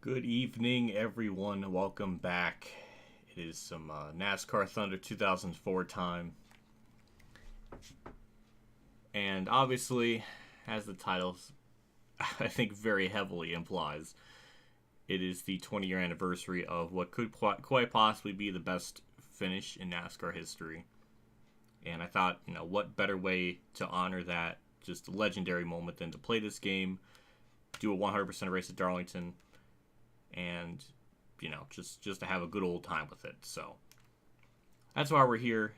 Good evening, everyone. Welcome back. It is some NASCAR Thunder 2004 time. And obviously, as the title, I think, very heavily implies, it is the 20-year anniversary of what could quite possibly be the best finish in NASCAR history. And I thought, what better way to honor that just a legendary moment than to play this game, do a 100% race at Darlington, and just to have a good old time with it. So that's why we're here.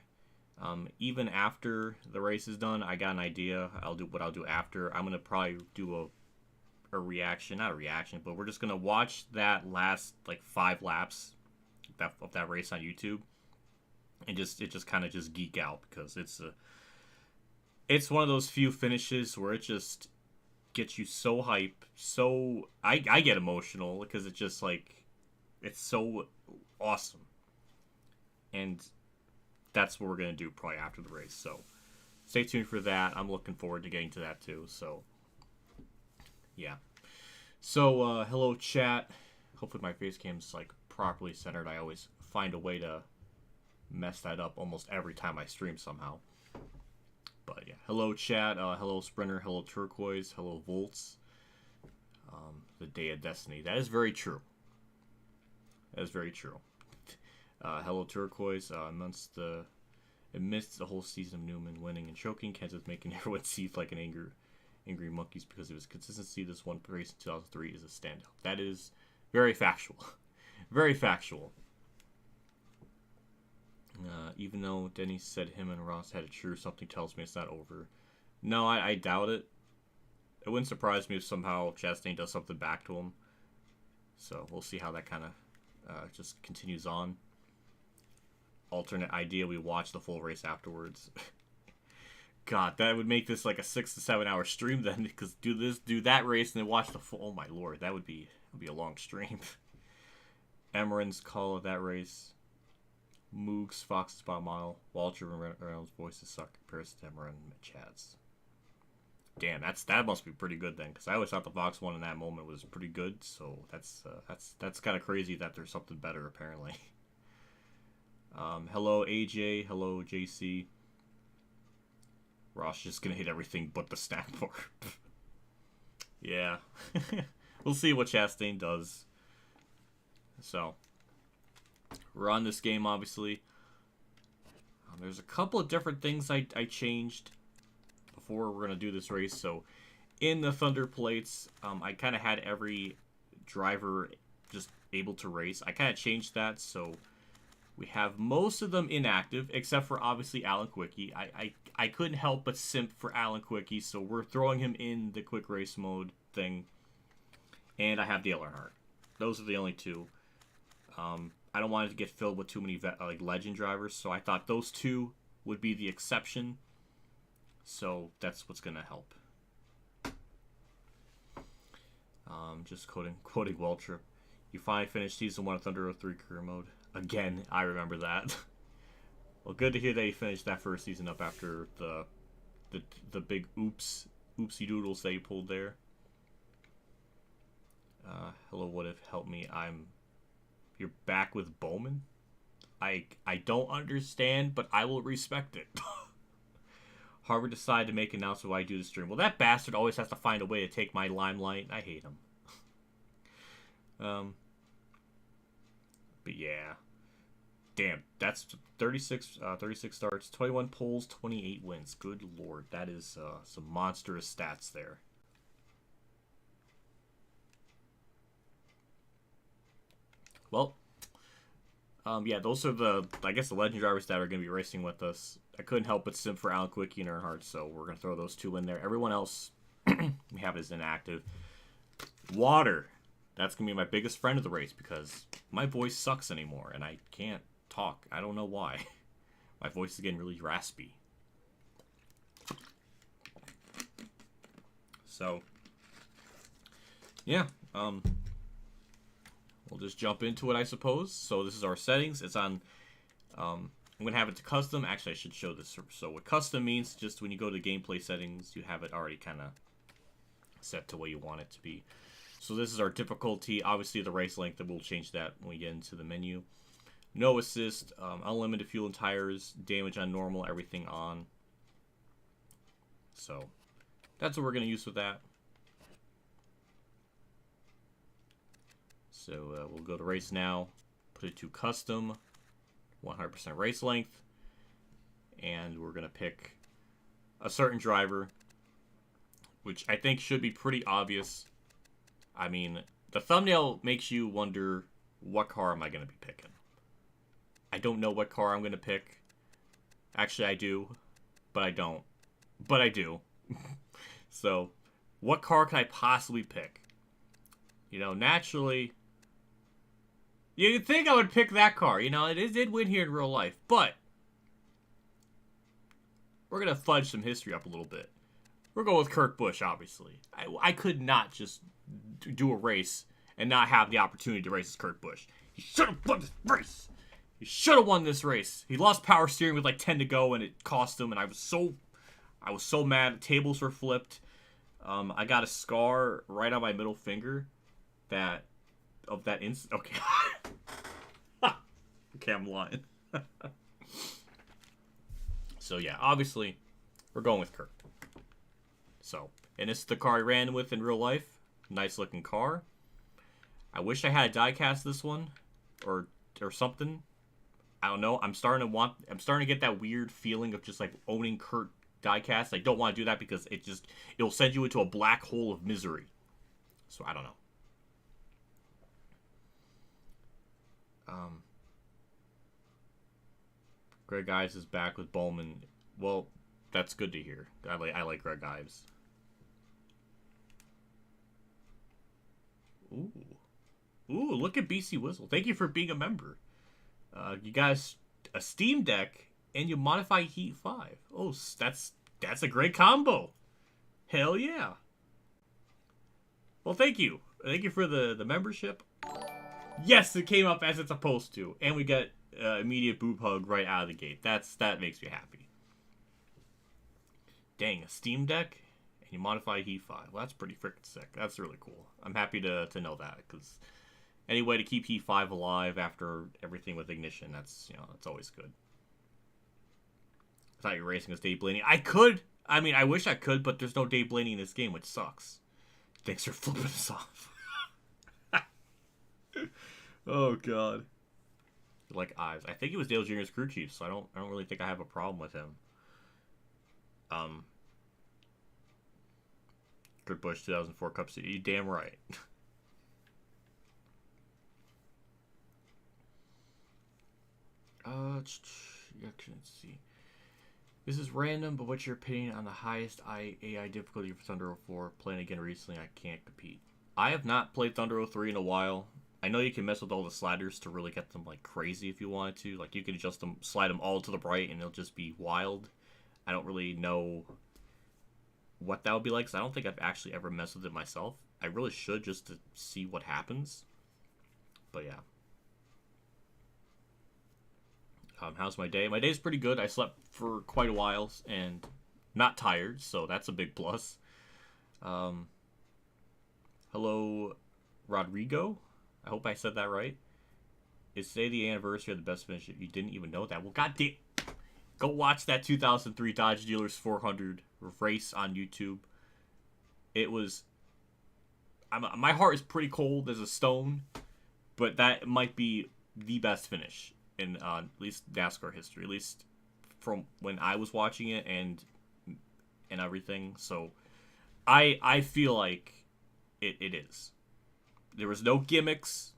Even after the race is done, I got an idea. I'll do after. I'm gonna probably do a reaction, not a reaction, but we're just gonna watch that last like 5 laps of that race on YouTube, and just kind of geek out, because it's one of those few finishes where it just gets you so hype. So I get emotional because it's just like, it's so awesome. And that's what we're going to do probably after the race. So stay tuned for that. I'm looking forward to getting to that too. So yeah. So hello chat. Hopefully my face cam's like properly centered. I always find a way to mess that up almost every time I stream somehow. But yeah, hello chat, hello Sprinter, hello Turquoise, hello Volts. The Day of Destiny. That is very true. That is very true. Hello Turquoise. Amidst the whole season of Newman winning and choking, Kansas making everyone seethe like an angry monkeys because of his consistency. This one race in 2003 is a standout. That is very factual. Very factual. Even though Denny said him and Ross had a true, something tells me it's not over. No, I doubt it. It wouldn't surprise me if somehow Chastain does something back to him. So we'll see how that kind of just continues on. Alternate idea, we watch the full race afterwards. God, that would make this like a 6 to 7 hour stream then, because do that race and then watch the full. Oh my lord, that would be a long stream. Emeren's call of that race. Moogs, Fox's Spot Mile, Walter and Reynolds' voices suck in comparison to Emeren and Chad's. Damn, that must be pretty good then, because I always thought the Fox one in that moment was pretty good. So that's kind of crazy that there's something better apparently. Hello AJ, hello JC. Ross just gonna hit everything but the snack bar. Yeah, we'll see what Chastain does. So. We're on this game, obviously. There's a couple of different things I changed before we're going to do this race. So, in the Thunder plates, I kind of had every driver just able to race. I kind of changed that, so we have most of them inactive, except for, obviously, Alan Quickie. I couldn't help but simp for Alan Quickie, so we're throwing him in the quick race mode thing. And I have Dale Earnhardt. Those are the only two. I don't want it to get filled with too many legend drivers, so I thought those two would be the exception. So that's what's going to help. Just quoting Waltrip. You finally finished Season 1 of Thunder 03 career mode. Again, I remember that. Well, good to hear that you finished that first season up after the big oopsie doodles that you pulled there. Hello, what if help me? You're back with Bowman? I don't understand, but I will respect it. Harvard decided to make an announcement why I do the stream. Well, that bastard always has to find a way to take my limelight. I hate him. But yeah. Damn, that's 36 starts, 21 polls, 28 wins. Good lord, that is some monstrous stats there. Well, yeah, those are the legend drivers that are going to be racing with us. I couldn't help but simp for Alan Quickie and Earnhardt, so we're going to throw those two in there. Everyone else we have is inactive. Water. That's going to be my biggest friend of the race, because my voice sucks anymore, and I can't talk. I don't know why. My voice is getting really raspy. So, yeah, we'll just jump into it, I suppose. So this is our settings. It's on, I'm going to have it to custom. Actually, I should show this. So what custom means, just when you go to gameplay settings, you have it already kind of set to where you want it to be. So this is our difficulty. Obviously, the race length, and we'll change that when we get into the menu. No assist, unlimited fuel and tires, damage on normal, everything on. So that's what we're going to use with that. So we'll go to race now, put it to custom, 100% race length, and we're going to pick a certain driver, which I think should be pretty obvious. I mean, the thumbnail makes you wonder, what car am I going to be picking? I don't know what car I'm going to pick. Actually, I do, but I don't. But I do. So, what car can I possibly pick? You know, naturally, you'd think I would pick that car. You know, it did win here in real life. But we're going to fudge some history up a little bit. We're going with Kurt Busch, obviously. I could not just do a race and not have the opportunity to race as Kurt Busch. He should have won this race. He should have won this race. He lost power steering with like 10 to go, and it cost him. And I was so mad. Tables were flipped. I got a scar right on my middle finger. Of that instant. Okay. Okay, I'm lying. So yeah, obviously, we're going with Kurt. So, and this is the car I ran with in real life. Nice looking car. I wish I had a diecast this one, or something. I don't know. I'm starting to get that weird feeling of just like owning Kurt diecast. I don't want to do that because it'll send you into a black hole of misery. So I don't know. Greg Ives is back with Bowman. Well, that's good to hear. I like Greg Ives. Ooh, look at BC Whistle. Thank you for being a member. You guys, a Steam Deck, and you modify Heat 5. Oh, that's a great combo. Hell yeah. Well, thank you. Thank you for the membership. Yes, it came up as it's supposed to. And we got immediate boob hug right out of the gate. That makes me happy. Dang, a Steam Deck, and you modify Heat 5. Well, that's pretty freaking sick. That's really cool. I'm happy to know that, because any way to keep Heat 5 alive after everything with Ignition, that's always good. I thought you were racing as Dave Blaney. I could. I mean, I wish I could, but there's no Dave Blaney in this game, which sucks. Thanks for flipping us off. Oh, God. Like Ives. I think he was Dale Jr.'s crew chief, so I don't really think I have a problem with him. Kurt Busch 2004 Cup Series. You damn right. Let's see. This is random, but what's your opinion on the highest AI difficulty for Thunder 04? Playing again recently, I can't compete. I have not played Thunder 03 in a while. I know you can mess with all the sliders to really get them like crazy if you wanted to. Like you can adjust them, slide them all to the right, and they'll just be wild. I don't really know what that would be like, because I don't think I've actually ever messed with it myself. I really should, just to see what happens. But yeah. How's my day? My day's pretty good. I slept for quite a while and not tired, so that's a big plus. Hello, Rodrigo. I hope I said that right. Is today the anniversary of the best finish? You didn't even know that. Well, goddamn. Go watch that 2003 Dodge Dealers 400 race on YouTube. It was... my heart is pretty cold as a stone, but that might be the best finish in at least NASCAR history, at least from when I was watching it and everything. So I feel like it is. There was no gimmicks.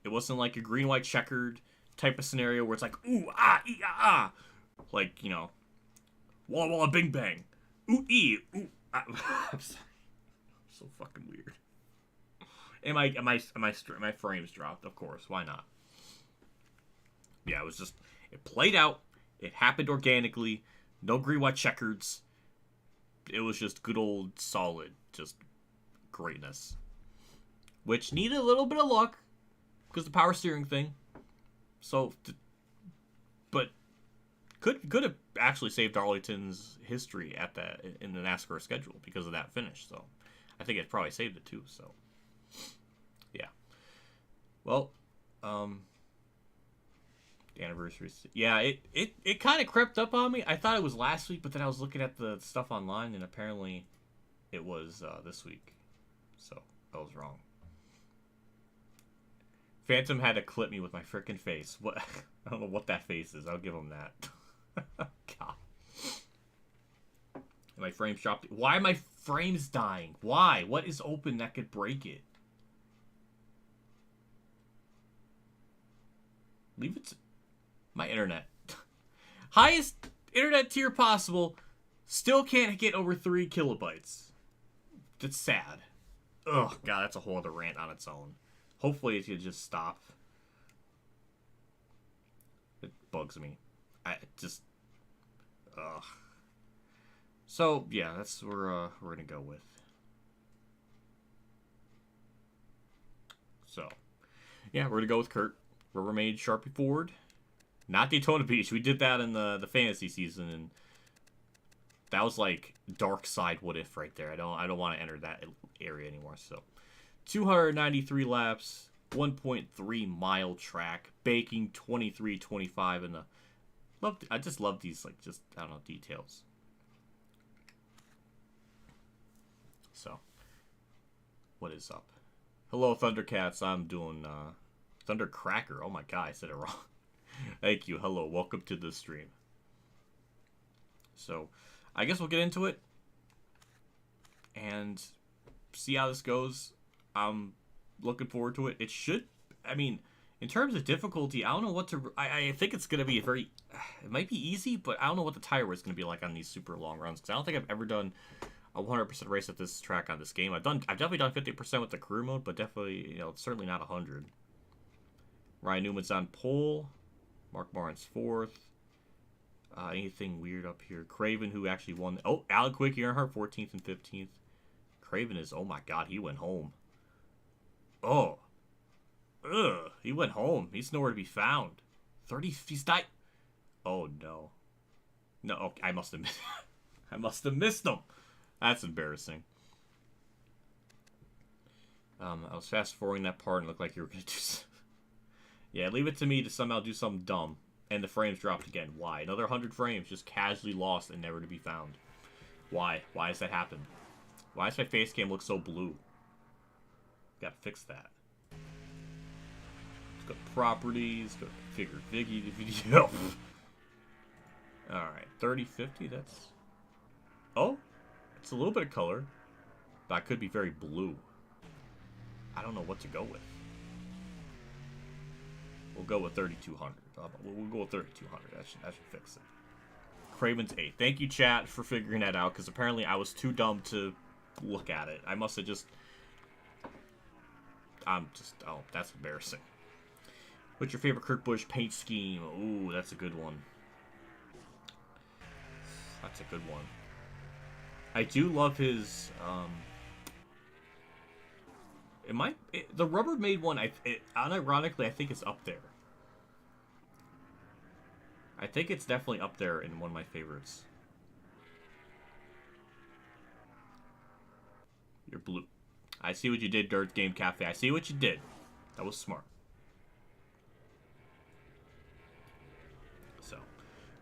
It wasn't like a green, white, checkered type of scenario where it's like, ooh, ah, ee, ah, ah. Like, you know, walla, walla, bing, bang. Ooh, ee, ooh, ah. I'm sorry. So fucking weird. And my frames dropped, of course. Why not? Yeah, it played out. It happened organically. No green, white, checkers. It was just good old, solid, just greatness. Which needed a little bit of luck, because the power steering thing. So, but could have actually saved Darlington's history in the NASCAR schedule because of that finish. So, I think it probably saved it too. So, Yeah. Well, the anniversary. Yeah, it kind of crept up on me. I thought it was last week, but then I was looking at the stuff online, and apparently it was this week. So I was wrong. Phantom had to clip me with my freaking face. What? I don't know what that face is. I'll give him that. God. My frames dropped. Why are my frames dying? Why? What is open that could break it? Leave it to my internet. Highest internet tier possible. Still can't get over 3 kilobytes. That's sad. Oh, God, that's a whole other rant on its own. Hopefully it can just stop. It bugs me. Ugh. So, yeah, that's what we're going to go with. So, yeah, we're going to go with Kurt. Rubbermaid Sharpie Ford. Not Daytona Beach. We did that in the fantasy season, and that was like dark side what if right there. I don't want to enter that area anymore. So 293 laps, 1.3 mile track, baking 23-25 in the I just love these I don't know, details. So what is up? Hello Thundercats. I'm doing Thundercracker. Oh my god, I said it wrong. Thank you. Hello. Welcome to the stream. So, I guess we'll get into it and see how this goes. I'm looking forward to it. It should, I mean, in terms of difficulty, I don't know what to, I think it's going to be it might be easy, but I don't know what the tire wear is going to be like on these super long runs, because I don't think I've ever done a 100% race at this track on this game. I've definitely done 50% with the career mode, but definitely, certainly not 100. Ryan Newman's on pole. Mark Martin's 4th. Anything weird up here? Craven, who actually won. Oh, Alec Quick, Earnhardt, 14th and 15th. Craven is, oh my god, he went home. Oh. Ugh, he went home. He's nowhere to be found. He's died. Oh no. No, okay, I must have missed him. That's embarrassing. I was fast forwarding that part and it looked like you were going to do something. Yeah, leave it to me to somehow do something dumb. And the frames dropped again. Why? Another 100 frames just casually lost and never to be found. Why? Why has that happened? Why does my face cam look so blue? Gotta fix that. Let's go to properties. Go to configure video. Alright, 3050, that's... Oh, it's a little bit of color. But I could be very blue. I don't know what to go with. We'll go with 3200. We'll go with 3200. That should fix it. Craven's 8. Thank you, chat, for figuring that out, because apparently I was too dumb to look at it. I must have just... Oh, that's embarrassing. What's your favorite Kurt Busch paint scheme? Ooh, that's a good one. That's a good one. I do love his... the Rubbermaid one, unironically, I think it's up there. I think it's definitely up there in one of my favorites. You're blue. I see what you did, Dirt Game Cafe. I see what you did. That was smart. So,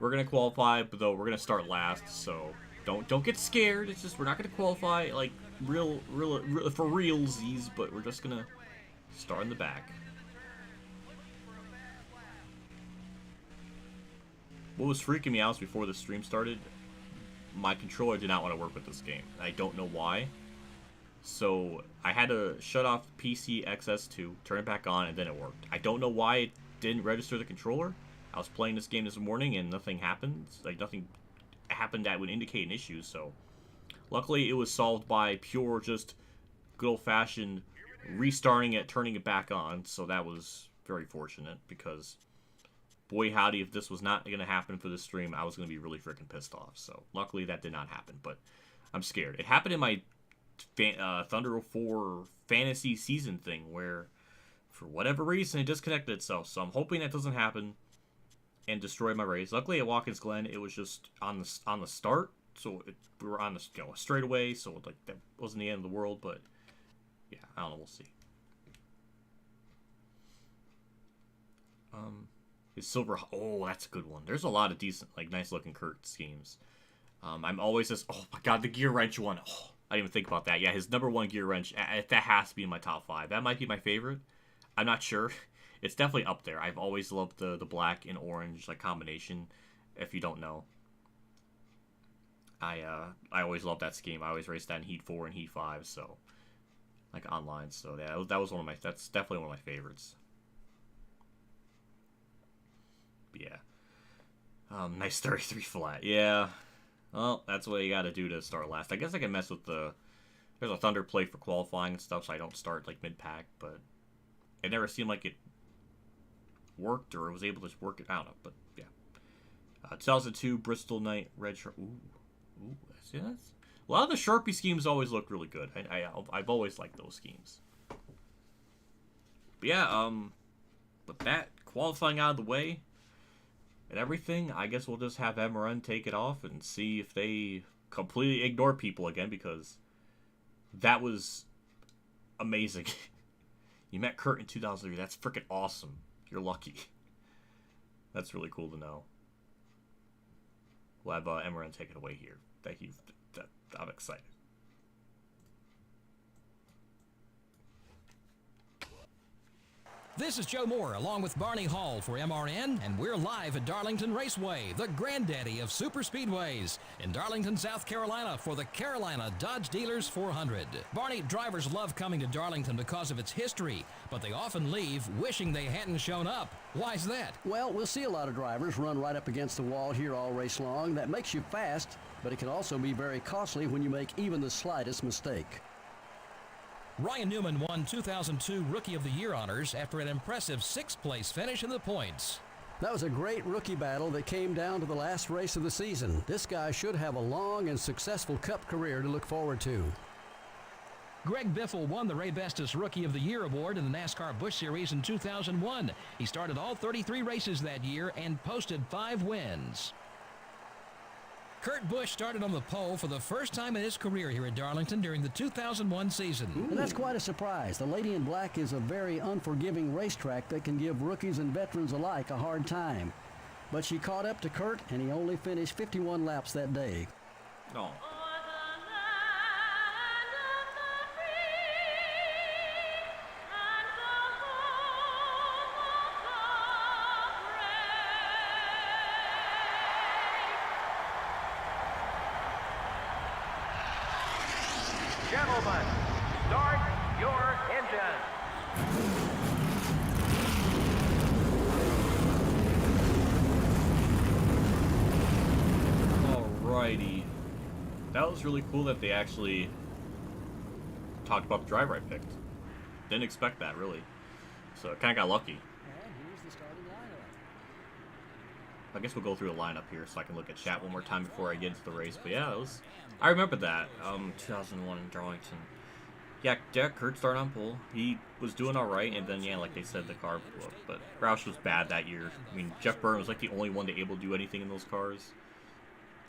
we're gonna qualify, but though we're gonna start last. So, don't get scared. It's just we're not gonna qualify like real for realsies, but we're just gonna start in the back. What was freaking me out before the stream started, my controller did not want to work with this game. I don't know why. So I had to shut off PC XS2, turn it back on, and then it worked. I don't know why it didn't register the controller. I was playing this game this morning and nothing happened. Like nothing happened that would indicate an issue. So luckily it was solved by pure just good old-fashioned restarting it, turning it back on. So that was very fortunate because... boy howdy, if this was not going to happen for this stream, I was going to be really freaking pissed off. So, luckily that did not happen, but I'm scared. It happened in my Thunder 04 fantasy season thing where, for whatever reason, it disconnected itself. So, I'm hoping that doesn't happen and destroy my race. Luckily, at Watkins Glen, it was just on the start. So, we were on the straightaway, so like that wasn't the end of the world, but yeah, I don't know, we'll see. His silver. Oh, that's a good one. There's a lot of decent, like, nice looking Kurt schemes. I'm always just. Oh my god, the gear wrench one. Oh, I didn't even think about that. Yeah, his #1 gear wrench. That has to be in my top 5. That might be my favorite. I'm not sure. It's definitely up there. I've always loved the black and orange like combination. If you don't know, I always loved that scheme. I always raced that in Heat 4 and Heat 5. So like online. So yeah, that was one of my. That's definitely one of my favorites. Yeah. Nice 33 flat. Yeah. Well, that's what you got to do to start last. I guess I can mess with there's a Thunder plate for qualifying and stuff, so I don't start like mid-pack, but it never seemed like it worked or was able to work it out. But yeah. 2002 Bristol Night Red Sharp. Ooh. See, that's a lot of the Sharpie schemes always look really good. I've always liked those schemes. But yeah, with that qualifying out of the way and everything, I guess we'll just have MRN take it off and see if they completely ignore people again, because that was amazing. You met Kurt in 2003. That's freaking awesome. You're lucky. That's really cool to know. We'll have MRN take it away here. Thank you. I'm excited. This is Joe Moore along with Barney Hall for MRN, and we're live at Darlington Raceway, the granddaddy of super speedways, in Darlington, South Carolina for the Carolina Dodge Dealers 400. Barney, drivers love coming to Darlington because of its history, but they often leave wishing they hadn't shown up. Why's that? Well, we'll see a lot of drivers run right up against the wall here all race long. That makes you fast, but it can also be very costly when you make even the slightest mistake. Ryan Newman won 2002 Rookie of the Year honors after an impressive 6th place finish in the points. That was a great rookie battle that came down to the last race of the season. This guy should have a long and successful Cup career to look forward to. Greg Biffle won the Ray Bestis Rookie of the Year award in the NASCAR Busch Series in 2001. He started all 33 races that year and posted 5 wins. Kurt Busch started on the pole for the first time in his career here at Darlington during the 2001 season. And that's quite a surprise. The Lady in Black is a very unforgiving racetrack that can give rookies and veterans alike a hard time. But she caught up to Kurt, and he only finished 51 laps that day. Oh. Gentlemen, start your engine. Alrighty. That was really cool that they actually talked about the driver I picked. Didn't expect that, really. So I kind of got lucky. And here's the starting lineup. I guess we'll go through the lineup here so I can look at chat one more time before I get into the race. But yeah, I remember that. 2001 in Darlington. Yeah, Kurt started on pole. He was doing alright, and then, yeah, like they said, the car blew up. But Roush was bad that year. I mean, Jeff Byrne was like the only one to able to do anything in those cars.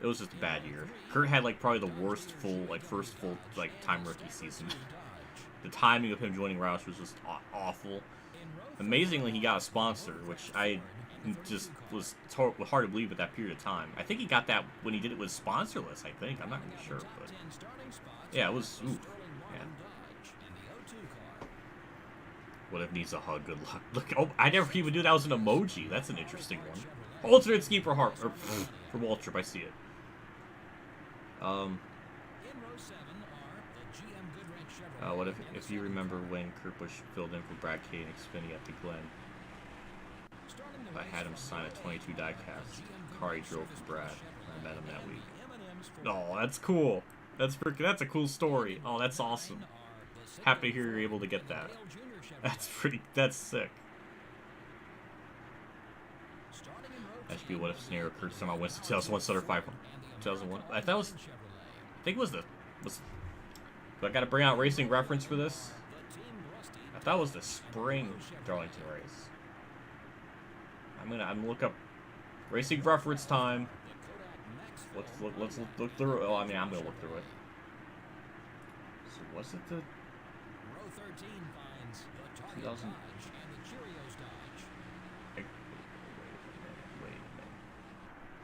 It was just a bad year. Kurt had like probably the worst first full time rookie season. The timing of him joining Roush was just awful. Amazingly, he got a sponsor, which I just was hard to believe at that period of time. I think he got that when he did it with sponsorless, I think. I'm not really sure, but yeah, it was, ooh, yeah. What if needs a hug? Good luck. Look, oh, I never even knew that was an emoji. That's an interesting one. Alternate scheme for Harp, or for Waltrip, I see it. What if you remember when Kurt Busch filled in for Brad K and Xfinity at the Glen? I had him sign a 22 diecast car he drove for Brad. I met him that week. Oh, that's cool. That's a cool story. Oh, that's awesome. Happy to hear you're able to get that. That's sick. That should be what if scenario Kurt somehow wins the 2001 Sutter 500. 2001. I think it was do I gotta bring out racing reference for this? I thought it was the spring Darlington race. I'm gonna look up racing reference time. Let's look through it. Oh, I mean, I'm gonna look through it. So was it the 2000?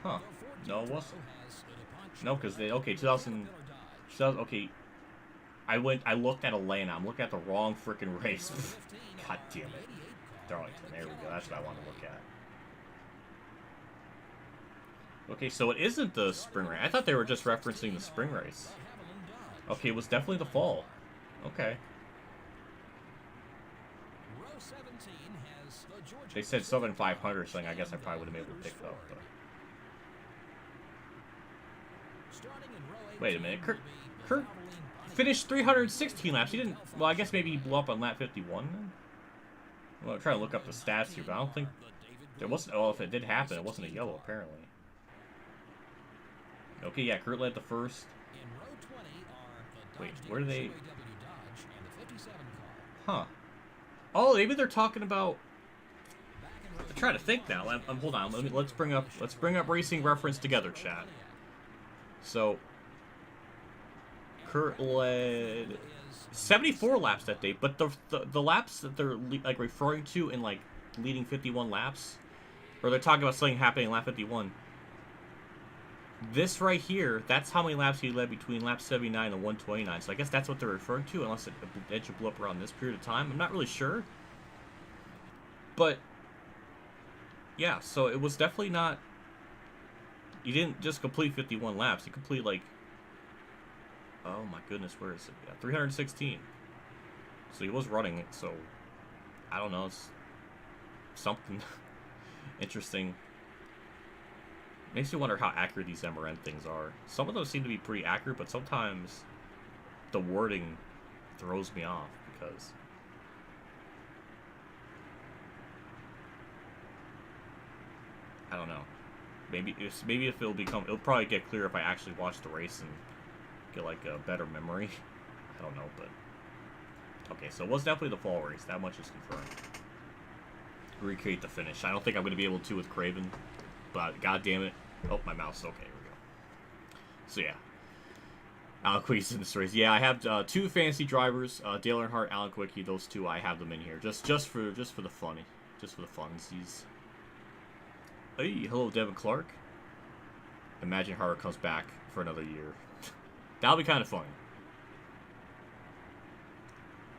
Huh. No, it wasn't. No, because they, okay, 2000, okay. I looked at Atlanta. I'm looking at the wrong freaking race. God damn it. Darlington, there we go. That's what I want to look at. Okay, so it isn't the spring race. I thought they were just referencing the spring race. Okay, it was definitely the fall. Okay. They said 7,500, so I guess I probably would have been able to pick it up. But... Wait a minute. Kurt finished 316 laps. He didn't... Well, I guess maybe he blew up on lap 51 then? Well, I'm trying to look up the stats here, but I don't think... There wasn't... Oh, if it did happen, it wasn't a yellow, apparently. Okay, yeah, Kurt led the first. Wait, where do they... Huh. Oh, maybe they're talking about... I'm trying to think now. Hold on. Let's bring up racing reference together, chat. So, Kurt led 74 laps that day, but the laps that they're like referring to in like leading 51 laps, or they're talking about something happening in lap 51. This right here, that's how many laps he led between lap 79 and 129. So I guess that's what they're referring to, unless it should blow up around this period of time. I'm not really sure, but. Yeah, so it was definitely not... You didn't just complete 51 laps. You complete, like... Oh, my goodness, where is it? Yeah, 316. So he was running it, so... I don't know, it's... something... interesting. Makes me wonder how accurate these MRN things are. Some of those seem to be pretty accurate, but sometimes... the wording throws me off, because... I don't know. Maybe if it'll probably get clear if I actually watch the race and get like a better memory. I don't know, but okay. So it was definitely the fall race. That much is confirmed. Recreate the finish. I don't think I'm going to be able to with Craven, but god damn it. Oh, my mouse. Okay, here we go. So yeah, Alan Quickie's in this race. Yeah, I have two fantasy drivers, Dale Earnhardt, Alan Quickie. Those two, I have them in here just for the funny, just for the funsies. Hey, hello, Devin Clark. Imagine Harder comes back for another year. That'll be kind of funny.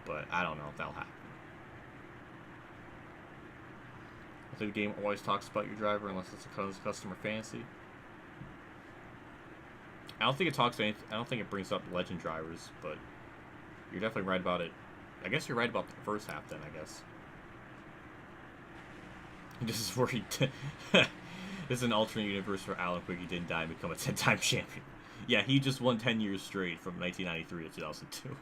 But I don't know if that'll happen. I think the game always talks about your driver unless it's a customer fantasy. I don't think it talks anything. I don't think it brings up legend drivers, but you're definitely right about it. I guess you're right about the first half then, I guess. This is where he... This is an alternate universe where Alan Quickie didn't die and become a 10-time champion. Yeah, he just won 10 years straight from 1993 to 2002.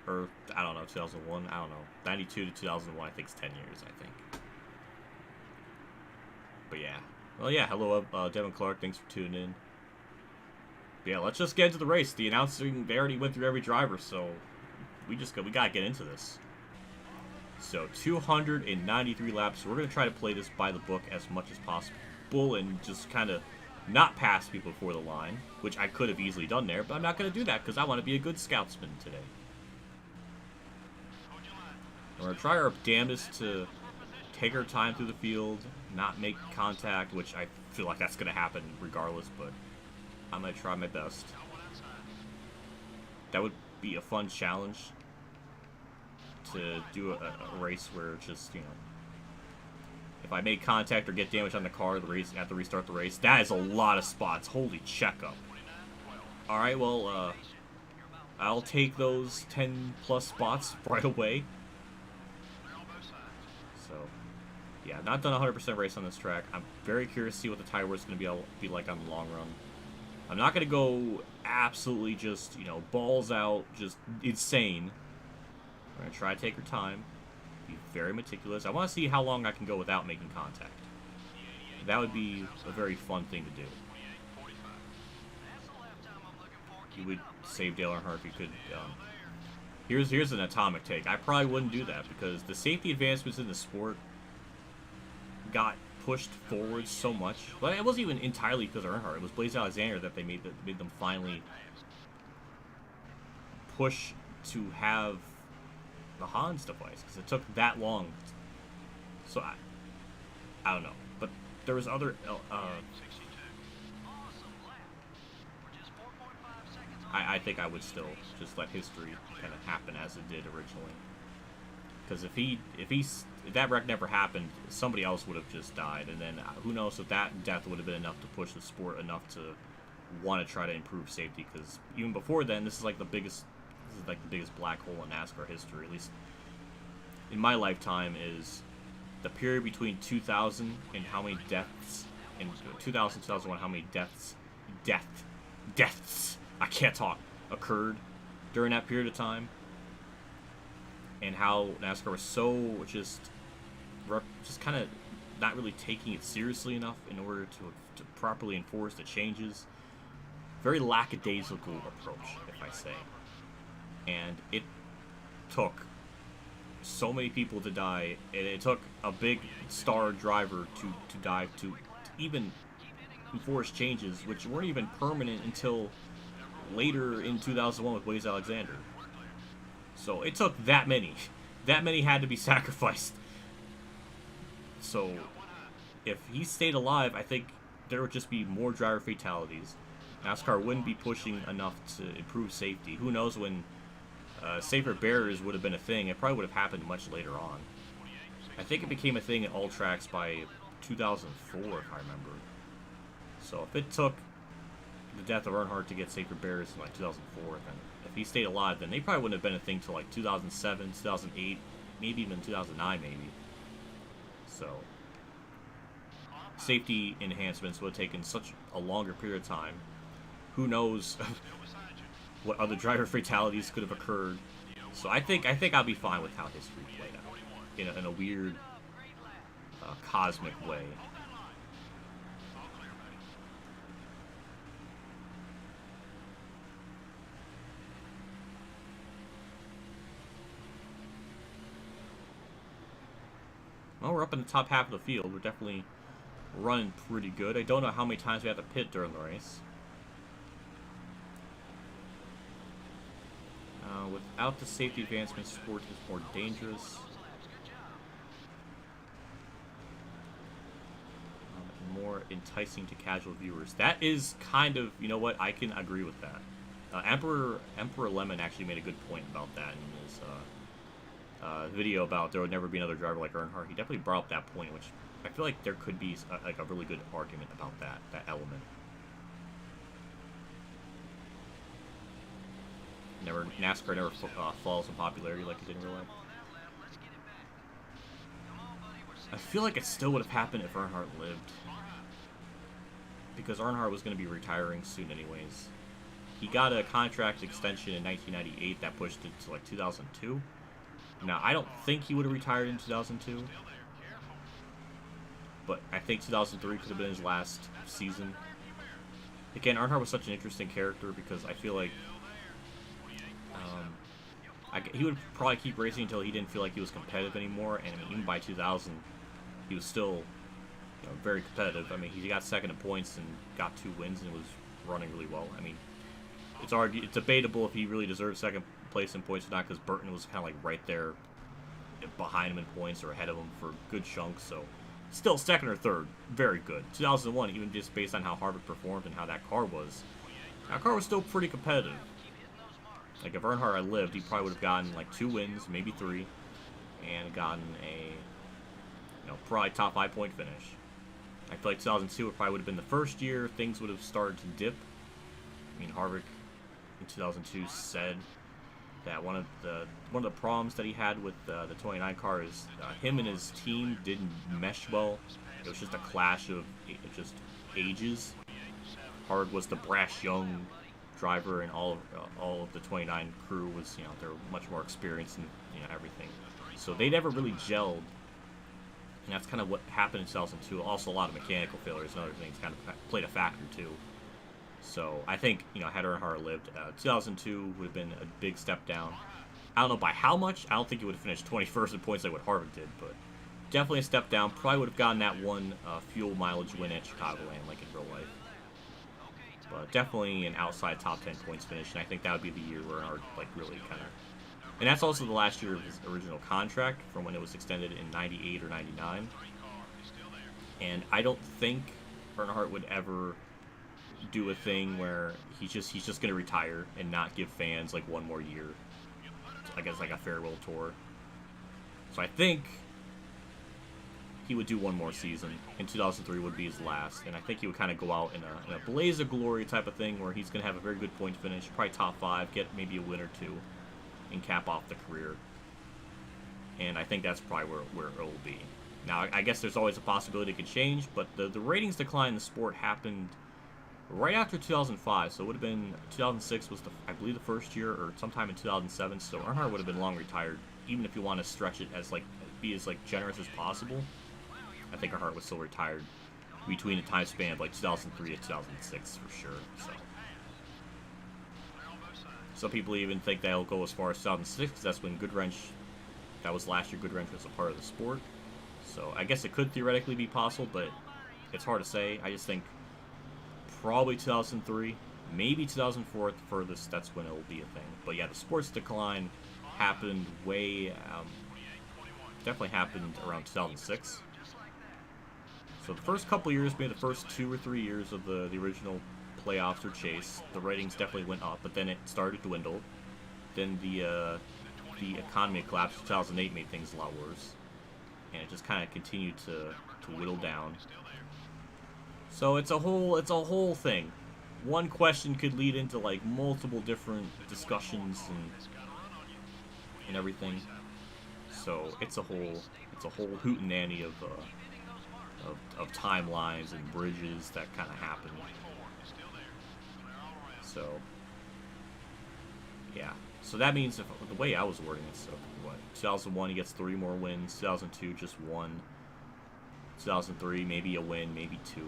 Or, I don't know, 2001? I don't know. 92 to 2001, I think it's 10 years, I think. But yeah. Well, yeah, hello, Devin Clark. Thanks for tuning in. But yeah, let's just get into the race. The announcing, they already went through every driver, so we gotta get into this. So 293 laps. We're gonna try to play this by the book as much as possible and just kind of not pass people before the line, which I could have easily done there, but I'm not gonna do that because I want to be a good scoutsman today. We're gonna try our damnedest to take our time through the field, not make contact, which I feel like that's gonna happen regardless, but I'm gonna try my best. That would be a fun challenge. To do a race where it's just, you know, if I make contact or get damage on the car, the race, I have to restart the race. That is a lot of spots. Holy checkup. Alright, well, I'll take those 10 plus spots right away. So, yeah, not done a 100% race on this track. I'm very curious to see what the tire wear is going to be like on the long run. I'm not going to go absolutely just, you know, balls out, just insane. We're going to try to take our time, be very meticulous. I want to see how long I can go without making contact. That would be a very fun thing to do. You would save Dale Earnhardt if you could. Here's an atomic take. I probably wouldn't do that because the safety advancements in the sport got pushed forward so much. But it wasn't even entirely because of Earnhardt. It was Blaze Alexander that they made them finally push to have the Hans device because it took that long. So I don't know, but there was other I think I would still just let history kind of happen as it did originally. Because if that wreck never happened, somebody else would have just died, and then who knows if that death would have been enough to push the sport enough to want to try to improve safety. Because even before then, this is like the biggest black hole in NASCAR history, at least in my lifetime, is the period between 2000 and how many deaths, in 2000 2001 how many deaths I can't talk occurred during that period of time. And how NASCAR was so just kind of not really taking it seriously enough in order to properly enforce the changes. Very lackadaisical approach, if I say. And it took so many people to die, and it took a big star driver to die to even enforce changes, which weren't even permanent until later in 2001 with Blaze Alexander. So it took that many. That many had to be sacrificed. So if he stayed alive, I think there would just be more driver fatalities. NASCAR wouldn't be pushing enough to improve safety. Who knows when safer barriers would have been a thing. It probably would have happened much later on. I think it became a thing at all tracks by 2004, if I remember. So if it took the death of Earnhardt to get safer barriers in like 2004, then if he stayed alive, then they probably wouldn't have been a thing till like 2007, 2008, maybe even 2009, maybe. So safety enhancements would have taken such a longer period of time. Who knows what other driver fatalities could have occurred. So I think I'll be fine with how history played out in a weird cosmic way. Well, we're up in the top half of the field. We're definitely running pretty good. I don't know how many times we have to pit during the race. Without the safety advancements, sport is more dangerous. More enticing to casual viewers. That is kind of, you know what, I can agree with that. Emperor Lemon actually made a good point about that in his video about there would never be another driver like Earnhardt. He definitely brought up that point, which I feel like there could be like a really good argument about that element. NASCAR never falls in popularity like it did in real life. I feel like it still would have happened if Earnhardt lived, because Earnhardt was going to be retiring soon anyways. He got a contract extension in 1998 that pushed it to like 2002. Now, I don't think he would have retired in 2002, but I think 2003 could have been his last season. Again, Earnhardt was such an interesting character because I feel like he would probably keep racing until he didn't feel like he was competitive anymore, and I mean, even by 2000, he was still very competitive. I mean, he got second in points and got 2 wins and was running really well. I mean, it's debatable if he really deserved second place in points or not, because Burton was kind of like right there behind him in points or ahead of him for good chunks. So still second or third, very good. 2001, even just based on how Harvick performed and how that car was still pretty competitive. Like if Earnhardt had lived, he probably would have gotten like 2 wins, maybe 3, and gotten a probably top 5 point finish. I feel like 2002 it probably would have been the first year things would have started to dip. I mean, Harvick in 2002 said that one of the problems that he had with the 29 car is him and his team didn't mesh well. It was just a clash of just ages. Harvick was the brash young driver, and all of the 29 crew was they're much more experienced in everything. So they never really gelled, and that's kind of what happened in 2002. Also, a lot of mechanical failures and other things kind of played a factor too. So I think had Earnhardt lived, 2002 would have been a big step down. I don't know by how much. I don't think he would have finished 21st in points like what Harvick did, but definitely a step down. Probably would have gotten that one fuel mileage win at Chicagoland like in real life. But definitely an outside top 10 points finish, and I think that would be the year where Earnhardt really kind of... And that's also the last year of his original contract from when it was extended in 98 or 99. And I don't think Earnhardt would ever do a thing where he's just going to retire and not give fans like one more year. I guess like a farewell tour. So I think he would do one more season, and 2003 would be his last. And I think he would kind of go out in a blaze of glory type of thing where he's going to have a very good point finish, probably top 5, get maybe a win or 2, and cap off the career. And I think that's probably where it will be. Now, I guess there's always a possibility it could change, but the ratings decline in the sport happened right after 2005. So it would have been 2006 was, I believe, the first year, or sometime in 2007. So Earnhardt would have been long retired, even if you want to stretch it as be as generous as possible. I think Earnhardt was still retired between the time span of 2003 to 2006 for sure. So some people even think that'll go as far as 2006, because that's when Goodwrench, that was last year Goodwrench was a part of the sport. So I guess it could theoretically be possible, but it's hard to say. I just think probably 2003, maybe 2004 at the furthest, that's when it will be a thing. But yeah, the sports decline happened definitely happened around 2006. So the first couple years, maybe the first 2 or 3 years of the original playoffs or chase, the ratings definitely went up, but then it started to dwindle. Then the economy collapsed in 2008, made things a lot worse. And it just kind of continued to whittle down. So it's a whole thing. One question could lead into multiple different discussions and everything. So it's a whole hootenanny of timelines and bridges that kind of happen. So yeah. So that means if the way I was wording it, so what? 2001 he gets 3 more wins. 2002 just 1. 2003 maybe a win, maybe 2.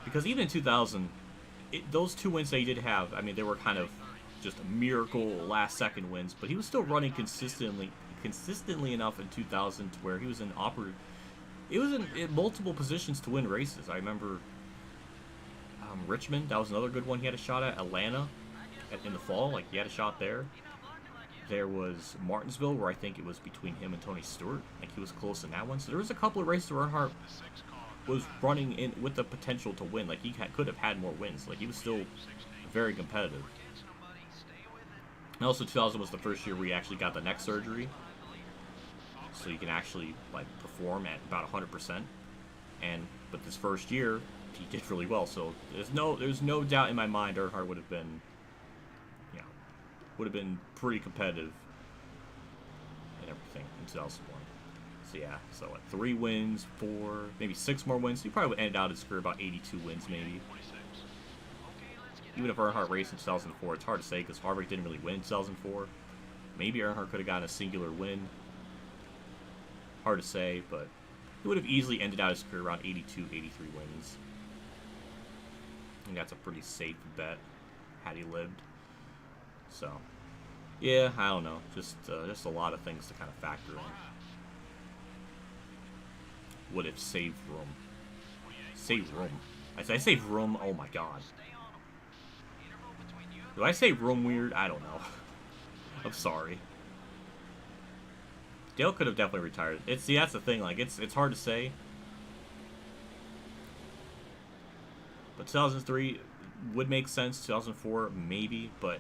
Because even in 2000, those 2 wins that he did have, I mean, they were kind of just miracle last-second wins, but he was still running consistently enough in 2000 to where he was in multiple positions to win races. I remember Richmond, that was another good one he had a shot at. Atlanta in the fall, he had a shot there. There was Martinsville, where I think it was between him and Tony Stewart. He was close in that one. So there was a couple of races where Earnhardt was running in with the potential to win. He could have had more wins. He was still very competitive. And also 2000 was the first year where he actually got the neck surgery, so he can actually perform at about 100%. But this first year he did really well. So there's no doubt in my mind Earnhardt would have been pretty competitive and everything in 2001. So yeah, so 3 wins, 4, maybe 6 more wins. He probably would end out his career about 82 wins maybe. Even if Earnhardt raced in 2004, it's hard to say because Harvick didn't really win in 2004. Maybe Earnhardt could have gotten a singular win. Hard to say, but he would have easily ended out his career around 82, 83 wins. I think that's a pretty safe bet had he lived. So, yeah, I don't know. Just a lot of things to kind of factor in. Would have saved room. Save room. I say room. Oh my god. Do I say room weird? I don't know. I'm sorry. Dale could have definitely retired. See, that's the thing. It's hard to say. But 2003 would make sense. 2004 maybe, but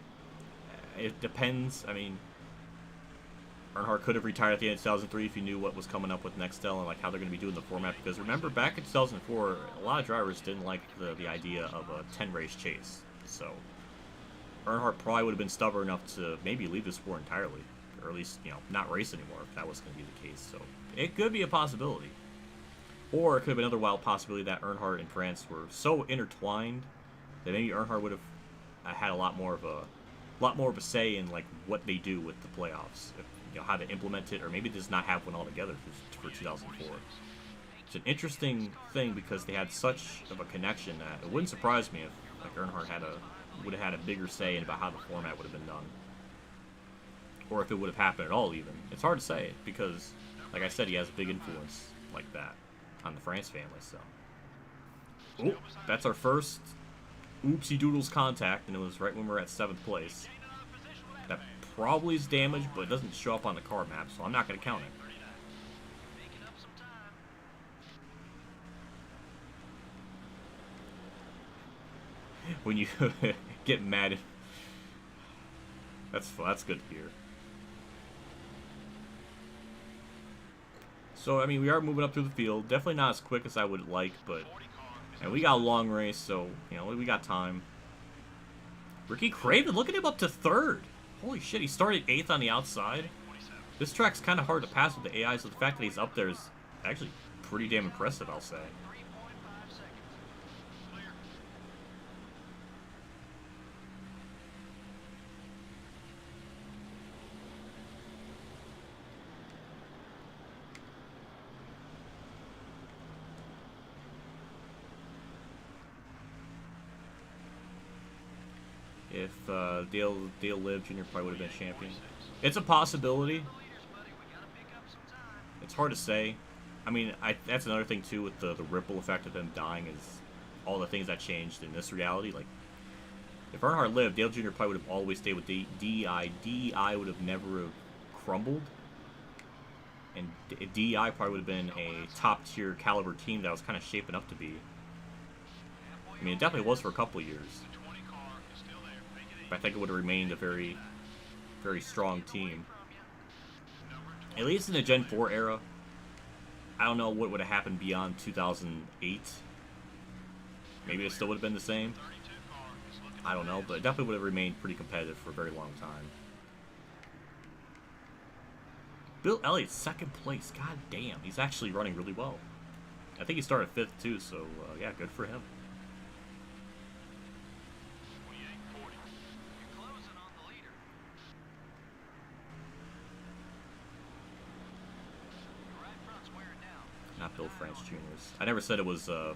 it depends. I mean, Earnhardt could have retired at the end of 2003 if he knew what was coming up with Nextel and how they're going to be doing the format. Because remember, back in 2004, a lot of drivers didn't like the idea of a 10-race chase. So Earnhardt probably would have been stubborn enough to maybe leave the sport entirely, or at least not race anymore if that was going to be the case. So it could be a possibility, or it could have been another wild possibility that Earnhardt and France were so intertwined that maybe Earnhardt would have had a lot more of a say in what they do with the playoffs. How to implement it, or maybe just not have one altogether for 2004. It's an interesting thing because they had such of a connection that it wouldn't surprise me if Earnhardt would have had a bigger say in about how the format would have been done, or if it would have happened at all. Even it's hard to say because, like I said, he has a big influence like that on the France family. So, that's our first oopsie doodles contact, and it was right when we were at 7th place. That probably is damaged, but it doesn't show up on the car map, so I'm not going to count it. when you get mad. That's good to hear. So, I mean, we are moving up through the field. Definitely not as quick as I would like, but... And we got a long race, so, you know, we got time. Ricky Craven, look at him up to 3rd. Holy shit, he started 8th on the outside. This track's kind of hard to pass with the AI, so the fact that he's up there is actually pretty damn impressive, I'll say. If Dale lived, Jr. probably would have been champion. It's a possibility. It's hard to say. I mean, that's another thing too with the ripple effect of them dying is all the things that changed in this reality. Like, if Earnhardt lived, Dale Jr. probably would have always stayed with DEI. DEI would have never have crumbled, and DEI probably would have been a top tier caliber team that was kind of shaping up to be. I mean, it definitely was for a couple of years. But I think it would have remained a very, very strong team. At least in the Gen 4 era. I don't know what would have happened beyond 2008. Maybe it still would have been the same. I don't know, but it definitely would have remained pretty competitive for a very long time. Bill Elliott's 2nd place. God damn, he's actually running really well. I think he started 5th too, so yeah, good for him. Not Bill France Jr.'s. I never said it was I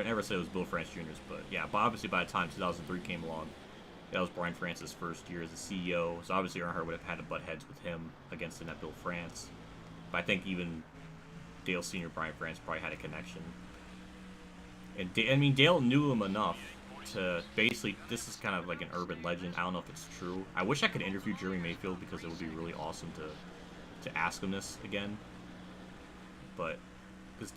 never said it was Bill France Jr.'s, but yeah. But obviously, by the time 2003 came along, that was Brian France's first year as a CEO. So obviously, Earnhardt would have had to butt heads with him against the net Bill France. But I think even Dale Sr. Brian France probably had a connection. And I mean, Dale knew him enough to basically. This is kind of like an urban legend. I don't know if it's true. I wish I could interview Jerry Mayfield because it would be really awesome to ask him this again. But because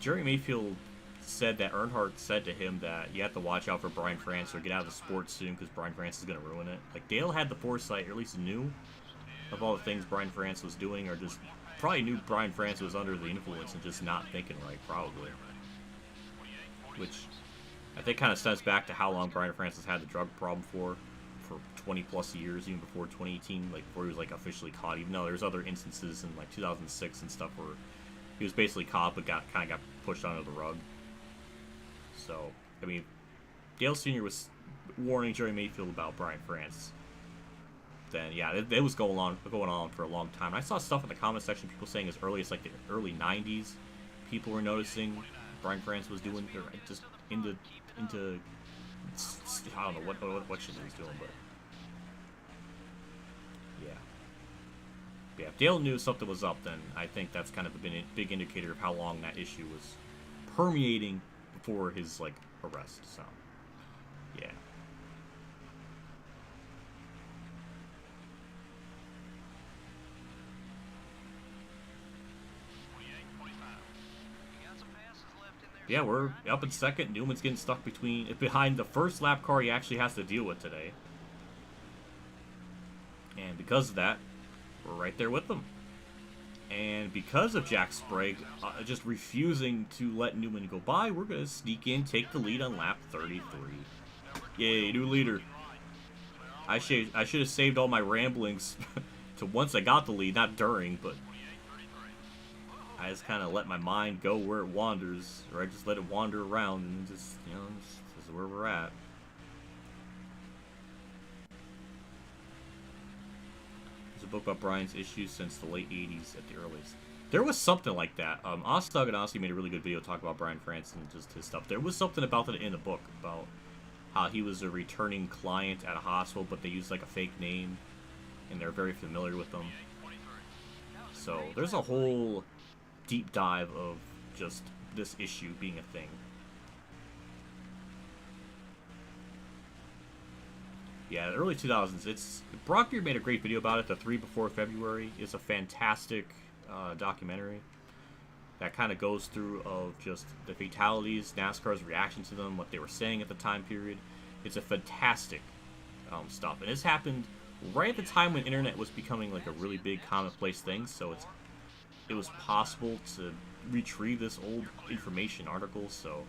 Jerry Mayfield said that Earnhardt said to him that you have to watch out for Brian France or get out of the sport soon because Brian France is going to ruin it. Like, Dale had the foresight, or at least knew of all the things Brian France was doing, or just probably knew Brian France was under the influence and just not thinking right, probably. Which I think kind of stems back to how long Brian France has had the drug problem for 20 plus years, even before 2018, like before he was like officially caught. Even though there's other instances in like 2006 and stuff where he was basically caught but kind of got pushed under the rug. So, I mean, Dale Sr. was warning Jerry Mayfield about Brian France. Then, yeah, it was going on for a long time. I saw stuff in the comment section, people saying as early as like the early 90s, people were noticing Brian France was doing, or just into I don't know what shit he was doing, but yeah. Yeah, if Dale knew something was up, then I think that's kind of a big indicator of how long that issue was permeating before his, like, arrest, so, yeah. Yeah, we're up in 2nd. Newman's getting stuck behind the first lap car he actually has to deal with today. And because of that, we're right there with them. And because of Jack Sprague just refusing to let Newman go by, we're going to sneak in, take the lead on lap 33. Yay, new leader. I should have saved all my ramblings to once I got the lead, not during, but I just kind of let my mind go where it wanders, or I just let it wander around, and just, you know, this is where we're at. There's a book about Brian's issues since the late 80s at the earliest. There was something like that. Ostug and Ossie made a really good video talking about Brian France and just his stuff. There was something about it in the book, about how he was a returning client at a hospital, but they used like a fake name, and they're very familiar with them. So there's a whole deep dive of just this issue being a thing. Yeah, the early 2000s. Brock Beard made a great video about it. The 3 Before February is a fantastic documentary. that kind of goes through of just the fatalities, NASCAR's reaction to them, what they were saying at the time period. It's a fantastic stuff, and this happened right at the time when internet was becoming like a really big commonplace thing. So it was possible to retrieve this old information article. So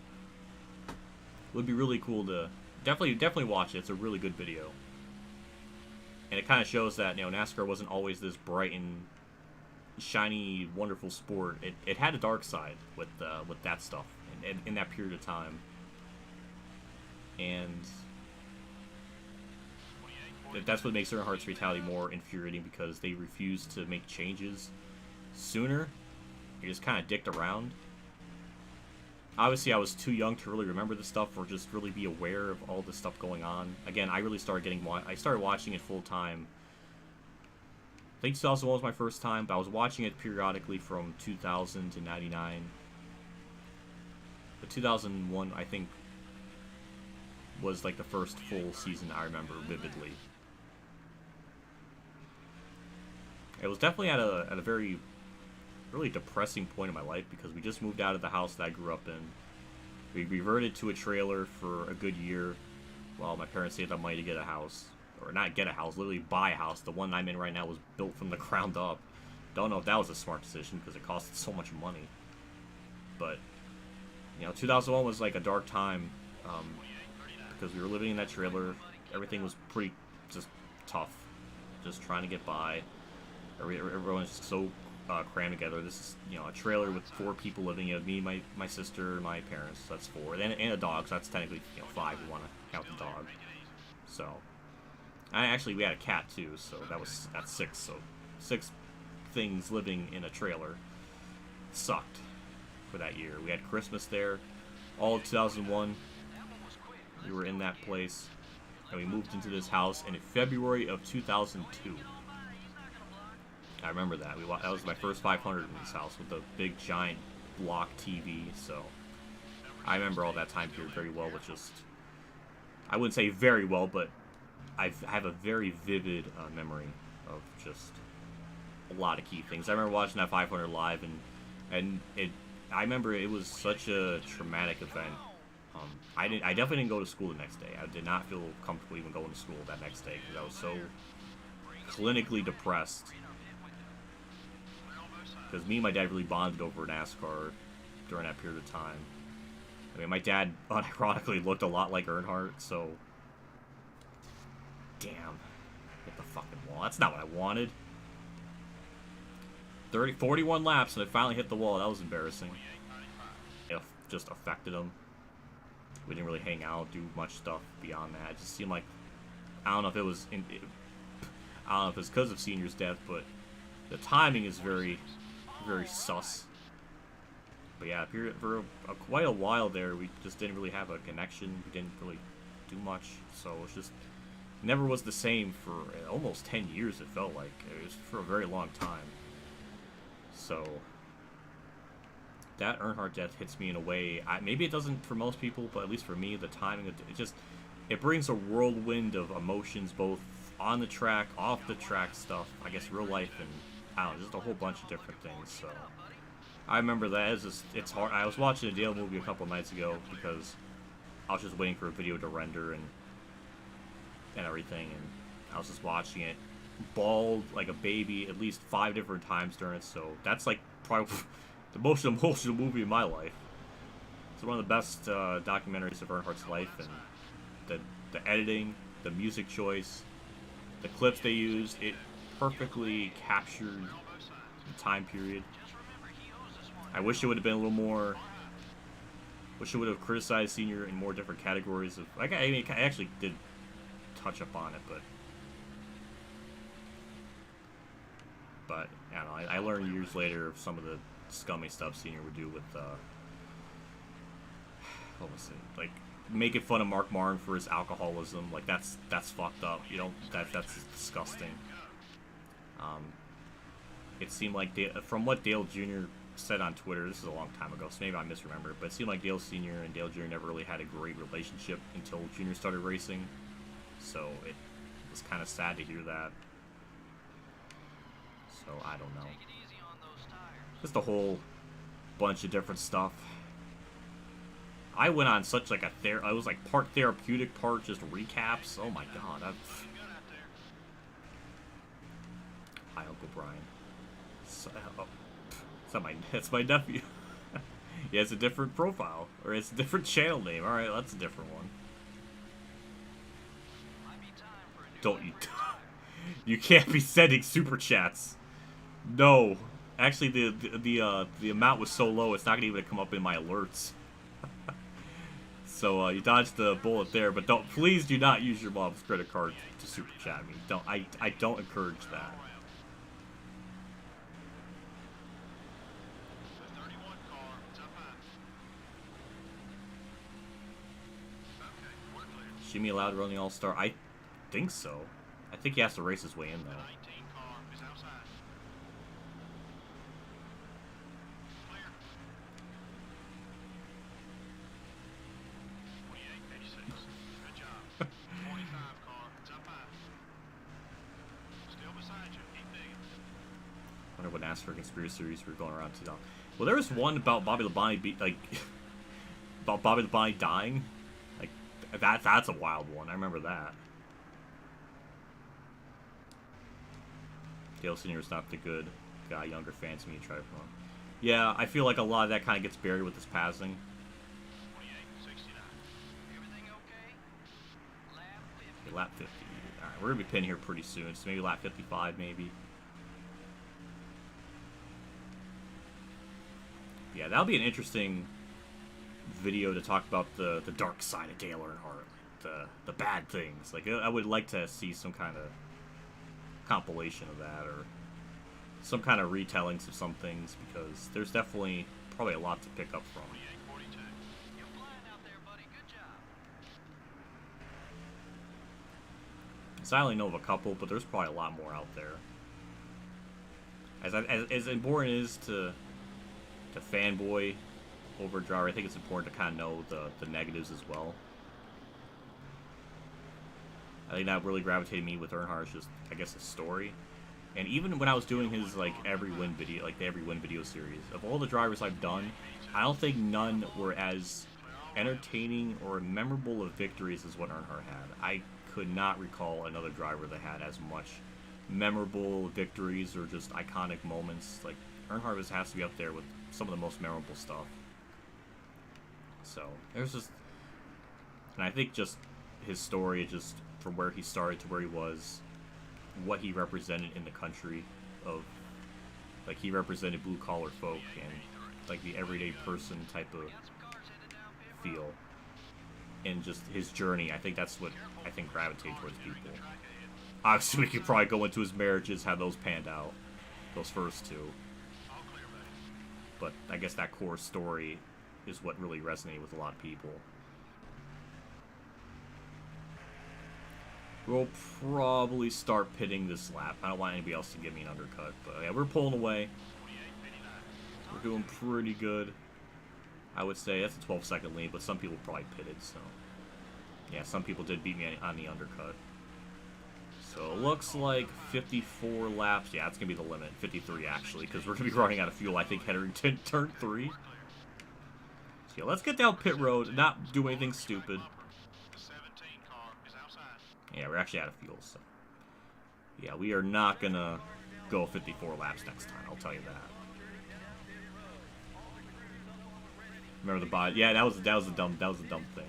it would be really cool to definitely watch it. It's a really good video, and it kind of shows that, you know, NASCAR wasn't always this bright and shiny, wonderful sport. It had a dark side with that stuff in that period of time, and that's what makes Earnhardt's fatality more infuriating, because they refused to make changes sooner. They just kind of dicked around. Obviously, I was too young to really remember this stuff or just really be aware of all this stuff going on. Again, I started watching it full time. I think 2001 was my first time, but I was watching it periodically from 2000 to 99. But 2001, I think, was like the first full season I remember vividly. It was definitely at a very, really depressing point in my life, because we just moved out of the house that I grew up in. We reverted to a trailer for a good year while my parents saved up money to get a house. Or not get a house, literally buy a house. The one I'm in right now was built from the ground up. Don't know if that was a smart decision, because it costed so much money. But, you know, 2001 was like a dark time, because we were living in that trailer. Everything was pretty just tough, just trying to get by. Everyone was just so crammed together. This is, you know, a trailer with 4 people living in it. Me, my sister, my parents. That's 4, and a dog. So that's technically, you know, 5. You want to count the dog. So, we had a cat too. So that's 6. So 6 things living in a trailer. It sucked for that year. We had Christmas there. All of 2001, we were in that place, and we moved into this house in February of 2002. I remember that. That was my first 500 in this house with the big giant block TV. So I remember all that time period very well. Which just, I wouldn't say very well, but I have a very vivid memory of just a lot of key things. I remember watching that 500 live, and I remember it was such a traumatic event. I definitely didn't go to school the next day. I did not feel comfortable even going to school that next day, because I was so clinically depressed. Because me and my dad really bonded over NASCAR during that period of time. I mean, my dad unironically looked a lot like Earnhardt, so damn, hit the fucking wall. That's not what I wanted. 41 laps, and I finally hit the wall. That was embarrassing. It just affected him. We didn't really hang out, do much stuff beyond that. It just seemed like, I don't know if it was I don't know if it's because of Senior's death, but the timing is very, very sus. But yeah, for quite a while there, we just didn't really have a connection. We didn't really do much, so it's just never was the same for almost 10 years. It felt like it was for a very long time. So that Earnhardt death hits me in a way. Maybe it doesn't for most people, but at least for me, the timing, it brings a whirlwind of emotions, both on the track, off the track stuff. I guess real life, and I don't know, just a whole bunch of different things. So I remember that it's hard. I was watching a Dale movie a couple nights ago because I was just waiting for a video to render and everything, and I was just watching it, bawled like a baby at least 5 different times during it. So that's like probably the most emotional movie in my life. It's one of the best documentaries of Earnhardt's life, and the editing, the music choice, the clips they used, it perfectly captured the time period. I wish it would have been a little more. Wish it would have criticized Senior in more different categories of. Like, I mean, I actually did touch up on it, but I don't know. I learned years later of some of the scummy stuff Senior would do with what was it, like making fun of Mark Martin for his alcoholism. Like that's fucked up. You know, that's disgusting. It seemed like from what Dale Jr. said on Twitter, this is a long time ago, so maybe I misremember, but it seemed like Dale Sr. and Dale Jr. never really had a great relationship until Jr. started racing. So it was kind of sad to hear that. So I don't know. Just the whole bunch of different stuff. I went on such like I was like part therapeutic, part just recaps. Oh my god. Hi, Uncle Brian. That's my nephew. He has a different profile, or it's a different channel name. All right, that's a different one. Don't you? You can't be sending super chats. No, actually, the amount was so low, it's not gonna even come up in my alerts. So you dodged the bullet there, but please do not use your mom's credit card to super chat me. I don't encourage that. Jimmy allowed to run the All-Star? I think so. I think he has to race his way in, though. I wonder what NASCAR conspiracy theories were going around today. Well, there was one about Bobby Labonte about Bobby Labonte dying. Like that's a wild one. I remember that. Dale Senior's not the good guy. Younger fans need to try to promote. Yeah, I feel like a lot of that kind of gets buried with his passing. Okay, lap 50. Alright, we're going to be pinning here pretty soon. So maybe lap 55, maybe. Yeah, that'll be an interesting video to talk about the dark side of Dale Earnhardt. The bad things. Like, I would like to see some kind of compilation of that, or some kind of retellings of some things, because there's definitely probably a lot to pick up from. So I only know of a couple, but there's probably a lot more out there. As important it is to fanboy over a driver, I think it's important to kind of know the negatives as well. I think that really gravitated me with Earnhardt is just, I guess, his story. And even when I was doing his, like, every win video, like, the every win video series, of all the drivers I've done, I don't think none were as entertaining or memorable of victories as what Earnhardt had. I could not recall another driver that had as much memorable victories or just iconic moments. Like, Earnhardt has to be up there with some of the most memorable stuff. So, there's just... And I think just his story, just from where he started to where he was, what he represented in the country of, like, he represented blue-collar folk and, like, the everyday person type of feel. And just his journey, I think that's what I think gravitated towards people. Obviously, we could probably go into his marriages, how those panned out, those first two. But I guess that core story is what really resonated with a lot of people. We'll probably start pitting this lap. I don't want anybody else to give me an undercut. But yeah, we're pulling away. We're doing pretty good. I would say that's a 12-second lead, but some people probably pitted, so... Yeah, some people did beat me on the undercut. So it looks like 54 laps. Yeah, it's going to be the limit. 53, actually, because we're going to be running out of fuel, I think, heading to turn 3. So yeah, let's get down pit road and not do anything stupid. Yeah, we're actually out of fuel, so... Yeah, we are not going to go 54 laps next time, I'll tell you that. Remember the body? Yeah, that was a dumb thing.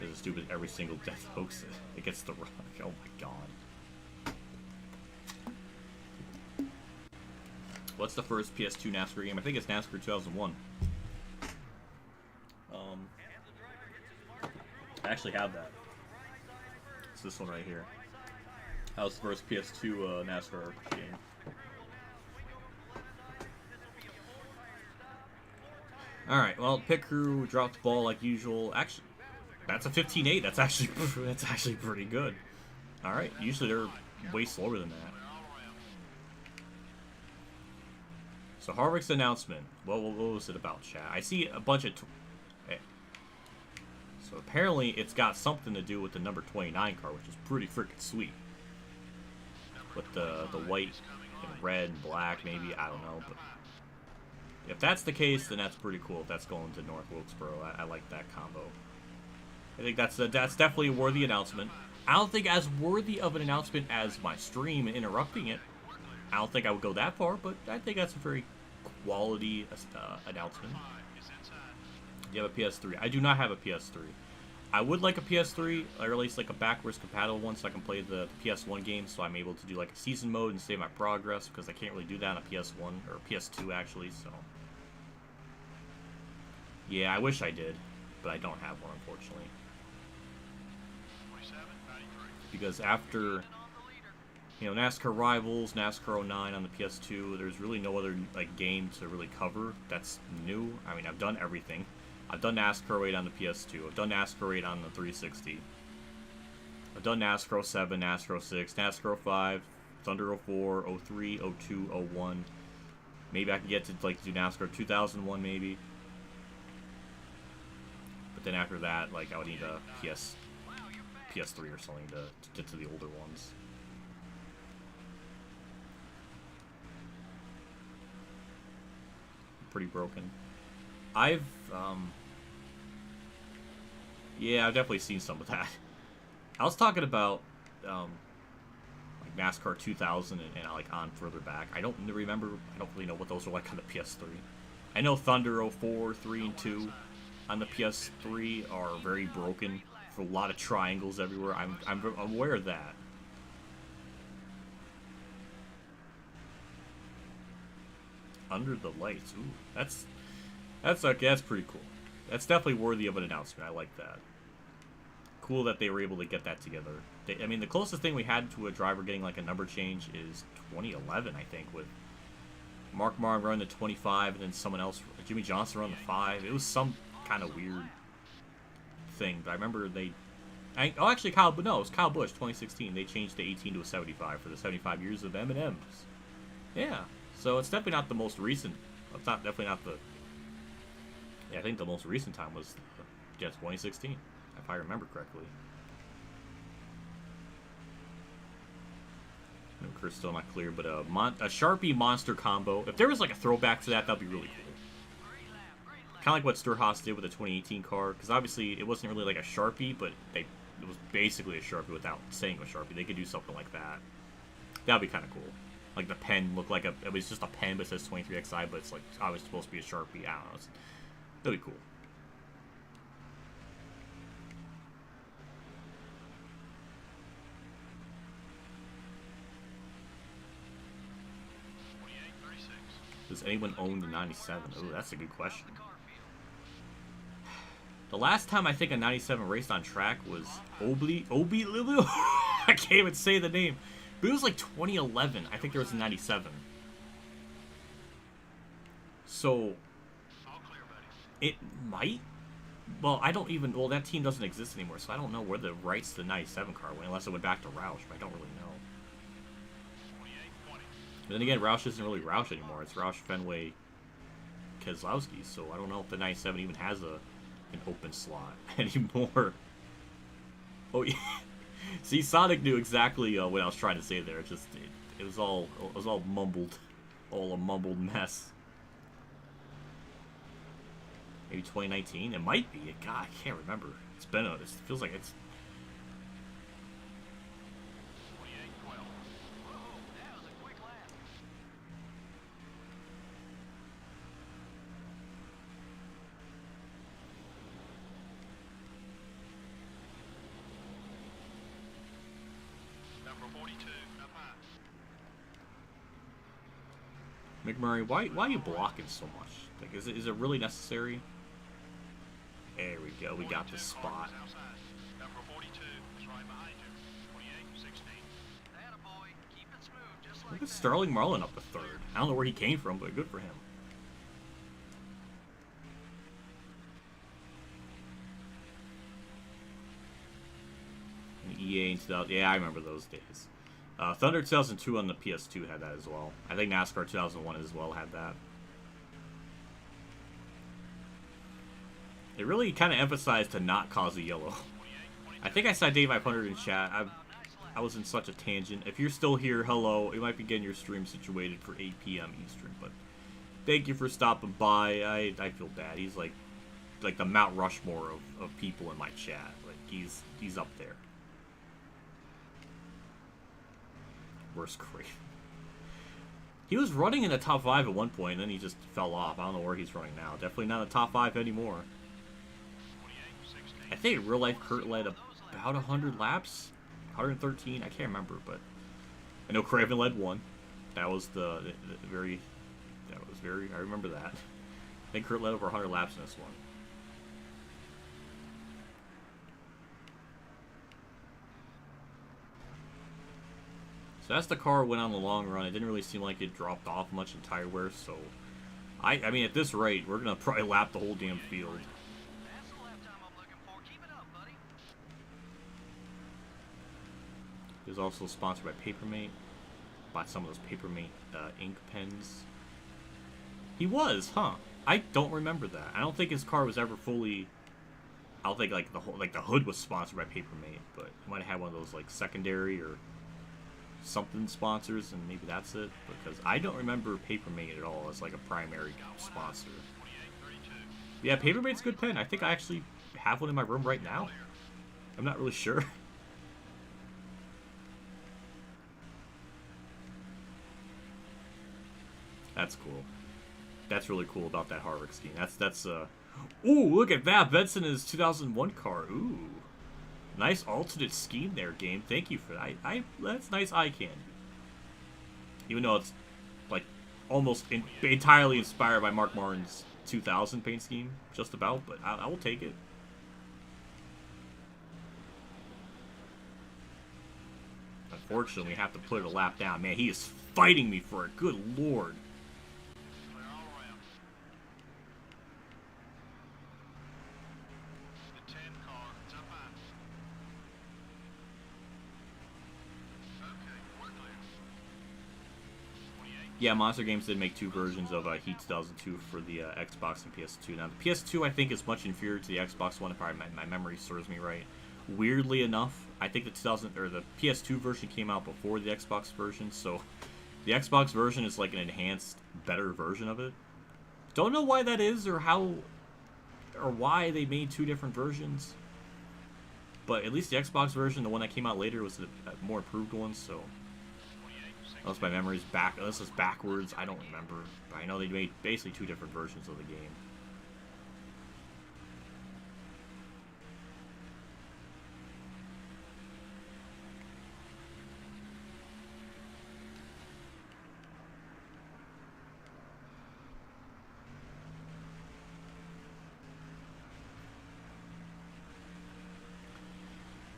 It's a stupid every single death hoax it gets the rock. Oh my god. What's the first PS2 NASCAR game? I think it's NASCAR 2001. I actually have that. It's this one right here. That was the first PS2 NASCAR game. Alright, well, pit crew dropped the ball like usual. Actually, that's a 15.8. That's actually pretty good. Alright, usually they're way slower than that. So, Harvick's announcement. Well, what was it about, chat? I see a bunch of... Hey. So, apparently, it's got something to do with the number 29 car, which is pretty freaking sweet. With the white and red and black, maybe. I don't know, but... If that's the case, then that's pretty cool. If that's going to North Wilkesboro, I like that combo. I think that's definitely a worthy announcement. I don't think as worthy of an announcement as my stream interrupting it. I don't think I would go that far, but I think that's a very quality announcement. Do you have a PS3? I do not have a PS3. I would like a PS3, or at least like a backwards compatible one, so I can play the PS1 games, so I'm able to do like a season mode and save my progress, because I can't really do that on a PS1, or PS2 actually, so. Yeah, I wish I did, but I don't have one, unfortunately. Because after, you know, NASCAR Rivals, NASCAR 09 on the PS2, there's really no other like game to really cover that's new. I mean, I've done everything. I've done NASCAR 8 on the PS2. I've done NASCAR 8 on the 360. I've done NASCAR 7, NASCAR 6, NASCAR 5, Thunder 04, 03, 02, 01. Maybe I can get to like do NASCAR 2001 maybe. But then after that, like I would need a PS3 or something to get to the older ones. Pretty broken. Yeah, I've definitely seen some of that. I was talking about like NASCAR 2000 and like on further back. I don't remember. I don't really know what those were like on the PS3. I know Thunder 04, 3, and 2 on the PS3 are very broken for a lot of triangles everywhere. I'm aware of that. Under the Lights. Ooh, that's okay. That's pretty cool. That's definitely worthy of an announcement. I like that. Cool that they were able to get that together. I mean, the closest thing we had to a driver getting like a number change is 2011, I think, with Mark Martin running the 25 and then someone else, Jimmy Johnson running the 5. It was some kind of weird thing, but I remember it was Kyle Busch, 2016. They changed the 18 to a 75 for the 75 years of M&M's. Yeah, so it's definitely not the most recent. It's not definitely not the. Yeah, I think the most recent time was, 2016, if I remember correctly. No, Chris still not clear, but a Sharpie monster combo. If there was like a throwback to that, that'd be really cool. Kind of like what Sturhaus did with the 2018 car, because obviously it wasn't really like a Sharpie, but it was basically a Sharpie without saying a Sharpie. They could do something like that. That'd be kind of cool. Like the pen looked like it was just a pen, but it says 23XI, but it's like obviously supposed to be a Sharpie. I don't know. That'd be cool. Does anyone own the 97? Oh, that's a good question. The last time I think a 97 raced on track was Obi I can't even say the name. But it was like 2011. I think there was a 97. So it might. Well, I don't even. Well, that team doesn't exist anymore, so I don't know where the rights to the 97 car went, unless it went back to Roush. But I don't really know. But then again, Roush isn't really Roush anymore. It's Roush, Fenway, Keselowski. So I don't know if the 97 even has an open slot anymore. Oh yeah. See, Sonic knew exactly what I was trying to say there. It was all mumbled, all a mumbled mess. Maybe 2019. It might be. God, I can't remember. It feels like it's. McMurray, why are you blocking so much? Like, is it really necessary? There we go. We got the spot. Look at Sterling Marlin up to third. I don't know where he came from, but good for him. And EA and 2000. Yeah, I remember those days. Thunder 2002 on the PS2 had that as well. I think NASCAR 2001 as well had that. It really kind of emphasized to not cause a yellow. I think I saw Dave 500 in chat. I was in such a tangent. If you're still here, hello. You might be getting your stream situated for 8 p.m. Eastern, but Thank you for stopping by. I feel bad. He's like the Mount Rushmore of people in my chat. Like he's up there. Worst Craven. He was running in the top 5 at one point, and then he just fell off. I don't know where he's running now. Definitely not in the top 5 anymore. I think in real life, Kurt led about 100 laps, 113. I can't remember, but I know Craven led 1. That was the very. I remember that. I think Kurt led over 100 laps in this one. So as the car went on the long run, it didn't really seem like it dropped off much in tire wear, so I mean, at this rate, we're going to probably lap the whole damn field. It was also sponsored by Papermate. Bought some of those Papermate ink pens. He was, huh? I don't remember that. I don't think his car was ever fully... I don't think like the hood was sponsored by Papermate, but he might have had one of those like secondary or something sponsors, and maybe that's it, because I don't remember Papermate at all as like a primary sponsor. Yeah, Papermate's a good pen. I think I actually have one in my room right now. I'm not really sure. That's cool. That's really cool about that Harvick scheme. That's ooh, look at that. Benson is 2001 car. Ooh. Nice alternate scheme there, game. Thank you for that. That's nice eye candy. Even though it's like almost entirely inspired by Mark Martin's 2000 paint scheme, just about, but I will take it. Unfortunately, we have to put a lap down. Man, he is fighting me for it. Good lord. Yeah, Monster Games did make 2 versions of Heat 2002 for the Xbox and PS2. Now, the PS2, I think, is much inferior to the Xbox One, if my memory serves me right. Weirdly enough, I think the PS2 version came out before the Xbox version, so the Xbox version is like an enhanced, better version of it. Don't know why that is, or why they made 2 different versions. But at least the Xbox version, the one that came out later, was a more improved one, so... Unless my memory's unless it's backwards, I don't remember. But I know they made basically 2 different versions of the game.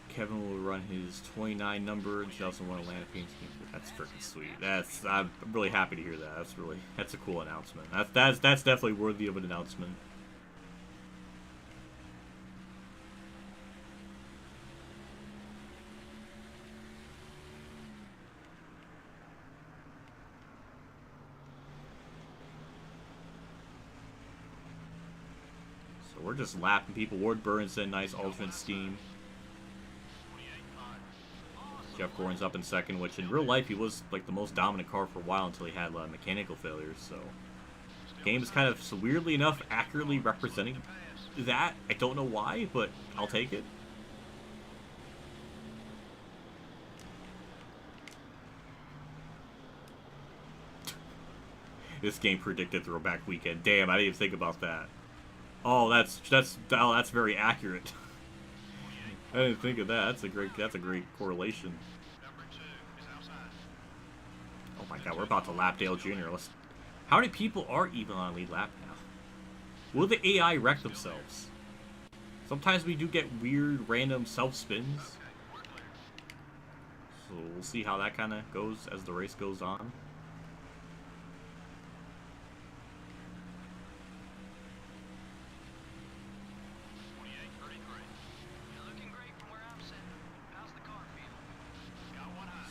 Kevin will run his 29 number in 2001 Atlanta paint scheme. That's freaking sweet. I'm really happy to hear that. That's a cool announcement. That's definitely worthy of an announcement. So we're just lapping people. Ward Burns in nice alternate scheme. Jeff Gordon's up in second, which in real life he was like the most dominant car for a while until he had mechanical failures. So, the game is kind of, so weirdly enough, accurately representing that. I don't know why, but I'll take it. This game predicted throwback weekend. Damn, I didn't even think about that. Oh, that's very accurate. I didn't think of that. That's a great correlation. Oh my god, we're about to lap Dale Jr. How many people are even on lead lap now? Will the AI wreck themselves? Sometimes we do get weird, random self-spins. So we'll see how that kind of goes as the race goes on.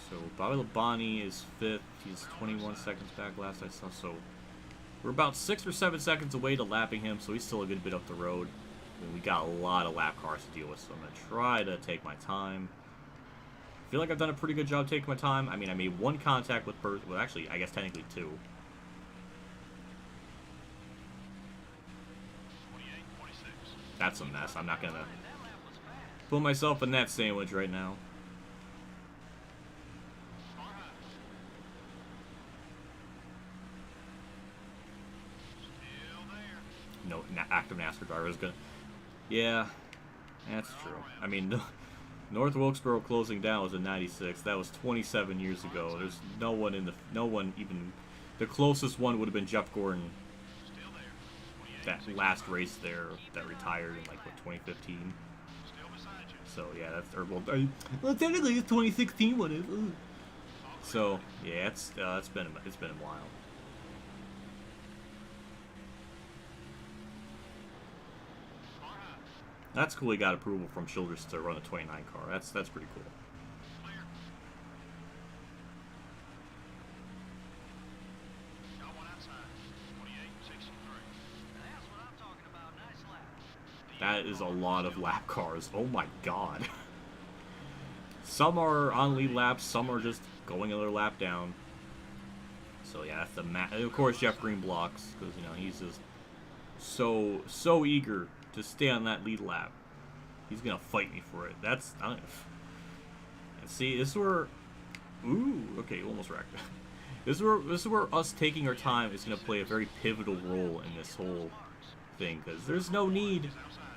So Bobby Labonte is 5th. He's 21 seconds back last I saw. So we're about 6 or 7 seconds away to lapping him. So he's still a good bit up the road. And we got a lot of lap cars to deal with. So I'm going to try to take my time. I feel like I've done a pretty good job taking my time. I mean, I made 1 contact with Burt. Well, actually, I guess technically 2. That's a mess. I'm not gonna put myself in that sandwich right now. No, active NASCAR driver is gonna. Yeah, that's true. I mean, North Wilkesboro closing down was in '96. That was 27 years ago. There's no one even. The closest one would have been Jeff Gordon. That last race there that retired in like what 2015. So yeah, that's well technically it's 2016 one is. So yeah, it's been a while. That's cool. He got approval from Childress to run a 29 car. That's pretty cool. That is a lot of lap cars. Oh my god. Some are on lead laps, some are just going another lap down. So yeah, that's the of course Jeff Green blocks because you know he's just so eager to stay on that lead lap. He's gonna fight me for it. That's and see, this is where okay, almost wrecked. This is where us taking our time is gonna play a very pivotal role in this whole thing because there's no need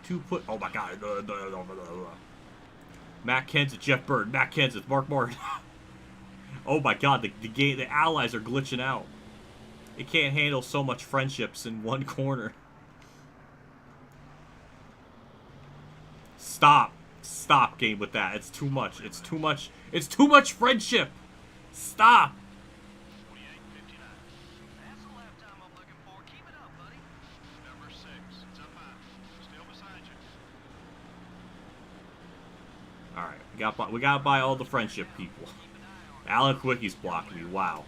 to put. Oh my god. Matt Kenseth, Jeff Bird, Matt Kenseth, Mark Martin. Oh my god, the allies are glitching out. It can't handle so much friendships in one corner. Stop game with that. It's too much. It's too much. It's too much friendship. Stop. Alright, we gotta buy all the friendship people. Alan Quicky's blocking me. Wow.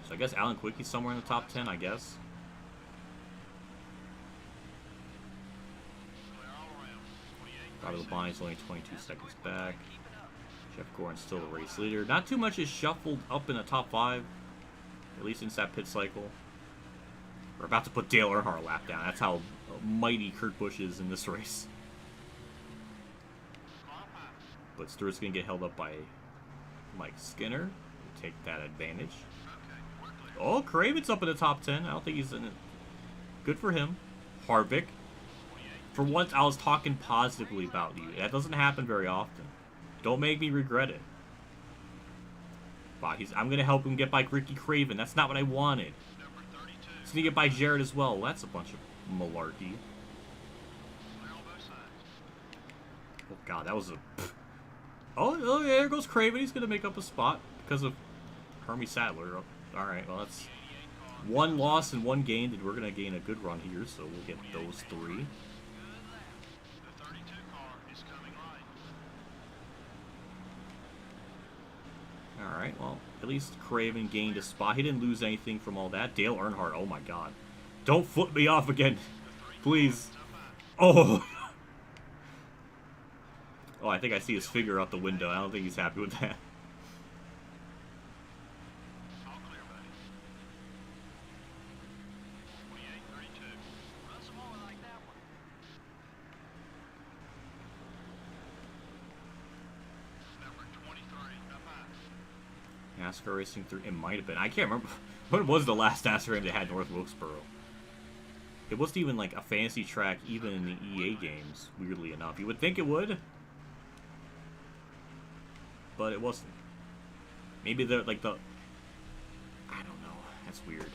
So I guess Alan Quicky's somewhere in the top 10, I guess. Robert Labonte's only 22 seconds back. Jeff Gordon's still the race leader. Not too much is shuffled up in the top 5. At least since that pit cycle. We're about to put Dale Earnhardt lap down. That's how mighty Kurt Busch is in this race. But Stewart's going to get held up by Mike Skinner. We'll take that advantage. Oh, Craven's up in the top 10. I don't think he's in it. Good for him. Harvick. For once, I was talking positively about you. That doesn't happen very often. Don't make me regret it. But I'm going to help him get by Ricky Craven. That's not what I wanted. He's going to get by Jared as well. That's a bunch of malarkey. Oh, God, that was a... Oh, yeah, there goes Craven. He's going to make up a spot because of Hermie Sadler. Alright, well, that's one loss and one gain. And we're going to gain a good run here, so we'll get those 3. Alright, well, at least Craven gained a spot. He didn't lose anything from all that. Dale Earnhardt, oh my god. Don't flip me off again. Please. Oh. Oh, I think I see his figure out the window. I don't think he's happy with that. NASCAR Racing 3. It might have been. I can't remember. When was the last NASCAR game they had North Wilkesboro? It wasn't even like a fantasy track, even in the EA games, weirdly enough. You would think it would, but it wasn't. Maybe they're like the... I don't know. That's weird.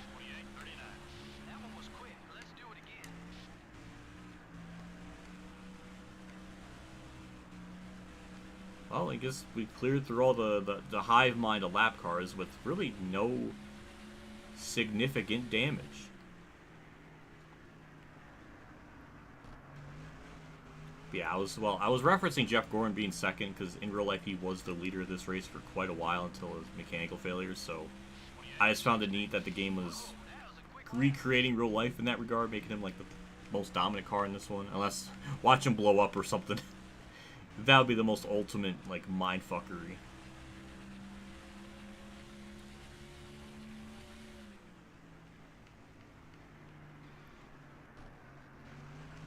Well, I guess we cleared through all the hive mind of lap cars with really no significant damage. Yeah, I was referencing Jeff Gordon being second because in real life he was the leader of this race for quite a while until his mechanical failures. So I just found it neat that the game was recreating real life in that regard, making him like the most dominant car in this one. Unless watch him blow up or something. That would be the most ultimate, like, mindfuckery.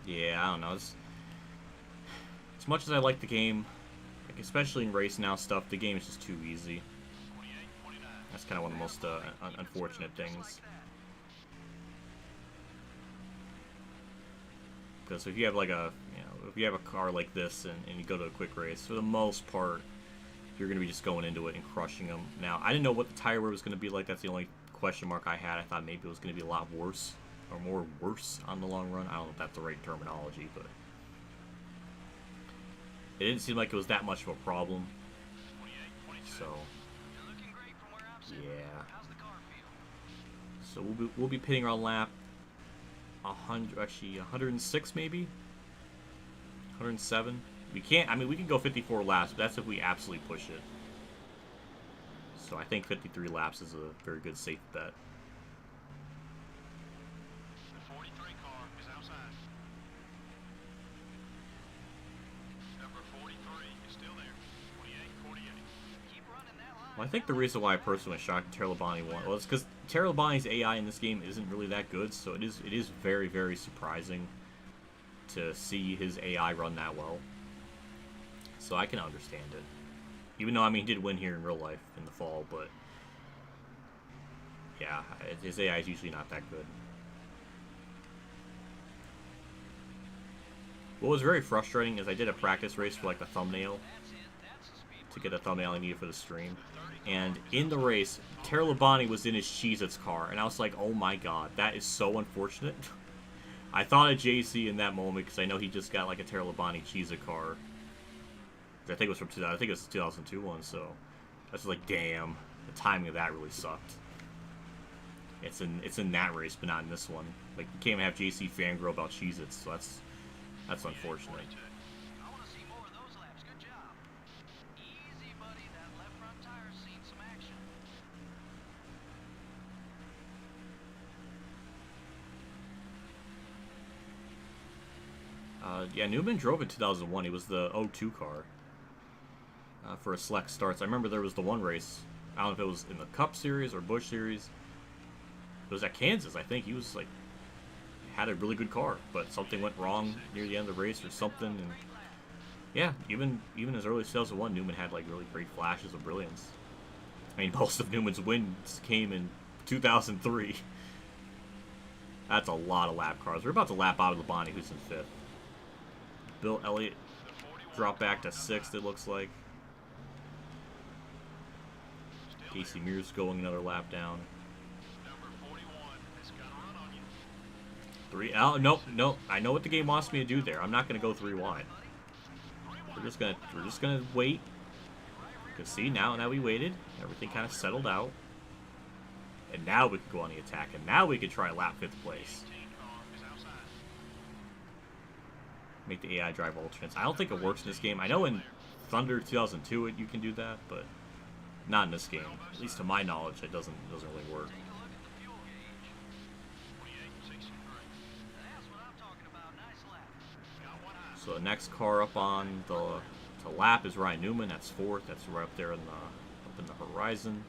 Yeah, I don't know. As much as I like the game, like especially in race now stuff, the game is just too easy. That's kind of one of the most unfortunate things. Because if you have like if you have a car like this and you go to a quick race, for the most part, you're going to be just going into it and crushing them. Now, I didn't know what the tire wear was going to be like. That's the only question mark I had. I thought maybe it was going to be a lot worse, or more worse on the long run. I don't know if that's the right terminology, but it didn't seem like it was that much of a problem. So, yeah. So we'll be pitting around lap 100, actually 106 maybe, 107. We can't. I mean, we can go 54 laps, but that's if we absolutely push it. So I think 53 laps is a very good safe bet. The 43 car is outside. Number 43 is still there. 28, 48. Keep running that line. Well, I think the reason why I personally was shocked Tara Labonte won was because Tara Labonte's AI in this game isn't really that good, so it is very, very surprising to see his AI run that well. So I can understand it. Even though, I mean, he did win here in real life in the fall, but yeah, his AI is usually not that good. What was very frustrating is I did a practice race for like a thumbnail, to get a thumbnail I needed for the stream. And in the race, Tara Labonte was in his Cheez-Its car, and I was like, oh my god, that is so unfortunate. I thought of JC in that moment, because I know he just got like a Tara Labonte Cheez-It car. I think it was from 2000, I think it was the 2002 one, so I was like, damn, the timing of that really sucked. It's in that race, but not in this one. Like, you can't even have JC fangirl about Cheez-Its, so that's unfortunate. I want to see more of those laps. Good job. Easy, buddy. That left front tire's seen some action. Yeah, Newman drove in 2001. He was the 02 car for a select starts. I remember there was the one race. I don't know if it was in the Cup Series or Busch Series. It was at Kansas, I think. He was like, had a really good car, but something went wrong near the end of the race or something. And yeah, even as early as 2001, Newman had like really great flashes of brilliance. I mean, most of Newman's wins came in 2003. That's a lot of lap cars. We're about to lap out of Labonte, who's in 5th. Bill Elliott dropped back to 6th, it looks like. Casey Mears going another lap down. Number 41 has got a run on you. 3. Oh, nope. I know what the game wants me to do there. I'm not going to go 3 wide. We're just gonna wait. Because see, now we waited. Everything kind of settled out. And now we can go on the attack. And now we can try lap 5th place. Make the AI drive alternates. I don't think it works in this game. I know in Thunder 2002 you can do that, but not in this game. At least to my knowledge, it doesn't really work. So the next car up on the lap is Ryan Newman. That's 4th. That's right up there up in the horizon.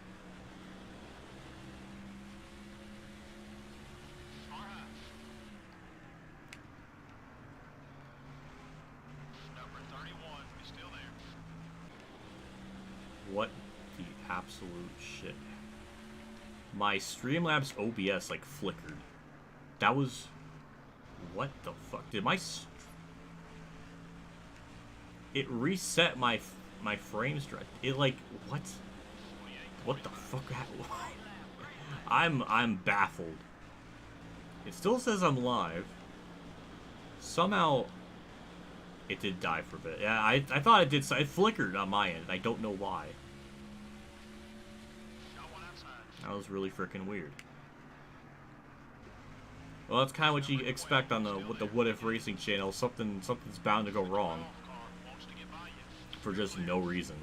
What the absolute shit. My Streamlabs OBS like flickered. That was... What the fuck? Did my... It reset my frames. It like... What? What the fuck? I'm baffled. It still says I'm live. Somehow... It did die for a bit. Yeah, I thought it did. It flickered on my end. I don't know why. That was really freaking weird. Well, that's kind of what you expect on the WhatiFRacing channel. Something's bound to go wrong for just no reason,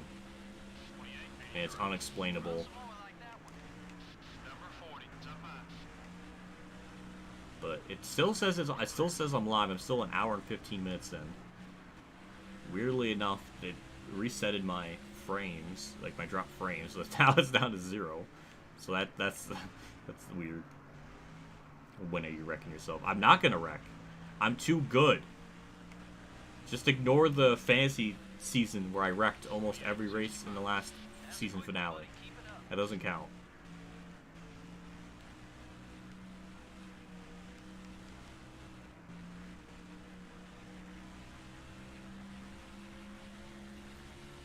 and it's unexplainable. But it still says I'm live. I'm still an hour and 15 minutes in. Weirdly enough, it resetted my frames, like my drop frames, so now it's down to 0. So that's weird. When are you wrecking yourself? I'm not gonna wreck. I'm too good. Just ignore the fantasy season where I wrecked almost every race in the last season finale. That doesn't count.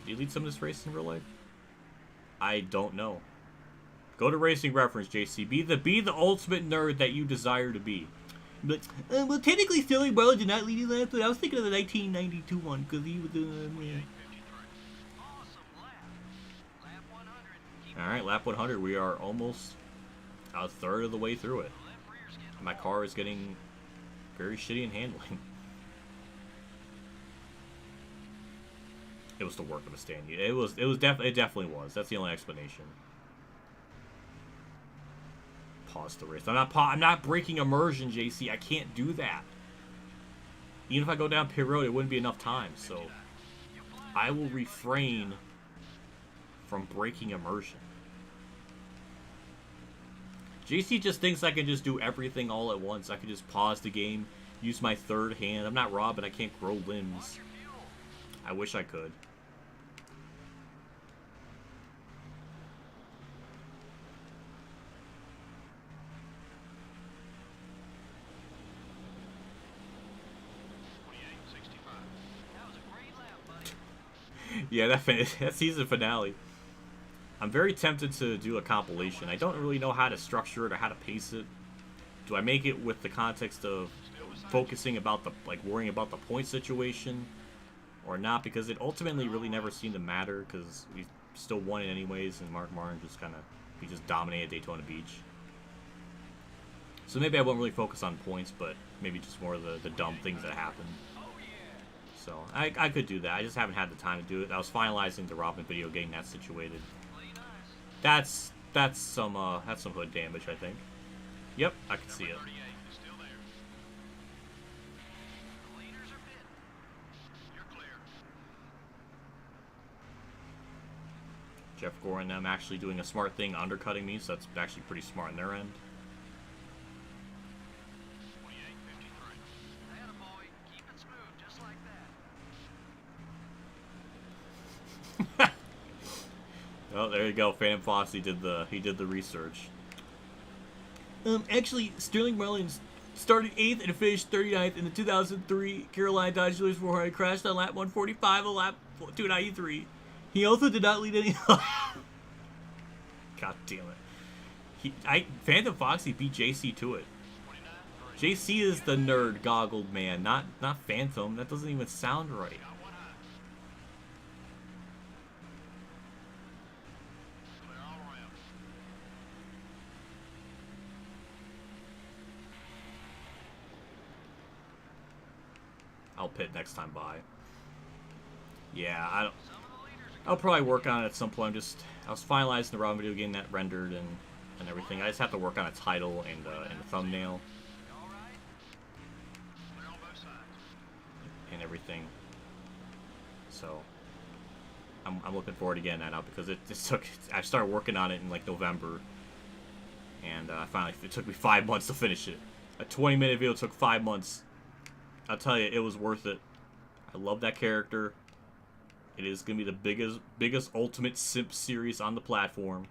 Do you lead some of this race in real life? I don't know. Go to Racing Reference, JC. Be the ultimate nerd that you desire to be. But well, technically, Sterling Barlow did not lead last, but I was thinking of the 1992 one because he was yeah. All right, lap 100. We are almost a third of the way through it. My car is getting very shitty in handling. It was the work of a stand. It definitely was. That's the only explanation. Pause the race. I'm not breaking immersion, JC. I can't do that. Even if I go down pit road, it wouldn't be enough time. So I will refrain from breaking immersion. JC just thinks I can just do everything all at once. I can just pause the game, use my third hand. I'm not Robin. I can't grow limbs. I wish I could. Yeah, that season finale. I'm very tempted to do a compilation. I don't really know how to structure it or how to pace it. Do I make it with the context of focusing about the, like, worrying about the point situation or not? Because it ultimately really never seemed to matter because we still won it anyways, and Mark Martin just he just dominated Daytona Beach. So maybe I won't really focus on points, but maybe just more of the dumb things that happened. So I could do that. I just haven't had the time to do it. I was finalizing the Robin video, getting that situated. That's some hood damage, I think. Yep, I can see it. Jeff Gore and them actually doing a smart thing, undercutting me, so that's actually pretty smart on their end. Oh, there you go. Phantom Foxy did the research. Actually, Sterling Marlins started 8th and finished 39th in the 2003 Carolina Dodge Dealers 400. Crashed on lap 145 and lap 293. He also did not lead any. God damn it! Phantom Foxy beat JC to it. JC is the nerd goggled man, not Phantom. That doesn't even sound right. I'll pit next time by. Yeah, I'll probably work on it at some point. I was finalizing the Robin video, getting that rendered and everything. I just have to work on a title and a thumbnail and everything. So I'm looking forward to getting that out because I started working on it in like November, and it took me 5 months to finish it. A 20-minute video took 5 months. I'll tell you, it was worth it. I love that character. It is going to be the biggest ultimate simp series on the platform.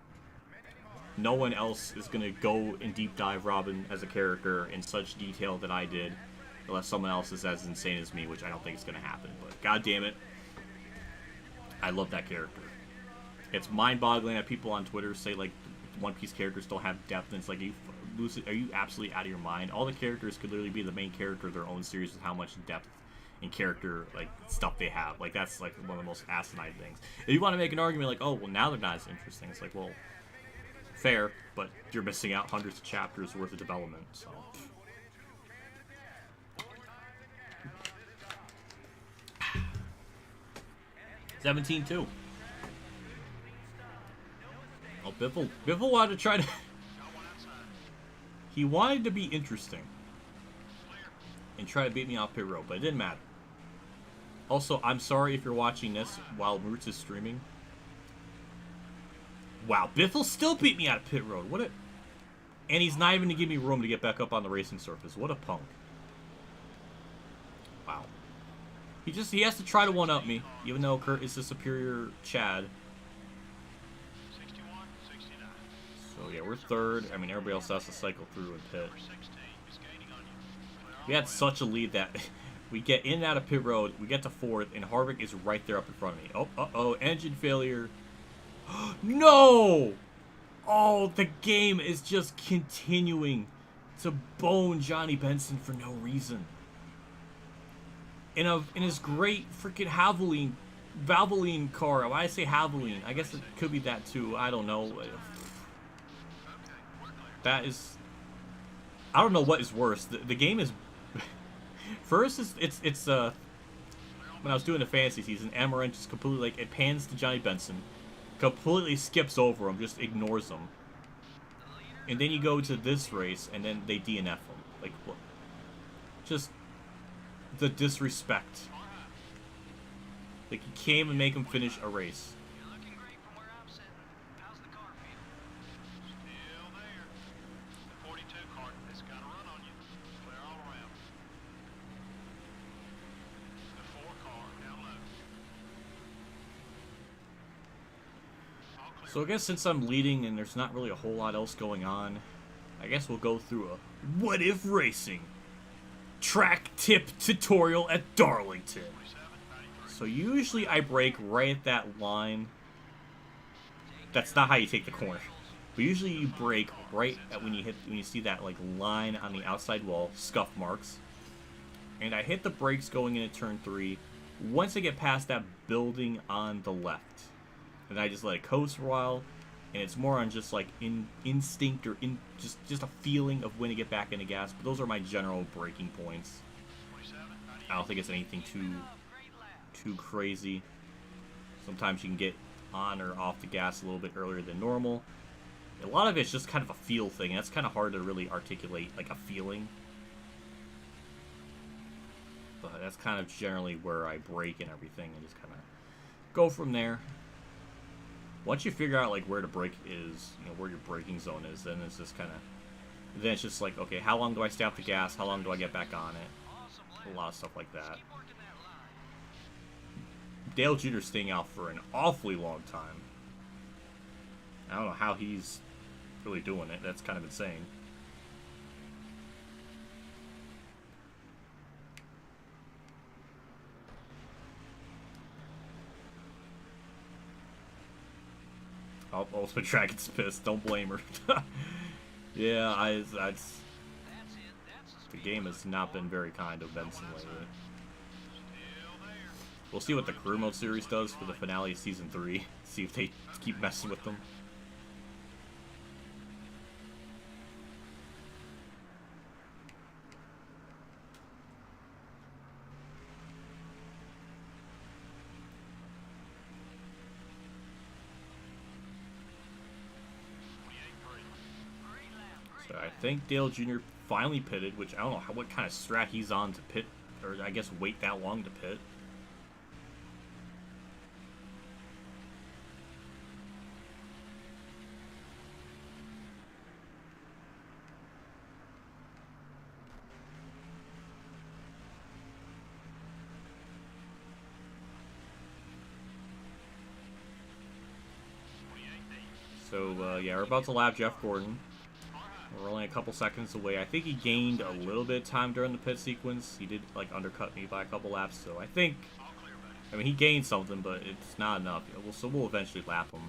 No one else is going to go and deep dive Robin as a character in such detail that I did, unless someone else is as insane as me, which I don't think is going to happen. But god damn it, I love that character. It's mind-boggling that people on Twitter say like One Piece characters don't have depth, and it's like, are you absolutely out of your mind? All the characters could literally be the main character of their own series with how much depth and character like stuff they have. Like that's like one of the most asinine things. If you want to make an argument like, oh well, now they're not as interesting, it's like, well, fair, but you're missing out hundreds of chapters worth of development. So 17-2. Oh, Biffle wanted to try to. He wanted to be interesting and try to beat me off pit road, but it didn't matter. Also, I'm sorry if you're watching this while Roots is streaming. Wow, Biffle still beat me out of pit road. And he's not even to give me room to get back up on the racing surface. What a punk. Wow. He has to try to one-up me, even though Kurt is the superior Chad. 61, 69. So yeah, we're third. I mean, everybody else has to cycle through and pit. 16 is gaining on you. We had such a lead that we get in and out of pit road, we get to fourth, and Harvick is right there up in front of me. Oh, uh-oh, engine failure. No! Oh, the game is just continuing to bone Johnny Benson for no reason. In his great freaking Valvoline car. Why I say Valvoline? I guess it could be that too. I don't know. That is, I don't know what is worse. The game is first it's when I was doing the fantasy season, Amaranth just completely, like, it pans to Johnny Benson, completely skips over him, just ignores him. And then you go to this race, and then they DNF him. Like, what? Just the disrespect. Like, you can't even make him finish a race. You're looking great from where I'm sitting. How's the car feel? Still there. The 42 car, it's got a run on you. Clear all around. The 4 car, down low. All clear. So I guess since I'm leading and there's not really a whole lot else going on, I guess we'll go through a WhatiFRacing track tip tutorial at Darlington. So usually I brake right at that line. That's not how you take the corner. But usually you brake right at when you see that, like, line on the outside wall, scuff marks. And I hit the brakes going into turn 3 once I get past that building on the left. And I just let it coast for a while, and it's more on just like instinct or just a feeling of when to get back into gas. But those are my general braking points. I don't think it's anything too crazy. Sometimes you can get on or off the gas a little bit earlier than normal. A lot of it's just kind of a feel thing. That's kind of hard to really articulate, like, a feeling. But that's kind of generally where I brake and everything, and just kind of go from there. Once you figure out, like, where the brake is, you know, where your braking zone is, then it's just kind of, then it's just like, okay, how long do I stay off the gas? How long do I get back on it? A lot of stuff like that. Dale Jr.'s staying out for an awfully long time. I don't know how he's really doing it. That's kind of insane. Oh, Ultimate Dragon's pissed. Don't blame her. Yeah, the game has not been very kind to Benson lately. We'll see what the Career Mode series does for the finale of Season 3. See if they keep messing with them. So I think Dale Jr. finally pitted, which I don't know what kind of strat he's on to pit, or I guess wait that long to pit. So, yeah, we're about to lap Jeff Gordon. We're only a couple seconds away. I think he gained a little bit of time during the pit sequence. He did, like, undercut me by a couple laps, so I think, I mean, he gained something, but it's not enough. So we'll eventually lap him.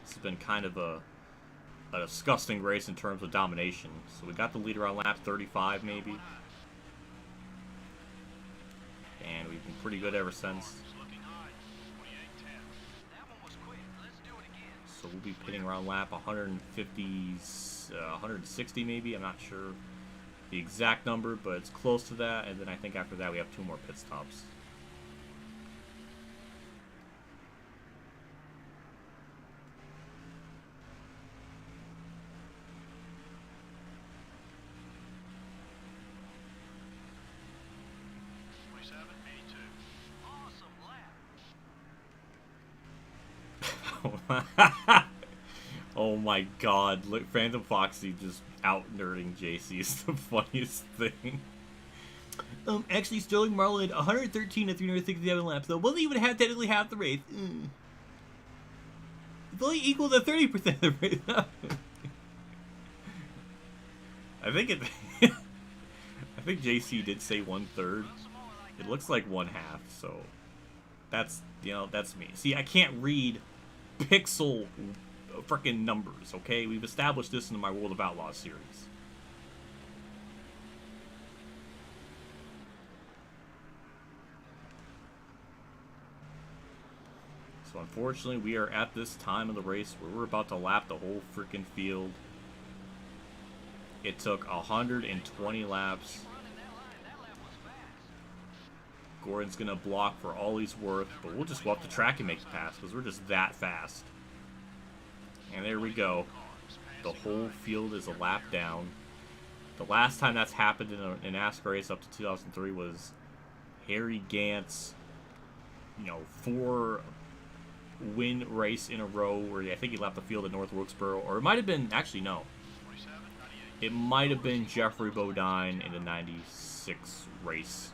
This has been kind of a disgusting race in terms of domination. So we got the leader on lap 35, maybe. And we've been pretty good ever since. So we'll be pitting around lap 150, 160 maybe. I'm not sure the exact number, but it's close to that. And then I think after that we have 2 more pit stops. Oh my god, look, Phantom Foxy just out nerding JC is the funniest thing. Actually, Sterling Marlin had 113 to 367 laps, though. Wasn't even technically half the race. It's only equal to 30% of the race. I think it. I think JC did say 1/3. It looks like 1/2, so that's that's me. See, I can't read pixel freaking numbers. Okay, we've established this in my World of Outlaws series. So unfortunately, we are at this time of the race where we're about to lap the whole freaking field. It took 120 laps. Gordon's going to block for all he's worth, but we'll just go up the track and make the pass because we're just that fast. And there we go. The whole field is a lap down. The last time that's happened in a NASCAR race up to 2003 was Harry Gant's, 4-win race in a row where I think he lapped the field at North Wilkesboro. Or it might have been, actually, no. It might have been Jeffrey Bodine in the 96 race.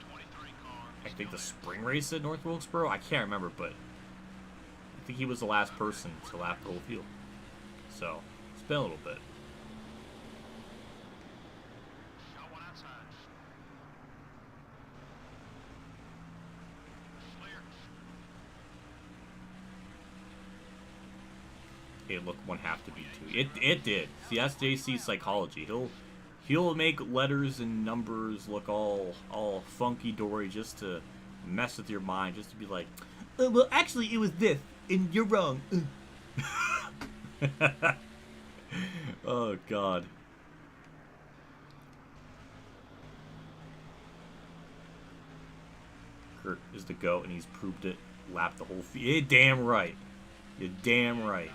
I think the spring race at North Wilkesboro. I can't remember, but I think he was the last person to lap the whole field. So, it's been a little bit. It looked 1/2 to be 2. It did. See, that's JC's psychology. He'll make letters and numbers look all funky dory just to mess with your mind, just to be like, well, actually, it was this, and you're wrong. Oh God. Kurt is the GOAT, and he's proved it. Lapped the whole field. You're damn right. You're damn right.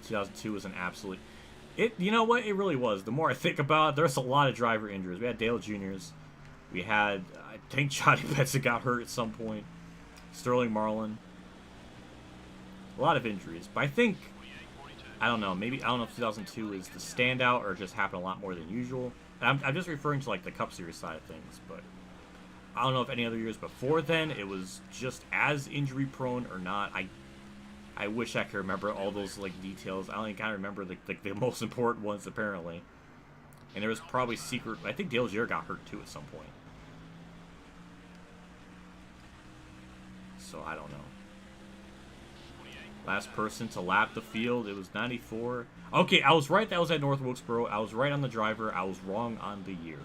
2002 was an absolute... You know what? It really was. The more I think about it, there's a lot of driver injuries. We had Dale Jr.'s. We had... I think Johnny Benson got hurt at some point. Sterling Marlin. A lot of injuries. But I think... I don't know. Maybe... I don't know if 2002 is the standout or just happened a lot more than usual. And I'm just referring to, like, the Cup Series side of things. But I don't know if any other years before then it was just as injury-prone or not. I wish I could remember all those details. I only kind of remember the most important ones apparently. And there was probably secret. I think Dale Jr. got hurt too at some point. So I don't know. Last person to lap the field. It was 94. Okay, I was right. That was at North Wilkesboro. I was right on the driver. I was wrong on the year.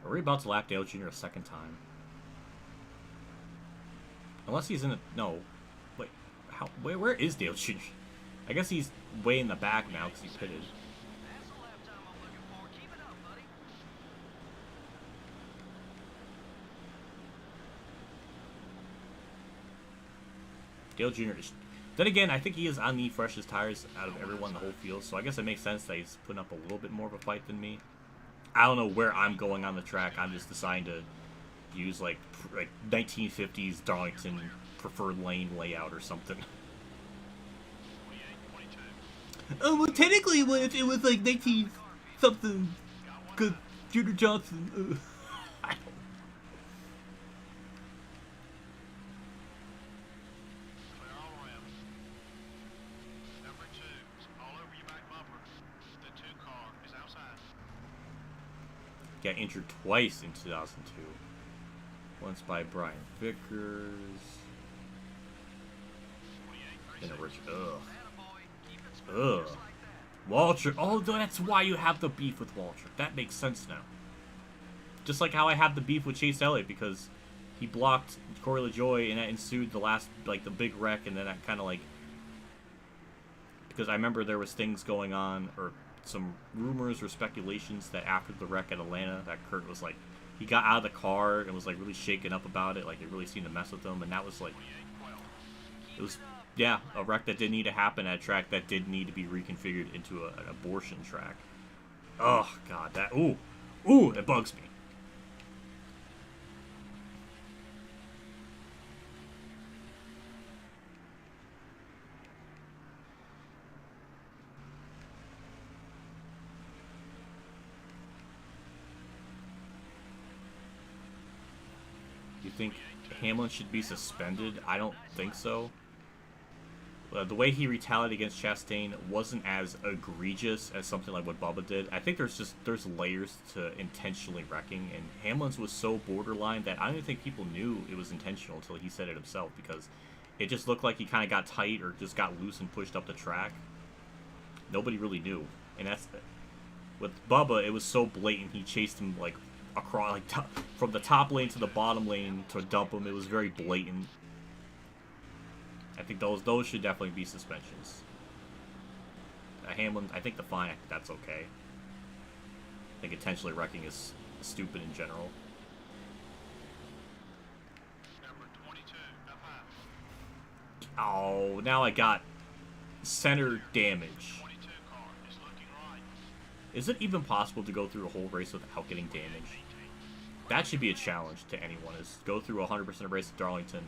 Are we about to lap Dale Jr. a second time? Unless he's in a... No. Wait. How? Where is Dale Jr.? I guess he's way in the back now because he pitted. Dale Jr. is... Then again, I think he is on the freshest tires out of everyone in the whole field, so I guess it makes sense that he's putting up a little bit more of a fight than me. I don't know where I'm going on the track. I'm just deciding to use like 1950s Darlington preferred lane layout or something. Oh, well, technically, what if it was like 19 something? Cause Junior Johnson. I don't. Got injured twice in 2002. Once by Brian Vickers. Then a Richard. Ugh. Waltrip. Oh, that's why you have the beef with Waltrip. That makes sense now. Just like how I have the beef with Chase Elliott because he blocked Corey LaJoie and that ensued the last, the big wreck, and then that kind of because I remember there was things going on, or some rumors or speculations that after the wreck at Atlanta, that Kurt was he got out of the car and was really shaken up about it, it really seemed to mess with him, and that was It was, yeah, a wreck that didn't need to happen at a track that did need to be reconfigured into an abortion track. Oh, God, that, ooh, it bugs me. You think Hamlin should be suspended? I don't think so. The way he retaliated against Chastain wasn't as egregious as something like what Bubba did. I think there's layers to intentionally wrecking, and Hamlin's was so borderline that I don't even think people knew it was intentional until he said it himself, because it just looked like he kind of got tight or just got loose and pushed up the track. Nobody really knew, and that's with Bubba. It was so blatant. He chased him like across, like from the top lane to the bottom lane to dump him. It was very blatant. I think those should definitely be suspensions. Hamlin, I think the fine, that's okay. I think intentionally wrecking is stupid in general. Number 22, Oh, now I got center damage. 22 car is looking right. Is it even possible to go through a whole race without getting damage? That should be a challenge to anyone, is go through 100% of race at Darlington,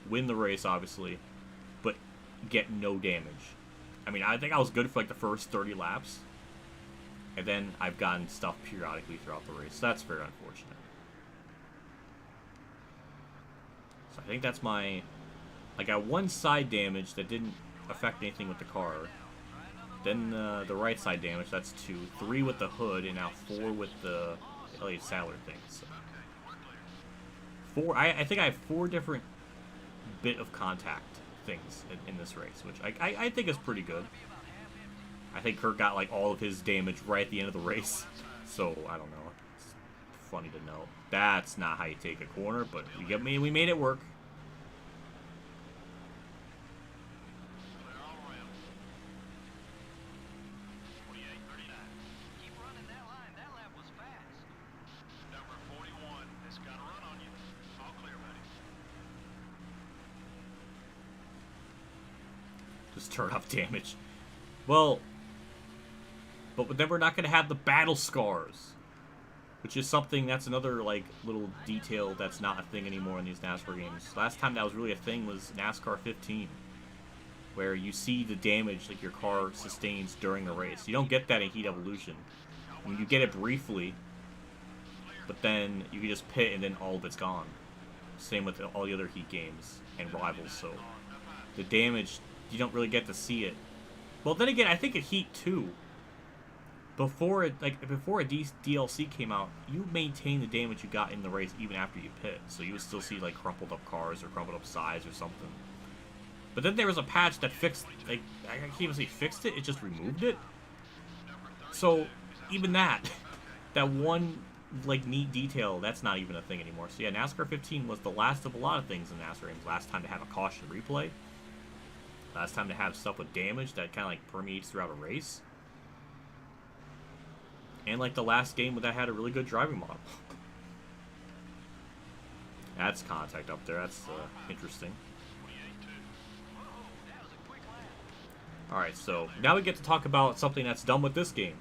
win the race, obviously, but get no damage. I mean, I think I was good for like the first 30 laps, and then I've gotten stuff periodically throughout the race. That's very unfortunate. So I think that's my... I got one side damage that didn't affect anything with the car. Then the right side damage, that's 2. 3 with the hood, and now 4 with the Elliott Sadler thing. So 4. I think I have 4 different bit of contact things in this race, which I think is pretty good. I think Kurt got like all of his damage right at the end of the race, so I don't know. It's funny to know. That's not how you take a corner, but we made it work. Clear all around. 28:39. Keep running that line. That lap was fast. Number 41 has got a run on you. All clear, buddy. Just turn off damage. Well, but then we're not going to have the battle scars, which is something that's another like little detail that's not a thing anymore in these NASCAR games. Last time that was really a thing was NASCAR 15, where you see the damage like your car sustains during the race. You don't get that in Heat Evolution. I mean, you get it briefly, but then you can just pit and then all of it's gone. Same with all the other Heat games and Rivals, so the damage, you don't really get to see it. Well, then again, I think at Heat 2, before a DLC came out, you maintain the damage you got in the race even after you pit. So you would still see like crumpled up cars or crumpled up sides or something. But then there was a patch that fixed, like, I can't even say fixed it, it just removed it. So even that one like neat detail, that's not even a thing anymore. So yeah, NASCAR 15 was the last of a lot of things in NASCAR games. Last time to have a caution replay. Last time to have stuff with damage that kind of like permeates throughout a race. And like the last game that had a really good driving model. That's contact up there. That's interesting. Alright, so now we get to talk about something that's done with this game.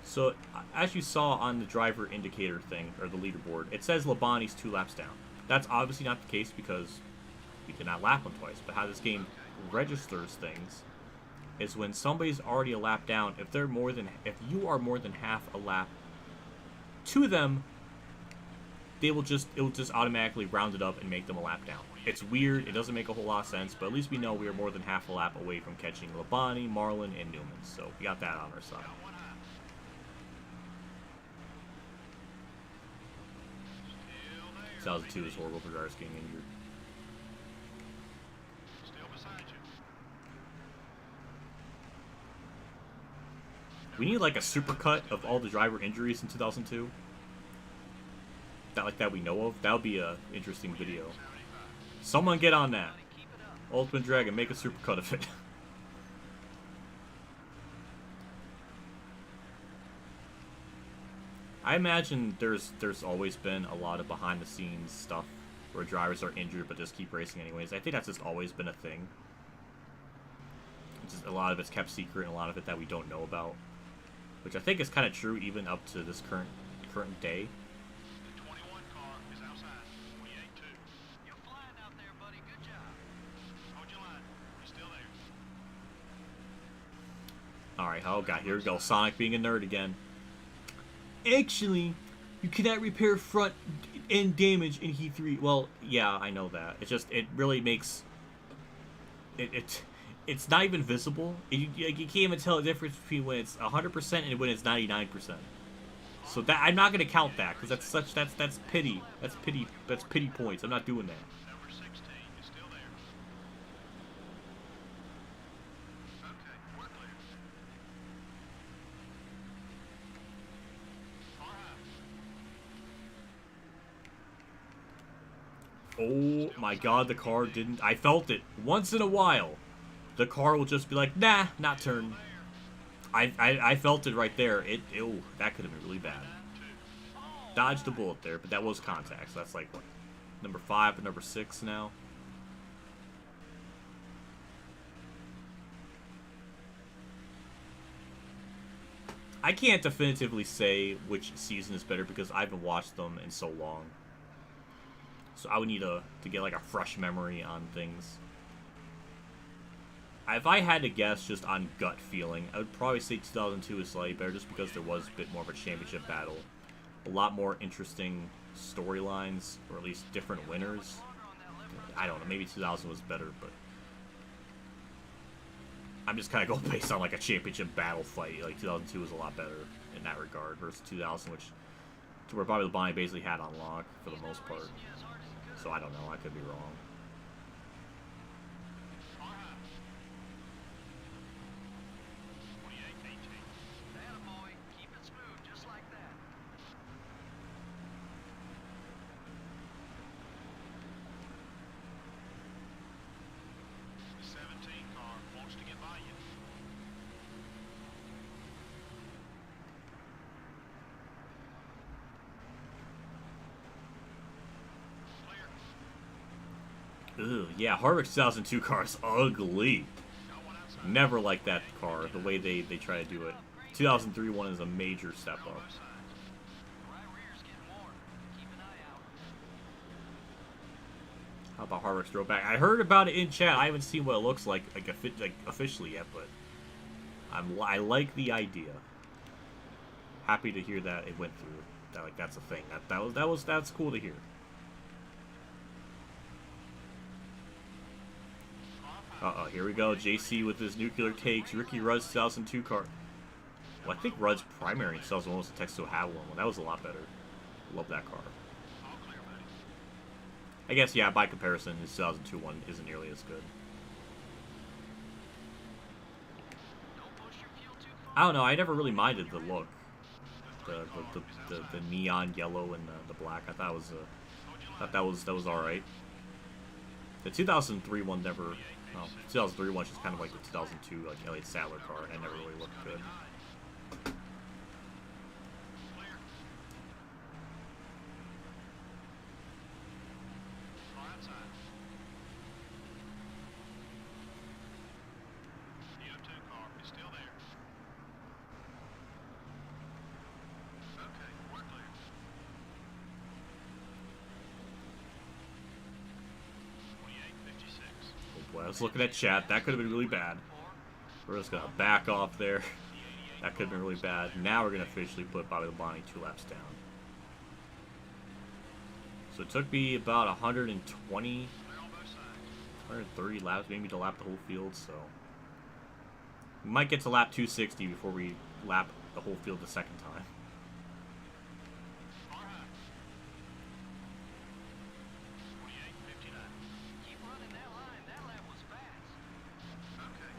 So, as you saw on the driver indicator thing, or the leaderboard, it says Labonte's 2 laps down. That's obviously not the case because we did not lap him twice. But how this game registers things is when somebody's already a lap down, if you are more than half a lap to them, it will just automatically round it up and make them a lap down. It's weird, it doesn't make a whole lot of sense, but at least we know we are more than half a lap away from catching Labonte, Marlin, and Newman, so we got that on our side. 2002 is horrible for drivers getting injured. Still beside you. We need like a supercut of all the driver injuries in 2002. That we know of. That would be a interesting video. Someone get on that. Ultimate Dragon, make a supercut of it. I imagine there's always been a lot of behind the scenes stuff where drivers are injured but just keep racing anyways. I think that's just always been a thing. It's just, a lot of it's kept secret, and a lot of it that we don't know about, which I think is kind of true even up to this current day. The 21 car is outside. 28-2. You're flying out there, buddy. Good job. Hold your line. You're still there. All right, oh god, here we go. Sonic being a nerd again. Actually, you cannot repair front end damage in Heat 3. Well, yeah, I know that. It's just, it really makes it's not even visible. You can't even tell the difference between when it's 100% and when it's 99%. So that, I'm not gonna count that because that's pity. That's pity points. I'm not doing that. Number 16 is still there. Okay, we're clear. Oh my god, the car didn't... I felt it. Once in a while, the car will just be like, nah, not turn. I felt it right there. Ew, that could have been really bad. Dodged the bullet there, but that was contact. So that's like, what, number 5 and number 6 now? I can't definitively say which season is better because I haven't watched them in so long. So I would need to get like a fresh memory on things. If I had to guess just on gut feeling, I would probably say 2002 is slightly better just because there was a bit more of a championship battle. A lot more interesting storylines, or at least different winners. I don't know, maybe 2000 was better, but I'm just kind of going based on like a championship battle fight. Like 2002 was a lot better in that regard versus 2000, which to where Bobby Labonte basically had on lock for the most part. So I don't know, I could be wrong. Attaboy. Keep it smooth, just like that. The 17 car wants to get by you. Ugh, yeah, Harvick's 2002 car is ugly. Never liked that car, the way they try to do it. 2003 one is a major step up. Right rear's getting warm. Keep an eye out. How about Harvick's throwback? I heard about it in chat. I haven't seen what it looks like officially yet, but I like the idea. Happy to hear that it went through. That's a thing. That's cool to hear. Uh-oh, here we go. JC with his nuclear takes. Ricky Rudd's 2002 car. Well, I think Rudd's primary in 2001 was the Texas Howell one. That was a lot better. Love that car. I guess, yeah, by comparison, his 2002 one isn't nearly as good. I don't know. I never really minded the look. The neon yellow and the black. I thought that was all right. The 2003 one never. Well, 2003 one was just kind of like the 2002 like Elliott Sadler car, and it never really looked good. I was looking at chat. That could have been really bad. We're just gonna back off there. That could have been really bad. Now we're gonna officially put Bobby Labonte 2 laps down. So it took me about 120, 130 laps, maybe to lap the whole field. So we might get to lap 260 before we lap the whole field the second time.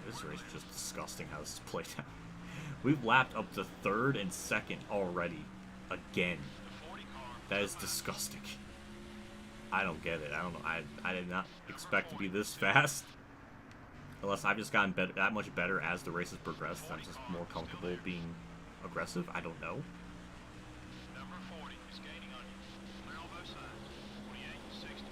This race is just disgusting how this is played out. We've lapped up to 3rd and 2nd already. Again. That is disgusting. I don't get it. I don't know. I did not expect to be this fast. Unless I've just gotten better, that much better as the race has progressed. I'm just more comfortable being aggressive. I don't know. Number 40 is gaining on you. Clear on both sides. 48 and 60.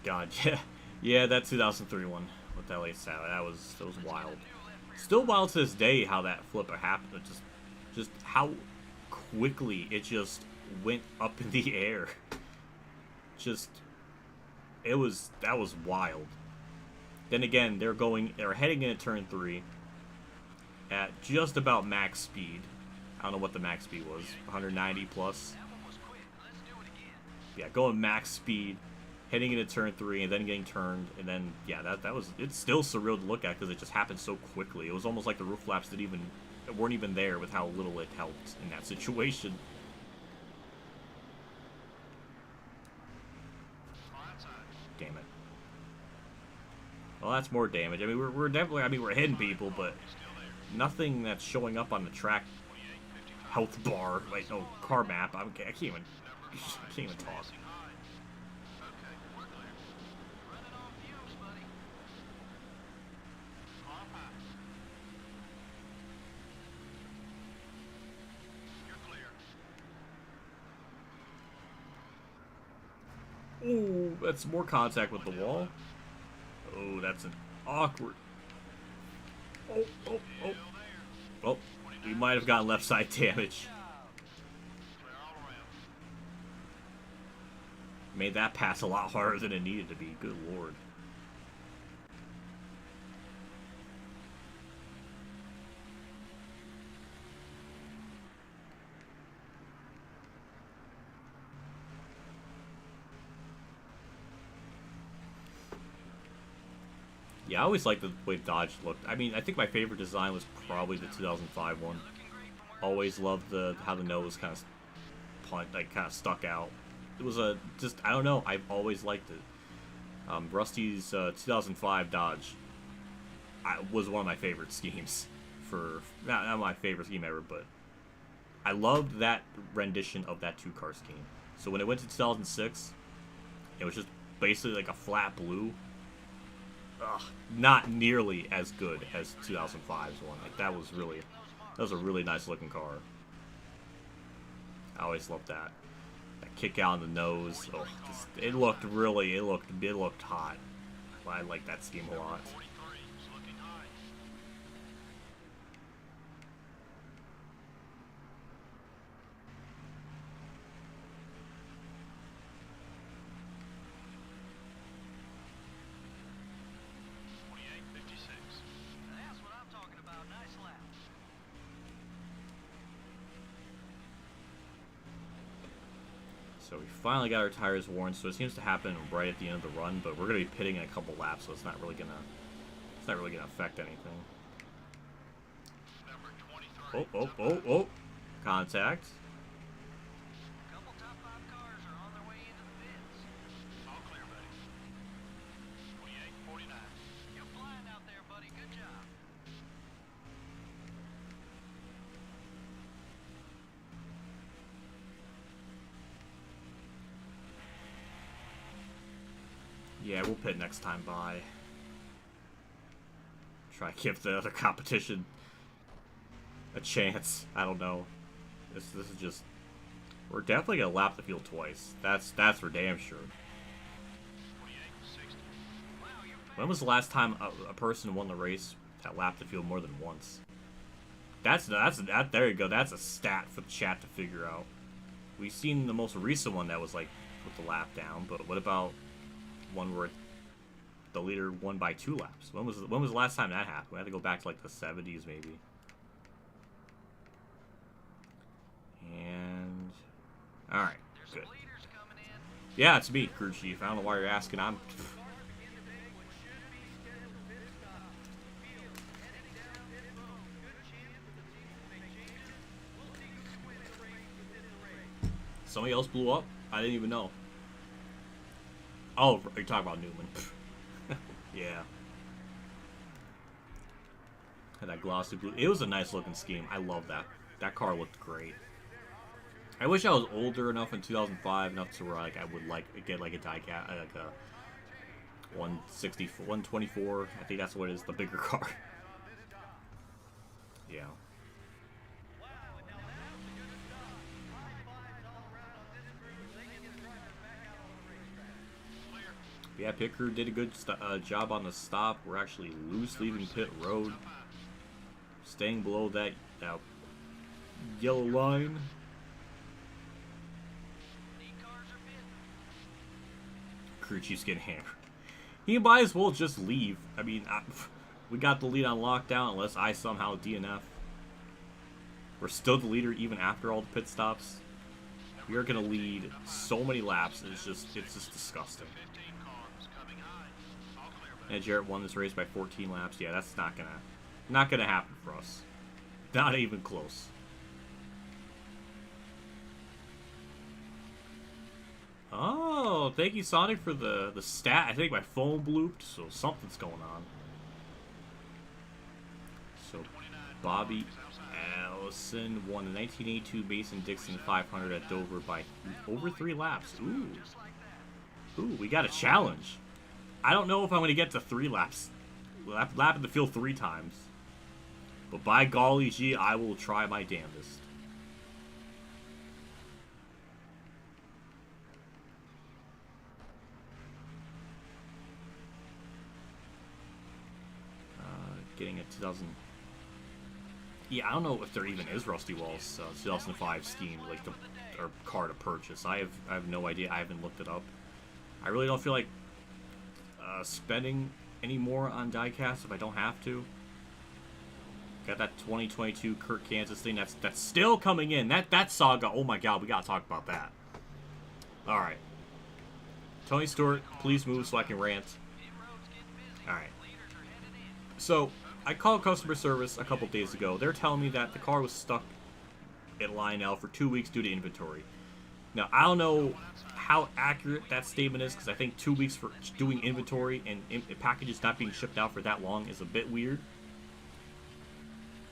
God, yeah. Yeah, that 2003 one with LA Salad, that was wild. Still wild to this day how that flipper happened. It just how quickly it just went up in the air. That was wild. Then again, they're heading into turn 3 at just about max speed. I don't know what the max speed was, 190 plus. Yeah, going max speed, heading into turn 3, and then getting turned, and then yeah, it's still surreal to look at because it just happened so quickly. It was almost like the roof flaps weren't even there with how little it helped in that situation. Damn it. Well, that's more damage. I mean, we're definitely, I mean, we're hitting people, but nothing that's showing up on the track health bar, like no car map. I can't even talk. Ooh, that's more contact with the wall. Oh, that's an awkward. Oh, we might have gotten left side damage. Made that pass a lot harder than it needed to be. Good lord. Yeah, I always liked the way Dodge looked. I mean, I think my favorite design was probably the 2005 one. Always loved how the nose kind of stuck out. It was I don't know. I've always liked it. Rusty's 2005 Dodge was one of my favorite schemes. Not my favorite scheme ever, but I loved that rendition of that 2-car scheme. So when it went to 2006, it was just basically like a flat blue. Not nearly as good as 2005's one. Like that was a really nice looking car. I always loved that. That kick out in the nose. Oh, it looked hot. I like that scheme a lot. So we finally got our tires worn, so it seems to happen right at the end of the run, but we're gonna be pitting in a couple laps, so it's not really gonna affect anything. Oh. Contact. Couple top 5 cars are on their way into the pits. All clear, buddy. 28, 49. You're flying out there, buddy. Good job. Yeah, we'll pit next time by. Try to give the other competition a chance. I don't know. This is just. We're definitely gonna lap the field twice. That's for damn sure. 28, 60. When was the last time a person won the race that lapped the field more than once? There you go. That's a stat for the chat to figure out. We've seen the most recent one that was like with the lap down, but what about one where the leader won by 2 laps? When was the last time that happened? We had to go back to like the 70s maybe. And all right, good. Yeah, it's me, crew chief. I don't know why you're asking. I'm. Somebody else blew up? I didn't even know. Oh, you're talking about Newman. Yeah. Had that glossy blue. It was a nice looking scheme. I love that. That car looked great. I wish I was older enough in 2005 enough to where like I would get like a diecast, like a 160, 124. I think that's what it is, the bigger car. Yeah. Yeah, pit crew did a good job on the stop. We're actually loose leaving pit road. Staying below that yellow line. Crew chief's getting hammered. He might as well just leave. I mean, we got the lead on lockdown unless I somehow DNF. We're still the leader even after all the pit stops. We are going to lead so many laps. It's just disgusting. And Jarrett won this race by 14 laps. Yeah, that's not gonna happen for us. Not even close. Oh, thank you, Sonic, for the stat. I think my phone blooped, so something's going on. So, Bobby Allison won the 1982 Mason-Dixon 500 at Dover by over 3 laps. Ooh. Ooh, we got a challenge. I don't know if I'm going to get to 3 laps. Lap in the field 3 times. But by golly gee, I will try my damnedest. Getting a 2000. Yeah, I don't know if there even is Rusty Wall's 2005 scheme, like or car to purchase. I have no idea. I haven't looked it up. I really don't feel like spending any more on diecast if I don't have to. Got that 2022 Kurt Kansas thing that's still coming in. That saga. Oh my God, we gotta talk about that. All right, Tony Stewart, please move so I can rant. All right. So I called customer service a couple days ago. They're telling me that the car was stuck at Lionel for 2 weeks due to inventory. Now, I don't know how accurate that statement is, because I think 2 weeks for doing inventory and packages not being shipped out for that long is a bit weird.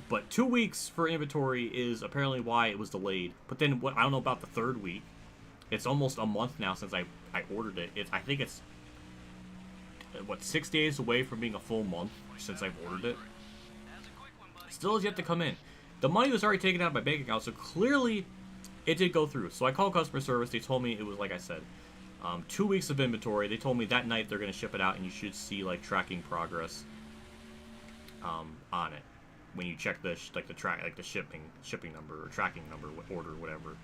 But 2 weeks for inventory is apparently why it was delayed. But then what? I don't know about the 3rd week. It's almost a month now since I ordered it. I think it's what, 6 days away from being a full month since I've ordered it. Still has yet to come in. The money was already taken out of my bank account, so clearly it did go through. So I called customer service. They told me it was, like I said, 2 weeks of inventory. They told me that night they're going to ship it out, and you should see like tracking progress on it when you check the shipping number or tracking number, order, whatever.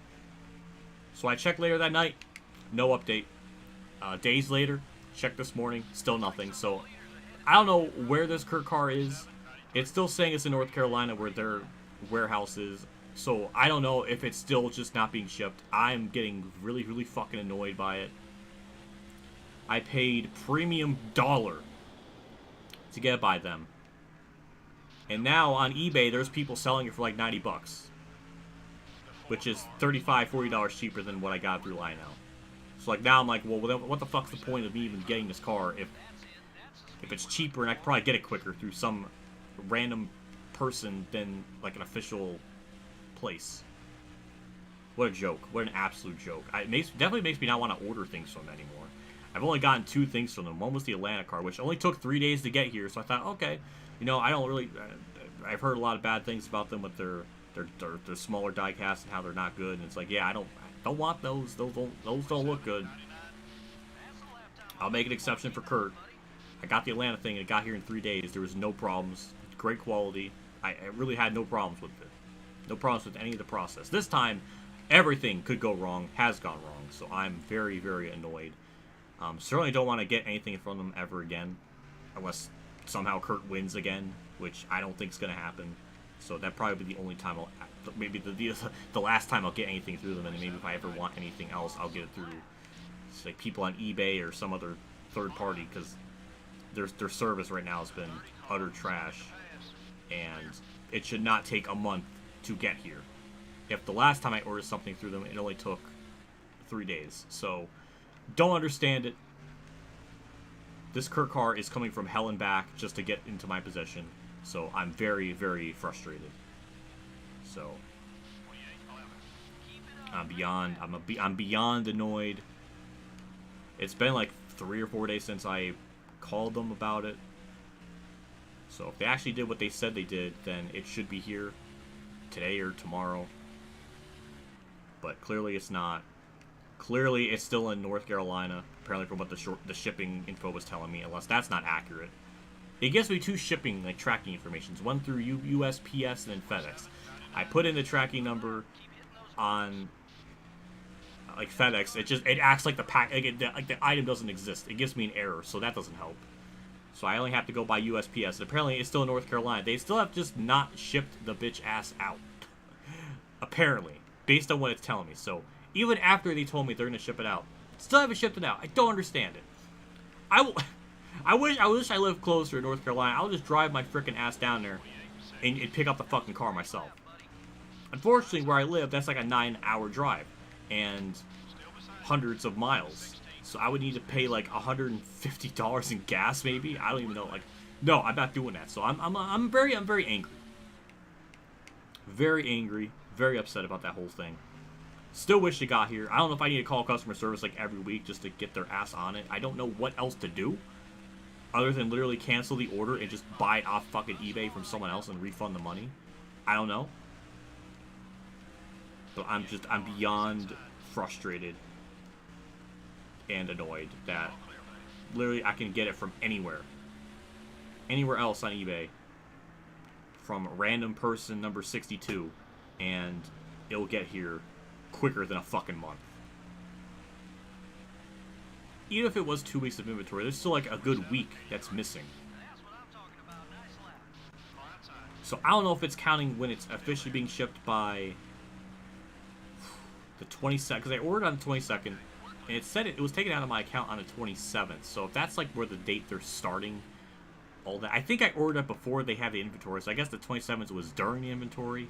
So I checked later that night, no update. Days later, checked this morning, still nothing. So I don't know where this Kurt car is. It's still saying it's in North Carolina where their warehouse is. So I don't know if it's still just not being shipped. I'm getting really, really fucking annoyed by it. I paid premium dollar to get it by them. And now on eBay, there's people selling it for like 90 bucks. Which is $35, $40 cheaper than what I got through Lionel. So like now I'm like, well, what the fuck's the point of me even getting this car if it's cheaper and I could probably get it quicker through some random person than like an official place. What a joke. What an absolute joke. It definitely makes me not want to order things from them anymore. I've only gotten 2 things from them. One was the Atlanta car, which only took 3 days to get here, so I thought, okay, you know, I don't really... I've heard a lot of bad things about them with their smaller diecast and how they're not good, and it's like, yeah, I don't want those. Those don't look good. I'll make an exception for Kurt. I got the Atlanta thing, and it got here in 3 days. There was no problems. Great quality. I really had no problems with it. No problems with any of the process. This time, everything could go wrong, has gone wrong, so I'm very, very annoyed. Certainly don't want to get anything from them ever again, unless somehow Kurt wins again, which I don't think is going to happen. So that probably be the only time maybe the last time I'll get anything through them, and maybe if I ever want anything else, I'll get it through like people on eBay or some other third party, because their service right now has been utter trash, and it should not take a month to get here. If the last time I ordered something through them, it only took 3 days. So don't understand it. This Kurt car is coming from hell and back just to get into my possession. So I'm very, very frustrated. So I'm beyond annoyed. It's been like 3 or 4 days since I called them about it. So if they actually did what they said they did, then it should be here today or tomorrow. But clearly it's not. Clearly, it's still in North Carolina, apparently from what the shipping info was telling me, unless that's not accurate. It gives me 2 shipping tracking informations, one through USPS and then FedEx. I put in the tracking number on FedEx. It acts like the item doesn't exist. It gives me an error, so that doesn't help. So I only have to go by USPS. And apparently, it's still in North Carolina. They still have just not shipped the bitch ass out. Apparently, based on what it's telling me. So even after they told me they're gonna ship it out, still haven't shipped it out. I don't understand it. I wish I lived closer to North Carolina. I'll just drive my frickin' ass down there and pick up the fucking car myself. Unfortunately, where I live, that's like a 9-hour drive and hundreds of miles. So I would need to pay like $150 in gas, maybe. I don't even know. Like, no, I'm not doing that. So I'm very angry. Very angry. Very upset about that whole thing. Still wish it got here. I don't know if I need to call customer service like every week just to get their ass on it. I don't know what else to do other than literally cancel the order and just buy it off fucking eBay from someone else and refund the money. I don't know. But I'm beyond frustrated and annoyed that literally I can get it from anywhere else on eBay from random person number 62 and it'll get here quicker than a fucking month. Even if it was 2 weeks of inventory, there's still like a good week that's missing. So I don't know if it's counting when it's officially being shipped by the 22nd, because I ordered on the 22nd, and it said it was taken out of my account on the 27th. So if that's like where the date they're starting all that, I think I ordered it before they had the inventory. So I guess the 27th was during the inventory,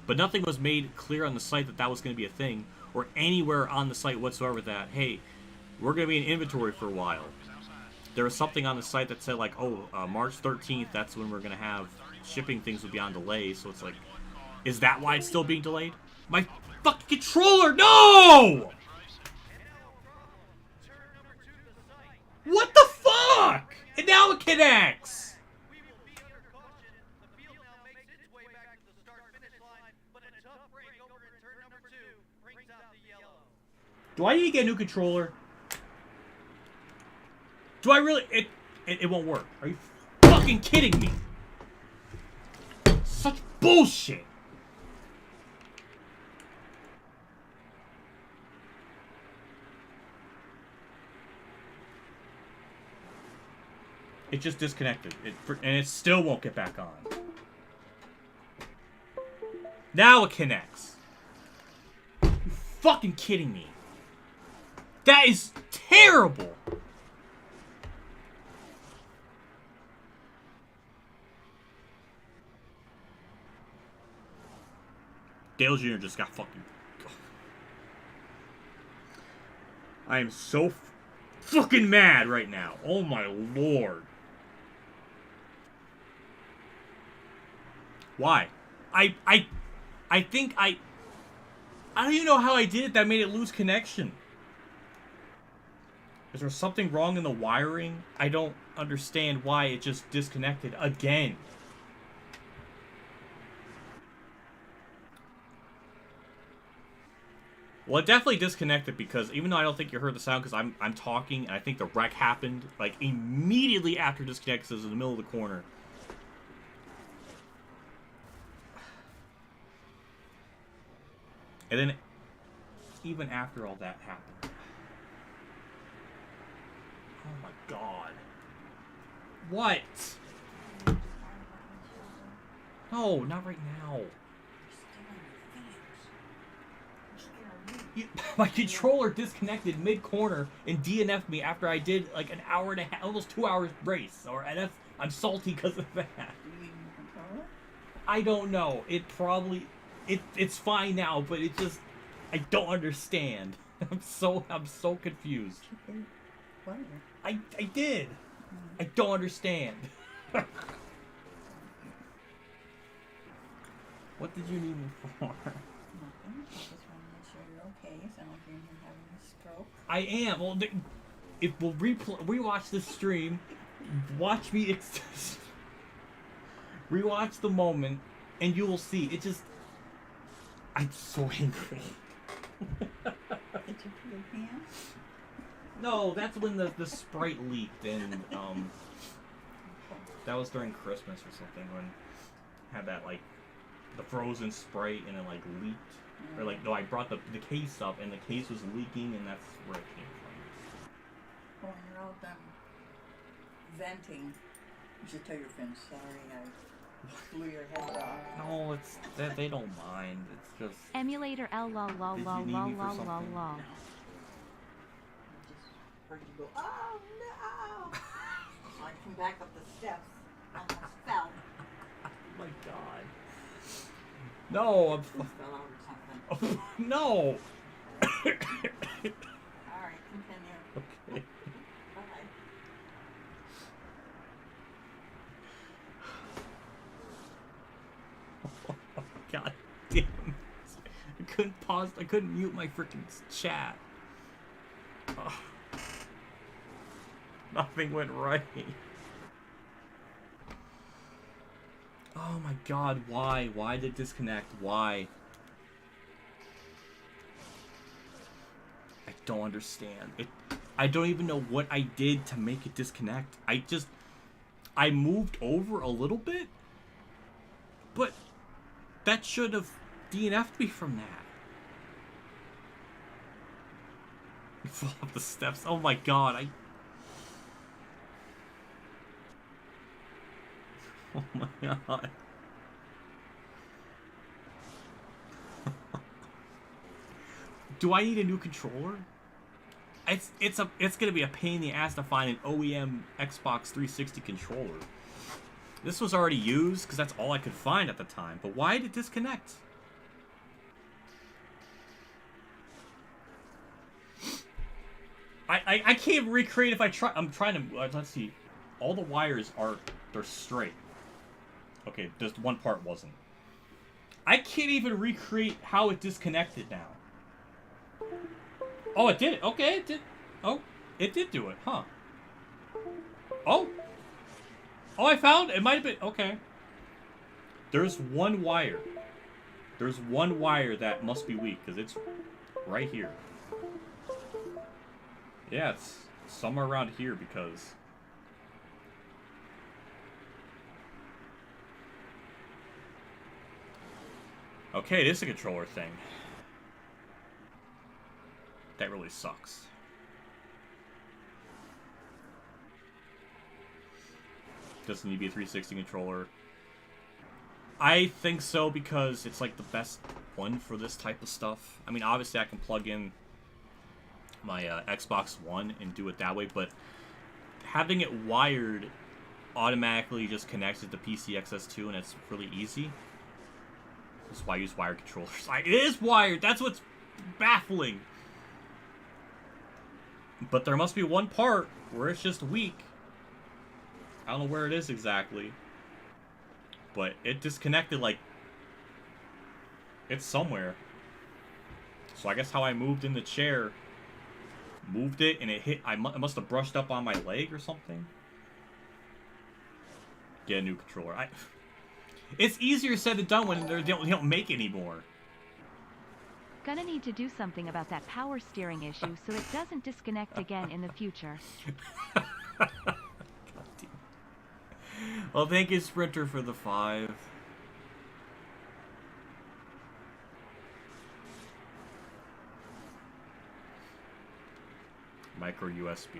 but nothing was made clear on the site that that was going to be a thing, or anywhere on the site whatsoever that, hey, we're going to be in inventory for a while. There was something on the site that said like, oh, March 13th, that's when we're going to have shipping things will be on delay. So it's like, is that why it's still being delayed? My fucking controller, no! What the fuck? And now it connects! Do I need to get a new controller? Do I really? It won't work. Are you fucking kidding me? Such bullshit. It just disconnected. And it still won't get back on. Now it connects. You fucking kidding me? That is terrible. Dale Jr. just got fucking... I am so fucking mad right now. Oh my lord. Why? I think I don't even know how I did it that made it lose connection. Is there something wrong in the wiring? I don't understand why it just disconnected again. Well, it definitely disconnected because even though I don't think you heard the sound because I'm talking, and I think the wreck happened like immediately after disconnect because it was in the middle of the corner. And then even after all that happened. Oh my god. What? No, not right now. My controller disconnected mid-corner and DNF'd me after I did like an hour and a half, almost 2 hours race. And I'm salty because of that. I don't know. It probably, it's fine now, but it just, I don't understand. I'm so confused. I did. I don't understand. What did you need me for? Nothing. Just want to make sure you're okay. Sound like you're having a stroke. I am. Well, if we'll rewatch this stream, watch me rewatch the moment, and you will see. It just, I'm so angry. Did you pee your pants? No, that's when the Sprite leaked, and that was during Christmas or something when had that like the frozen Sprite and it like leaked. Or like no, I brought the case up and the case was leaking, and that's where it came from. When you're all done venting, you should tell your friends, sorry, I blew your head off. No, it's that they don't mind. It's just Emulator L lol lol Did you lol need lol me for lol lol something? lol. I just heard you go, oh no! So I come back up the steps, almost fell. oh my god. No, I'm Fell out or something. no. Alright, continue. Okay. Bye. God damn. I couldn't pause. I couldn't mute my freaking chat. Ugh. Nothing went right. Oh my god, why? Why did it disconnect? Why? I don't understand. I don't even know what I did to make it disconnect. I moved over a little bit, but that should have DNF'd me from that. You fall up the steps. Oh my god, oh my god. Do I need a new controller? It's gonna be a pain in the ass to find an OEM Xbox 360 controller. This was already used because that's all I could find at the time. But why did it disconnect? I can't recreate if I try. I'm trying to. Let's see. All the wires they're straight. Okay, just one part wasn't. I can't even recreate how it disconnected now. Oh, it did it. Okay, it did. Oh, it did do it, huh? Oh. Oh, I found it. Might have been. Okay. There's one wire. There's one wire that must be weak because it's right here. Yeah, it's somewhere around here because. Okay, it is a controller thing. That really sucks. Doesn't need to be a 360 controller. I think so because it's like the best one for this type of stuff. I mean, obviously I can plug in my Xbox One and do it that way, but having it wired automatically just connects it to PC XS2 and it's really easy. That's why I use wired controllers. It is wired! That's what's baffling! But there must be one part where it's just weak. I don't know where it is exactly. But it disconnected like... It's somewhere. So I guess how I moved in the chair... Moved it and it hit... I must have brushed up on my leg or something. Get a new controller. It's easier said than done when they don't make anymore. Gonna need to do something about that power steering issue so it doesn't disconnect again in the future. Well, thank you, Sprinter, for the 5. Micro USB.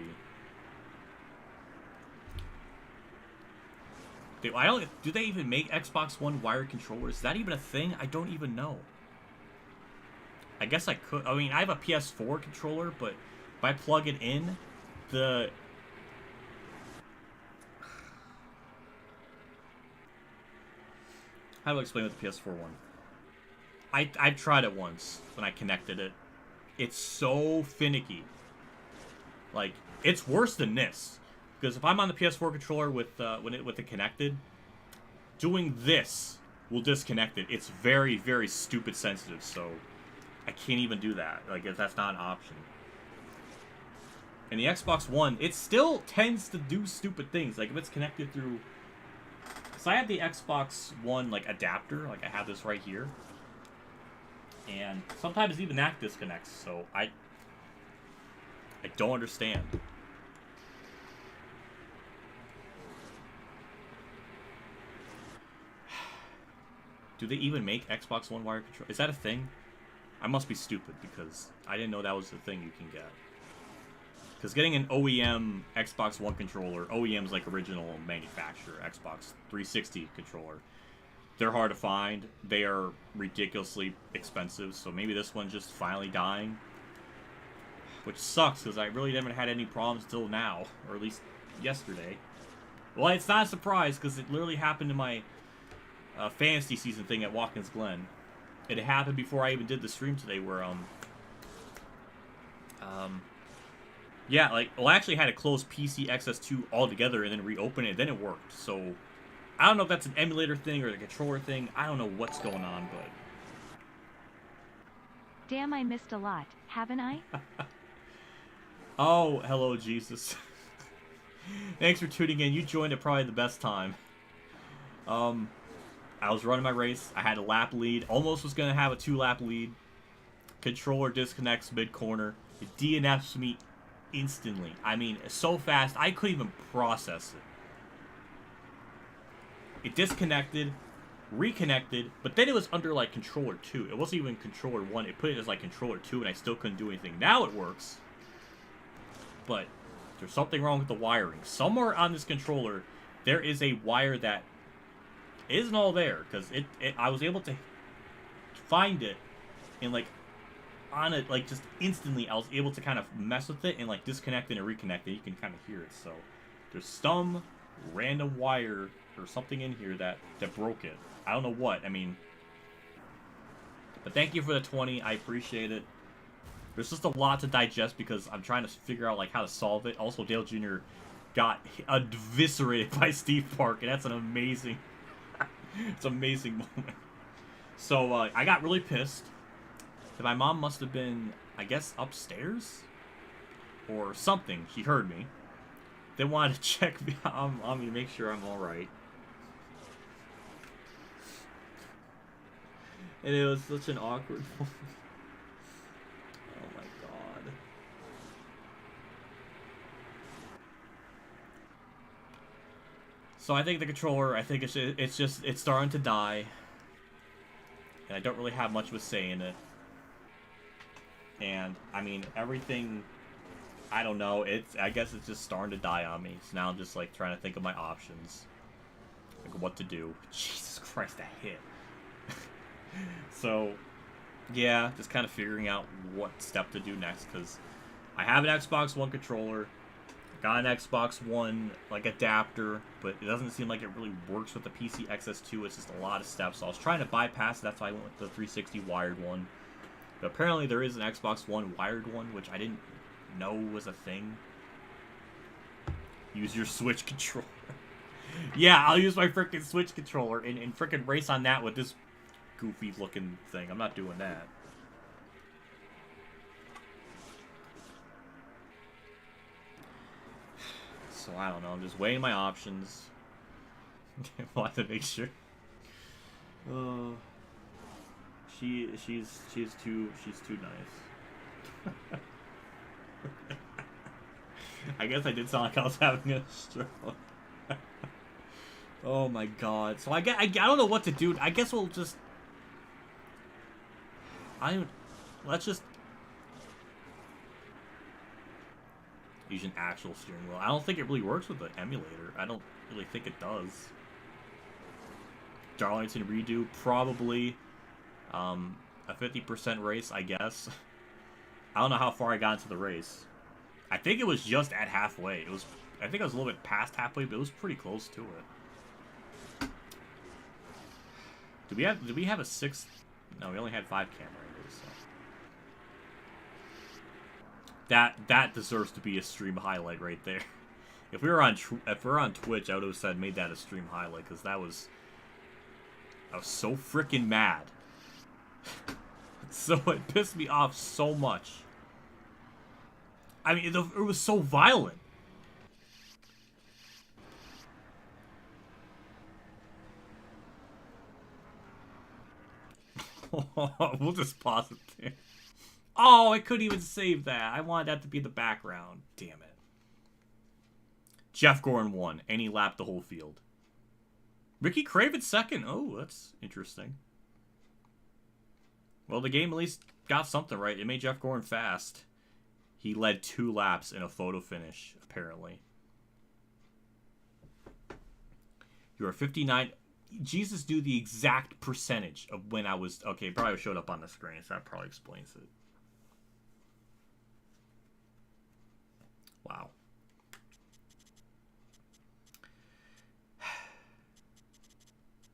Do they even make Xbox One wired controllers? Is that even a thing? I don't even know. I guess I could. I mean, I have a PS4 controller, but if I plug it in, the... How do I explain with the PS4 one? I've tried it once when I connected it. It's so finicky. Like, it's worse than this. Because if I'm on the PS4 controller with it connected, doing this will disconnect it. It's very, very stupid sensitive, so I can't even do that. Like, if that's not an option. And the Xbox One, it still tends to do stupid things. Like, if it's connected through... So I have the Xbox One, like, adapter. Like, I have this right here. And sometimes even that disconnects, so I don't understand. Do they even make Xbox One wire control? Is that a thing? I must be stupid because I didn't know that was the thing you can get. Because getting an OEM Xbox One controller, OEM's like original manufacturer, Xbox 360 controller, they're hard to find. They are ridiculously expensive, so maybe this one's just finally dying. Which sucks, because I really haven't had any problems till now, or at least yesterday. Well, it's not a surprise, because it literally happened to my fantasy season thing at Watkins Glen. It happened before I even did the stream today, where, yeah, like, well, I actually had to close PC XS2 altogether and then reopen it, and then it worked. So, I don't know if that's an emulator thing or the controller thing. I don't know what's going on, but... Damn, I missed a lot, haven't I? Oh, hello, Jesus. Thanks for tuning in. You joined at probably the best time. I was running my race. I had a lap lead. Almost was going to have a 2-lap lead. Controller disconnects mid-corner. It DNFs me instantly. I mean, so fast, I couldn't even process it. It disconnected, reconnected, but then it was under, like, controller 2. It wasn't even controller 1. It put it as, like, controller 2, and I still couldn't do anything. Now it works. But there's something wrong with the wiring. Somewhere on this controller, there is a wire that isn't all there, because I was able to find it, and, like, on it, like, just instantly, I was able to kind of mess with it and, like, disconnect it and reconnect it. You can kind of hear it, so there's some random wire or something in here that broke it. I don't know what, I mean, but thank you for the 20, I appreciate it. There's just a lot to digest because I'm trying to figure out, like, how to solve it. Also, Dale Jr. got eviscerated by Steve Park, and that's an amazing, it's an amazing moment. So, I got really pissed. My mom must have been, I guess, upstairs? Or something. She heard me. They wanted to check me on me to make sure I'm alright. And it was such an awkward moment. Oh my god. So I think the controller, I think it's starting to die. And I don't really have much of a say in it. And, I mean, everything, I don't know, I guess it's just starting to die on me. So now I'm just, like, trying to think of my options. Like, what to do. Jesus Christ, that hit. So, yeah, just kind of figuring out what step to do next, because I have an Xbox One controller, got an Xbox One, like, adapter, but it doesn't seem like it really works with the PC XS2. It's just a lot of steps. So I was trying to bypass it. That's why I went with the 360 wired one. But apparently there is an Xbox One wired one, which I didn't know was a thing. Use your Switch controller. Yeah, I'll use my frickin' Switch controller and frickin' race on that with this goofy looking thing. I'm not doing that. So I don't know, I'm just weighing my options. Want to make sure. She's too nice. I guess I did sound like I was having a stroke. Oh my god. So I don't know what to do. I guess we'll just let's just use an actual steering wheel. I don't think it really works with the emulator. I don't really think it does. Darlington redo, probably. A 50% race, I guess. I don't know how far I got into the race. I think it was just at halfway. I think I was a little bit past halfway, but it was pretty close to it. Did we have a 6th? No, we only had 5 camera angles. So. That deserves to be a stream highlight right there. If we were on Twitch, I would have said made that a stream highlight, because I was so freaking mad. So it pissed me off so much. I mean, it was so violent. We'll just pause it there. Oh, I couldn't even save that. I wanted that to be the background. Damn it. Jeff Gordon won, and he lapped the whole field. Ricky Craven second. Oh, that's interesting. Well, the game at least got something right. It made Jeff Gordon fast. He led 2 laps in a photo finish, apparently. You are 59. Jesus knew the exact percentage of when I was... Okay, probably showed up on the screen, so that probably explains it. Wow.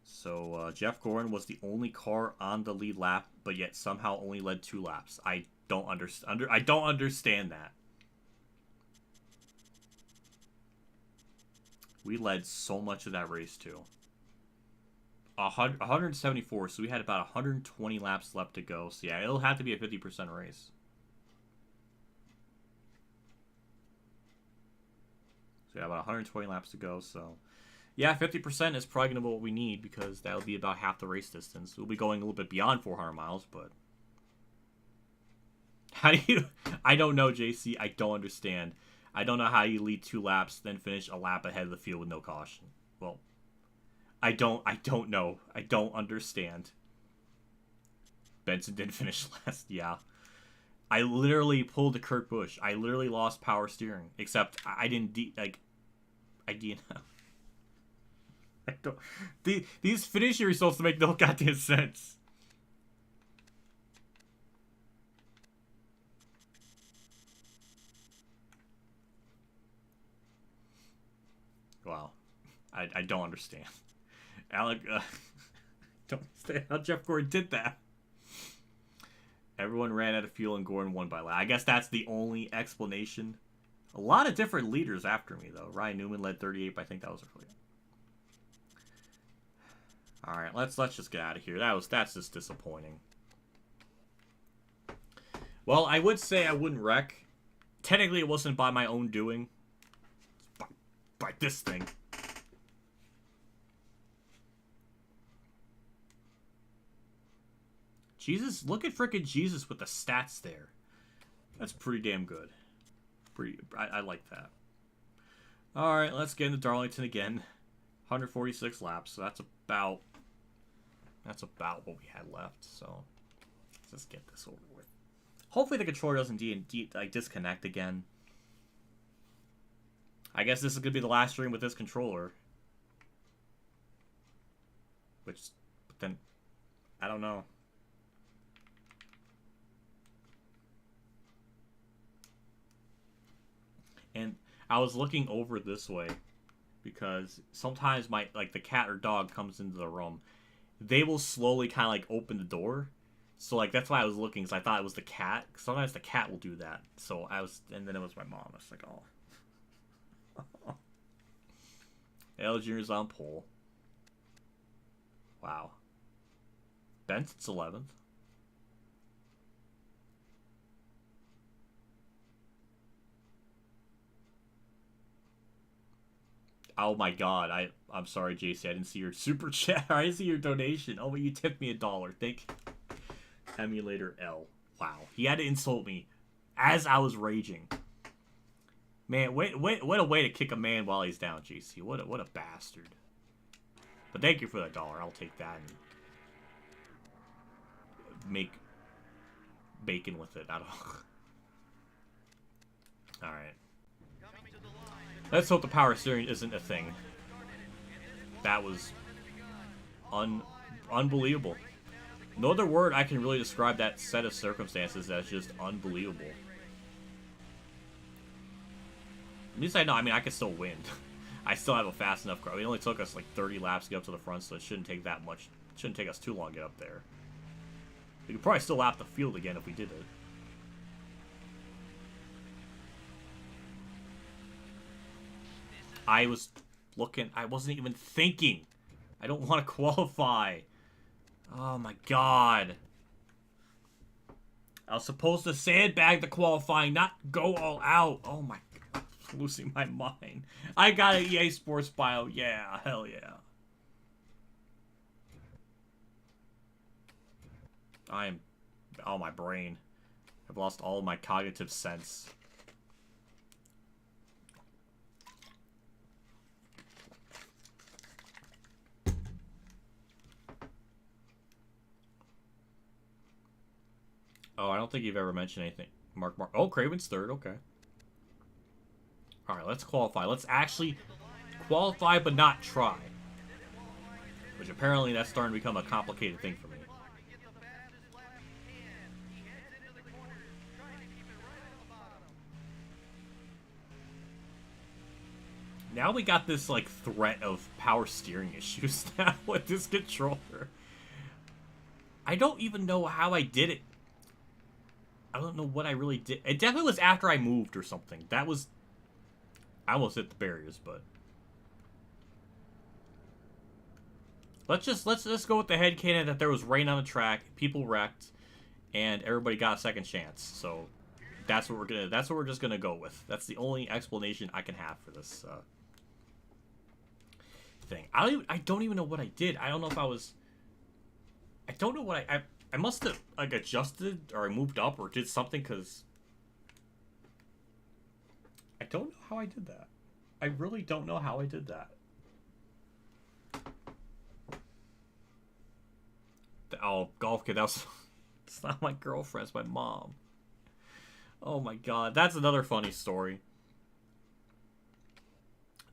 So, Jeff Gordon was the only car on the lead lap, but yet somehow only led 2 laps. I don't understand that. We led so much of that race, too. 174, so we had about 120 laps left to go. So, yeah, it'll have to be a 50% race. So, yeah, about 120 laps to go, so... Yeah, 50% is probably going to be what we need because that'll be about half the race distance. We'll be going a little bit beyond 400 miles, but... How do you... I don't know, JC. I don't understand. I don't know how you lead 2 laps, then finish a lap ahead of the field with no caution. Well, I don't know. I don't understand. Benson didn't finish last. Yeah. I literally pulled a Kurt Busch. I literally lost power steering. Except I didn't... I didn't... I don't... These finishing results make no goddamn sense. Wow. I don't understand. Alec, don't understand how Jeff Gordon did that. Everyone ran out of fuel and Gordon won by lap. I guess that's the only explanation. A lot of different leaders after me, though. Ryan Newman led 38, but I think that was earlier. All right, let's just get out of here. That's just disappointing. Well, I would say I wouldn't wreck. Technically, it wasn't by my own doing. By this thing. Jesus, look at frickin' Jesus with the stats there. That's pretty damn good. I like that. All right, let's get into Darlington again. 146 laps, so that's about what we had left. So let's just get this over with. Hopefully the controller doesn't disconnect again. I guess this is gonna be the last stream with this controller. But then I don't know. And I was looking over this way because sometimes the cat or dog comes into the room. They will slowly kind of like open the door. So like that's why I was looking, because I thought it was the cat. Sometimes the cat will do that. So and then it was my mom. I was like, oh. L Jr.'s on pole. Wow. Benson's 11th. Oh my god, I'm sorry, JC, I didn't see your super chat. I didn't see your donation. Oh, but you tipped me $1. Thank you. Emulator L. Wow. He had to insult me as I was raging. Man, what a way to kick a man while he's down, JC. What a bastard. But thank you for that $1. I'll take that and make bacon with it. I don't know. Alright. Let's hope the power steering isn't a thing. That was unbelievable. No other word I can really describe that set of circumstances as just unbelievable. At least I know, I mean, I can still win. I still have a fast enough car. It only took us like 30 laps to get up to the front, so it shouldn't take that much. It shouldn't take us too long to get up there. We could probably still lap the field again if we did it. I was looking. I wasn't even thinking. I don't want to qualify. Oh my god. I was supposed to sandbag the qualifying, not go all out. Oh my god. I'm losing my mind. I got an EA Sports bio. Yeah, hell yeah. Oh, my brain. I've lost all of my cognitive sense. Oh, I don't think you've ever mentioned anything. Mark. Oh, Craven's third. Okay. All right, let's qualify. Let's actually qualify, but not try. Which apparently that's starting to become a complicated thing for me. Now we got this, like, threat of power steering issues now with this controller. I don't even know how I did it. I don't know what I really did. It definitely was after I moved or something. That was... I almost hit the barriers, but... Let's go with the headcanon that there was rain on the track, people wrecked, and everybody got a second chance. So that's what we're just gonna go with. That's the only explanation I can have for this thing. I don't even know what I did. I don't know if I was... I don't know what I must have, like, adjusted or I moved up or did something, because I don't know how I did that. I really don't know how I did that. Oh, golf kid, that was... It's not my girlfriend, it's my mom. Oh my god, that's another funny story.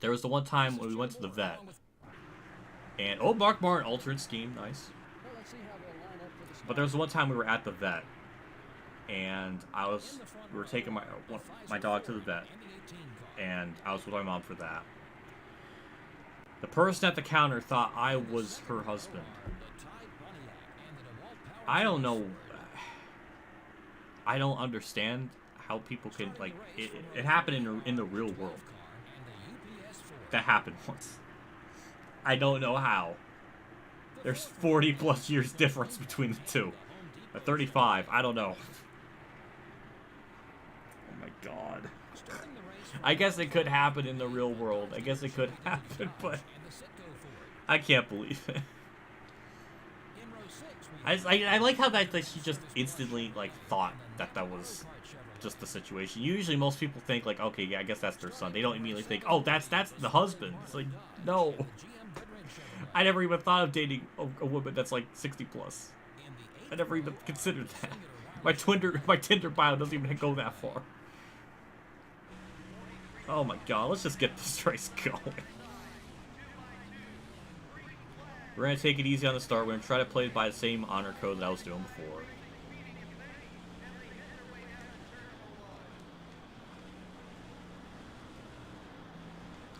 There was the one time when we went to the vet. And, oh, Mark Martin, alternate scheme, nice. But there was the one time we were at the vet. And we were taking my dog to the vet. And I was with my mom for that. The person at the counter thought I was her husband. I don't know. I don't understand how people can, like, it happened in the real world. That happened once. I don't know how. There's 40 plus years difference between the two. At 35, I don't know. Oh my god. I guess it could happen in the real world. I guess it could happen, but I can't believe it. I like how that she just instantly, like, thought that was just the situation. Usually most people think, like, okay, yeah, I guess that's their son. They don't immediately think, oh, that's the husband. It's like, no. I never even thought of dating a woman that's, like, 60 plus. I never even considered that. My Tinder bio doesn't even go that far. Oh my god, let's just get this race going. We're going to take it easy on the start. We're going to try to play by the same honor code that I was doing before.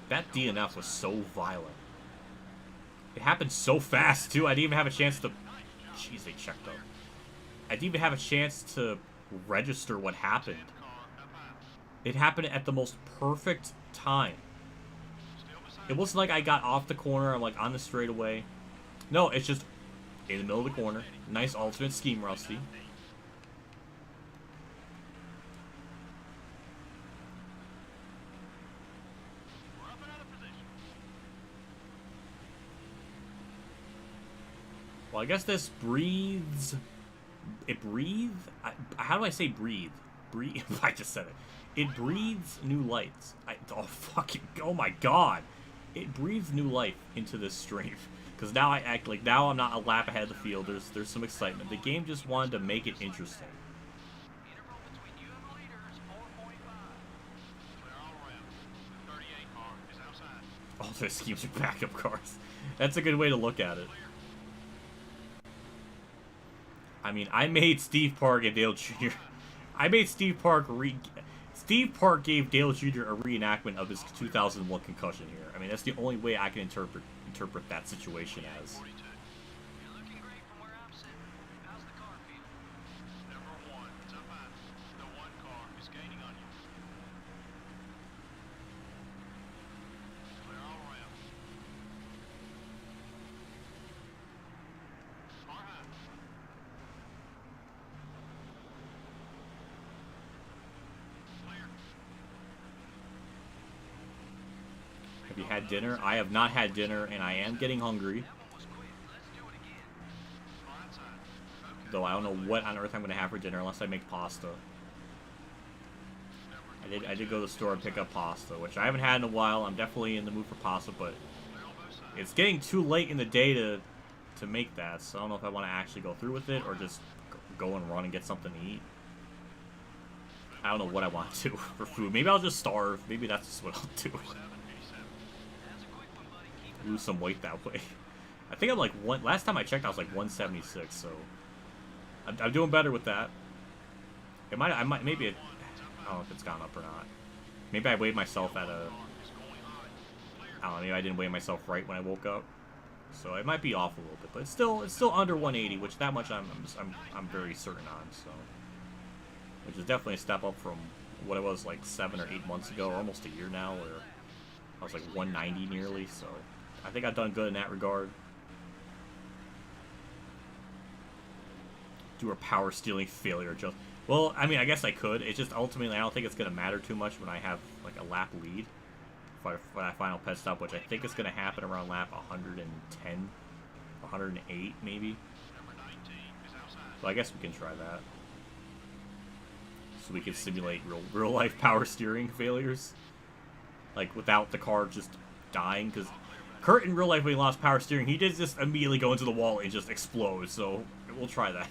That DNF was so violent. It happened so fast, too. I didn't even have a chance to... Jeez, they checked up. I didn't even have a chance to register what happened. It happened at the most perfect time. It wasn't like I got off the corner, I'm like on the straightaway. No, it's just in the middle of the corner. Nice alternate scheme, Rusty. Well, I guess this breathes... It breathes? How do I say breathe? Breathe? I just said it. It breathes new lights. Oh my god. It breathes new life into this stream. Because now I act like, now I'm not a lap ahead of the field. There's some excitement. The game just wanted to make it interesting. Oh, their schemes are backup cars. That's a good way to look at it. I mean, I made Steve Park and Dale Jr. I made Steve Park Steve Park gave Dale Jr. a reenactment of his 2001 concussion here. I mean, that's the only way I can interpret that situation as. Have you had dinner? I have not had dinner, and I am getting hungry. though I don't know what on earth I'm gonna have for dinner unless I make pasta. I did go to the store and pick up pasta, which I haven't had in a while. I'm definitely in the mood for pasta, but it's getting too late in the day to make that, so I don't know if I want to actually go through with it or just go and run and get something to eat. I don't know what I want to do for food. Maybe I'll just starve. Maybe that's just what I'll do. Lose some weight that way. I think I'm like last time I checked I was like 176, so I'm doing better with that. I might maybe I don't know if it's gone up or not. Maybe I weighed myself at a I don't know, maybe I didn't weigh myself right when I woke up. So it might be off a little bit, but it's still under 180, which that much I'm very certain on, so which is definitely a step up from what it was like 7 or 8 months ago, or almost a year now, where I was like 190 nearly, so I think I've done good in that regard. Do a power stealing failure just well, I mean, I guess I could. It's just ultimately I don't think it's gonna matter too much when I have like a lap lead. When I final pet stop, which I think is going to happen around lap 110, 108 maybe. So I guess we can try that. So we can simulate real life power steering failures, like without the car just dying. Because Kurt in real life, when he lost power steering, he did just immediately go into the wall and just explode. So we'll try that.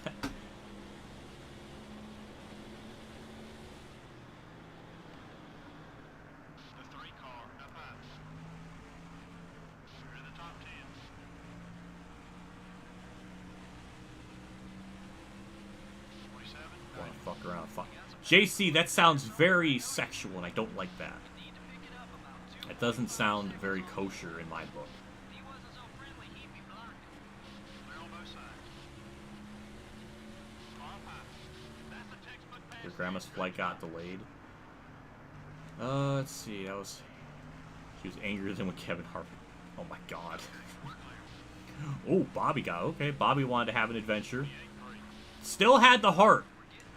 Fuck around, fuck. JC, that sounds very sexual, and I don't like that. It doesn't sound very kosher in my book. Your grandma's flight got delayed. Let's see. She was angrier than with Kevin Hart. Oh my god. Oh, Bobby got okay. Bobby wanted to have an adventure. Still had the heart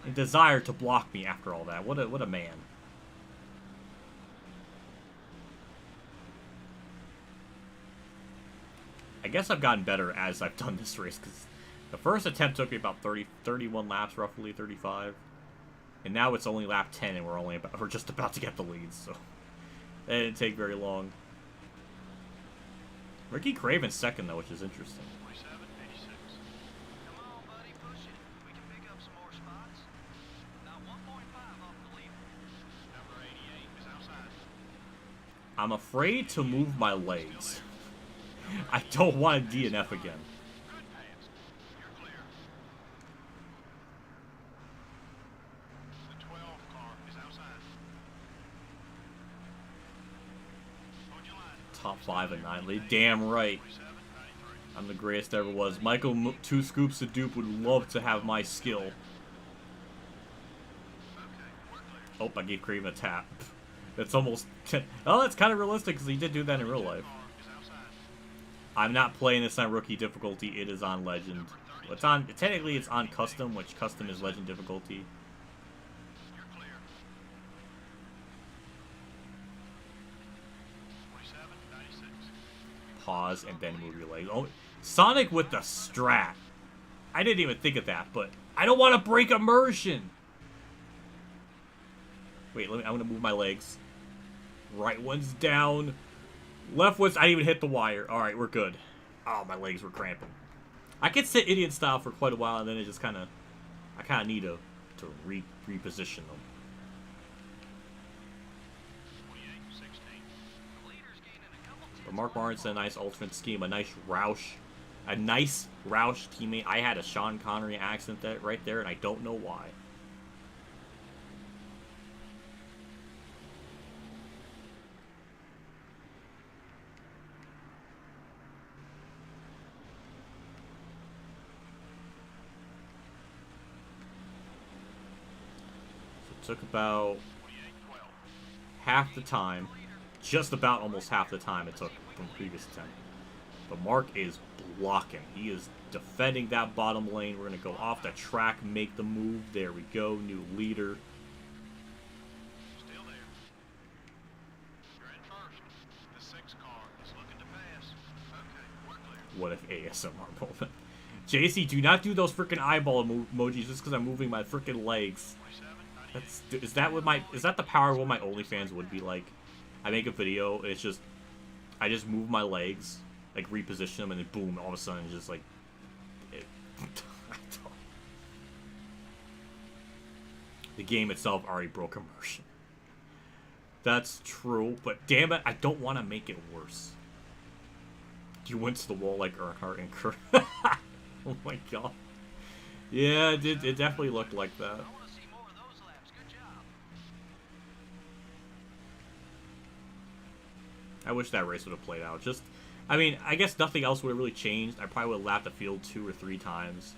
and desire to block me after all that. What a man. I guess I've gotten better as I've done this race, because the first attempt took me about 31 laps, roughly 35, and now it's only lap 10, and we're just about to get the lead, so that didn't take very long. Ricky Craven's second though, which is interesting. I'm afraid to move my legs. I don't want to DNF again. Top 5 and 9 lead. Damn right. I'm the greatest ever was. Michael 2 Scoops a Dupe would love to have my skill. Oh, I gave Craven a tap. That's almost... Oh, that's kind of realistic, because he did do that in real life. I'm not playing this on rookie difficulty. It is on legend. It's on... Technically, it's on custom, which custom is legend difficulty. Pause and then move your leg. Oh, Sonic with the strat. I didn't even think of that, but I don't want to break immersion. Wait, I'm going to move my legs. Right one's down. Left one's... I didn't even hit the wire. Alright, we're good. Oh, my legs were cramping. I could sit idiot style for quite a while, and then it just kind of... I kind of need to reposition them. But Mark Lawrence, a nice alternate scheme. A nice Roush teammate. I had a Sean Connery accent right there, and I don't know why. Took about half the time, just about almost half the time it took from the previous attempt. But Mark is blocking. He is defending that bottom lane. We're going to go off the track, make the move. There we go. New leader. Still there. You're in first. The 6 car is looking to pass. Okay, we're clear. What if ASMR moment? JC, do not do those freaking eyeball emojis just because I'm moving my freaking legs. Is that the power of what my OnlyFans would be like? I make a video and it's just, I just move my legs, like reposition them, and then boom, all of a sudden it's just like, the game itself already broke immersion. That's true, but damn it, I don't want to make it worse. You went to the wall like Earnhardt and Kurt. Oh my god. Yeah, it definitely looked like that. I wish that race would have played out. Just, I mean, I guess nothing else would have really changed. I probably would have lapped the field 2 or 3 times.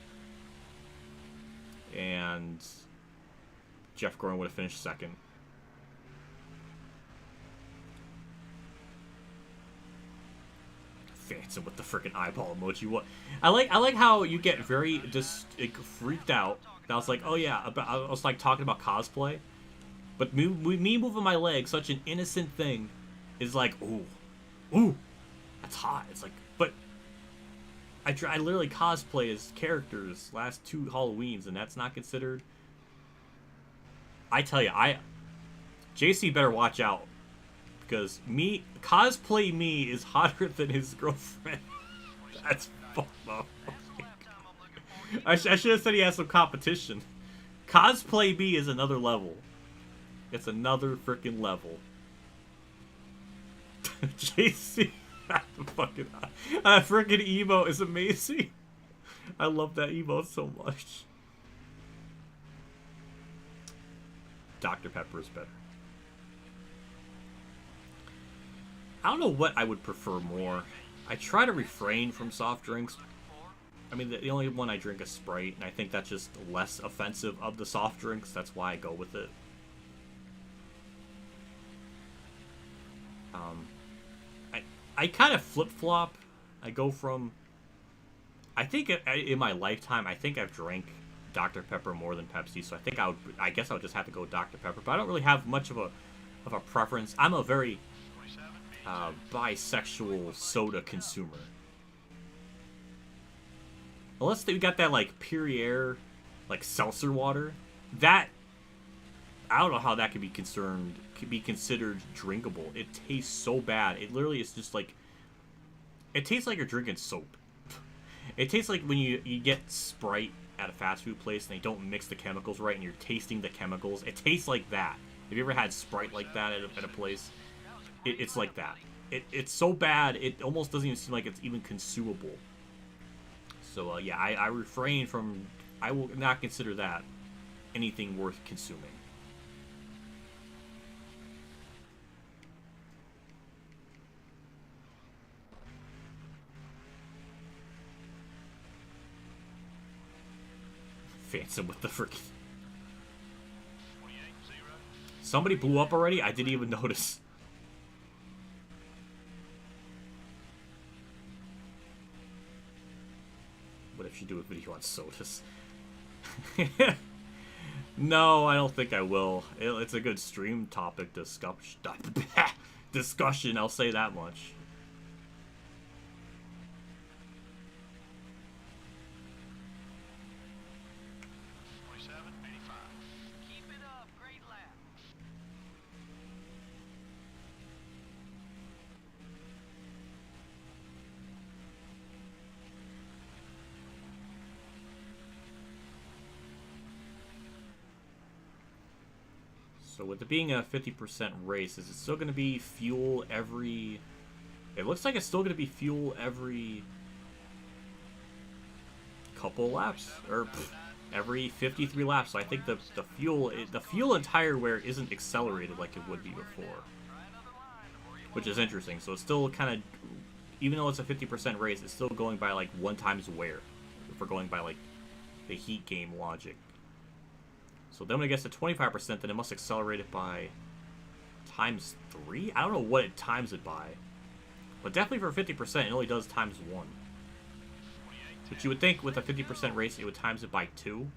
And Jeff Gordon would have finished second. Fancy with the freaking eyeball emoji. What? I like how you get very just freaked out. I was like, oh yeah, I was like talking about cosplay, but me moving my leg, such an innocent thing, is like, ooh, that's hot. It's like, but I literally cosplay as characters last 2 Halloweens, and that's not considered. I tell you, JC better watch out. Because cosplay me is hotter than his girlfriend. That's fucked up. I should have said he has some competition. Cosplay me is another level. It's another freaking level. JC, fucking freaking emo is amazing. I love that emo so much. Dr. Pepper is better. I don't know what I would prefer more. I try to refrain from soft drinks. I mean, the only one I drink is Sprite, and I think that's just less offensive of the soft drinks. That's why I go with it. I kind of flip-flop. I go from... I think in my lifetime, I think I've drank Dr. Pepper more than Pepsi, so I guess I would just have to go with Dr. Pepper. But I don't really have much of a preference. I'm a very... bisexual soda consumer. Unless we got that like Perrier, like seltzer water, that I don't know how that could be considered drinkable. It tastes so bad. It literally is just like, it tastes like you're drinking soap. It tastes like when you get Sprite at a fast food place and they don't mix the chemicals right and you're tasting the chemicals. It tastes like that. Have you ever had Sprite like that at a place? It's like that. It's so bad, it almost doesn't even seem like it's even consumable. So, yeah, I refrain from... I will not consider that anything worth consuming. Fancy with the freaking... Somebody blew up already? I didn't even notice. What if you do a video on sodas? No, I don't think I will. It's a good stream topic discussion, I'll say that much. Keep it up, great lap. So with it being a 50% race, is it still going to be fuel every... It looks like it's still going to be fuel every couple laps, or every 53 laps. So I think the fuel and tire wear isn't accelerated like it would be before, which is interesting. So it's still kind of, even though it's a 50% race, it's still going by like 1 times wear, if we're going by like the heat game logic. So then when it gets to 25%, then it must accelerate it by times 3? I don't know what it times it by. But definitely for 50%, it only does times 1. But you would think with a 50% race, it would times it by 2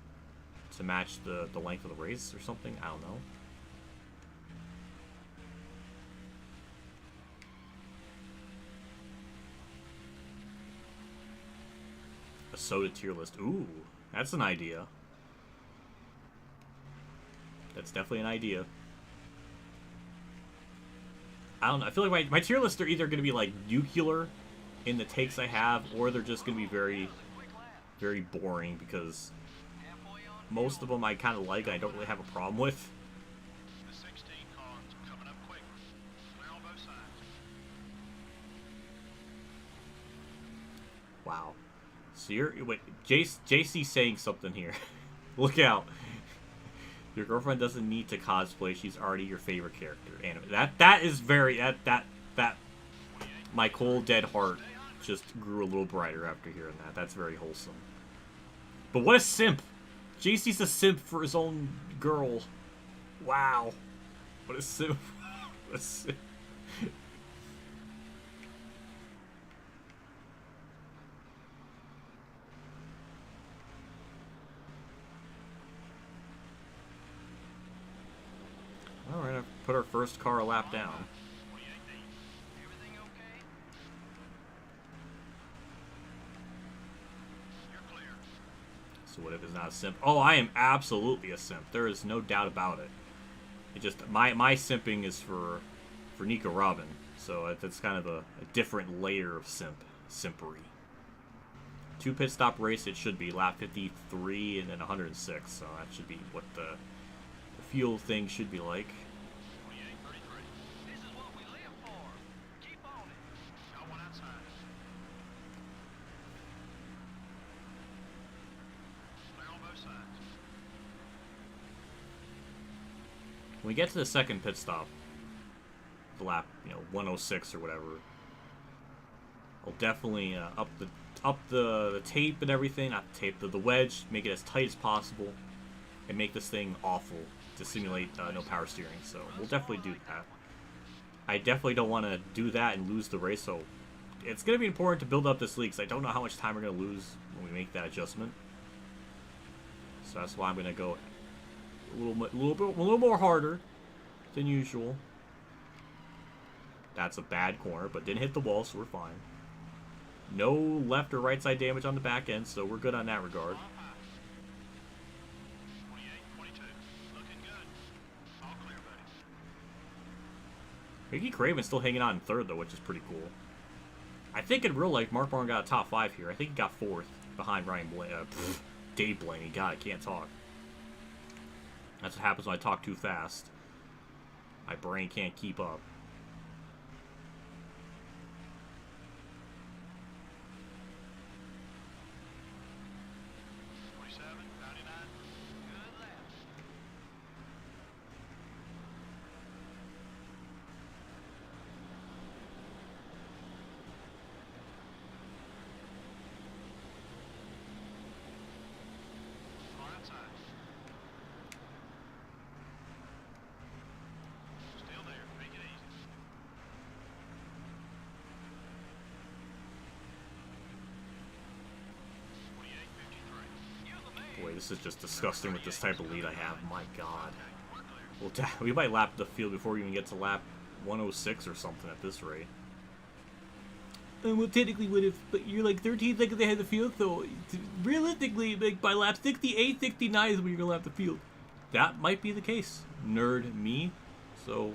to match the length of the race or something. I don't know. soda tier list. Ooh, that's an idea. That's definitely an idea. I don't know. I feel like my tier lists are either going to be like nuclear in the takes I have, or they're just going to be very, very boring because most of them I kind of like and I don't really have a problem with. The 16 cars coming up quick. Clear on both sides. Wow. So wait, JC's saying something here. Look out. Your girlfriend doesn't need to cosplay. She's already your favorite character. Anime. That is very that my cold dead heart just grew a little brighter after hearing that. That's very wholesome. But what a simp. JC's a simp for his own girl. Wow. What a simp. What a simp. Alright, I've put our first car a lap down. Everything okay? You're clear. So what if it's not a simp? Oh, I am absolutely a simp. There is no doubt about it. It just my simping is for Nico Robin, so that's kind of a different layer of simpery. 2 pit stop race. It should be lap 53 and then 106. So that should be what the fuel thing should be like. 28:33. This is what we live for. Keep on it. Got one outside. Clear on both sides. When we get to the second pit stop, the lap 106 or whatever, I'll definitely up the tape and everything. Not the tape, the wedge. Make it as tight as possible, and make this thing awful to simulate no power steering. So we'll definitely do that. I definitely don't want to do that and lose the race. So it's going to be important to build up this lead because I don't know how much time we're going to lose when we make that adjustment. So that's why I'm going to go a little more harder than usual. That's a bad corner, but didn't hit the wall, so we're fine. No left or right side damage on the back end, so we're good on that regard. 28:22. Looking good. All clear, buddy. Mickey Craven's still hanging on in third, though, which is pretty cool. I think in real life, Mark Barn got a top 5 here. I think he got 4th behind Dave Blaney. God, I can't talk. That's what happens when I talk too fast. My brain can't keep up. Good lap. Car outside. Still there. Make it easy. Boy, this is just disgusting with this type of lead I have. My God. We might lap the field before we even get to lap 106 or something at this rate. Well, technically, what if? But you're like 13 seconds ahead of the field, so realistically, like by lap 68, 69 is when you're gonna lap the field. That might be the case, nerd me. So,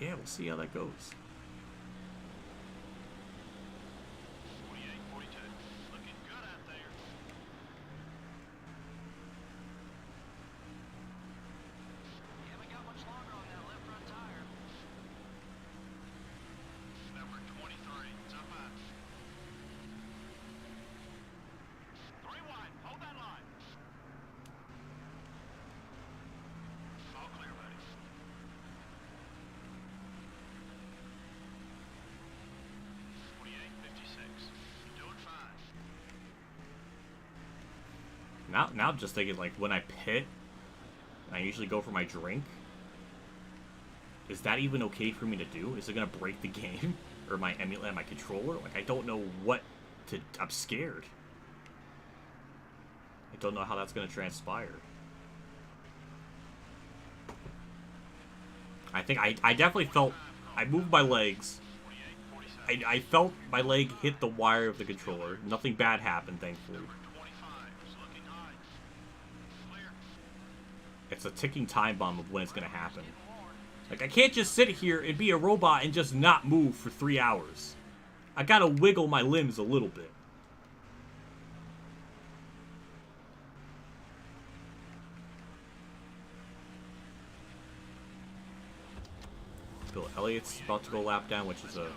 yeah, we'll see how that goes. 48:42. Looking good out there. You haven't got much longer on that left front tire. Number 23. It's up high. 3 wide. Hold that line. All clear, buddy. 48:56. You're doing fine. Now I'm just thinking, like, when I pit, and I usually go for my drink, is that even okay for me to do? Is it gonna break the game? Or my controller? Like, I don't know what to... I'm scared. I don't know how that's gonna transpire. I think I definitely felt... I moved my legs, I felt my leg hit the wire of the controller. Nothing bad happened, thankfully. It's a ticking time bomb of when it's going to happen. Like, I can't just sit here and be a robot and just not move for 3 hours. I gotta wiggle my limbs a little bit. Bill Elliott's about to go lap down, which is a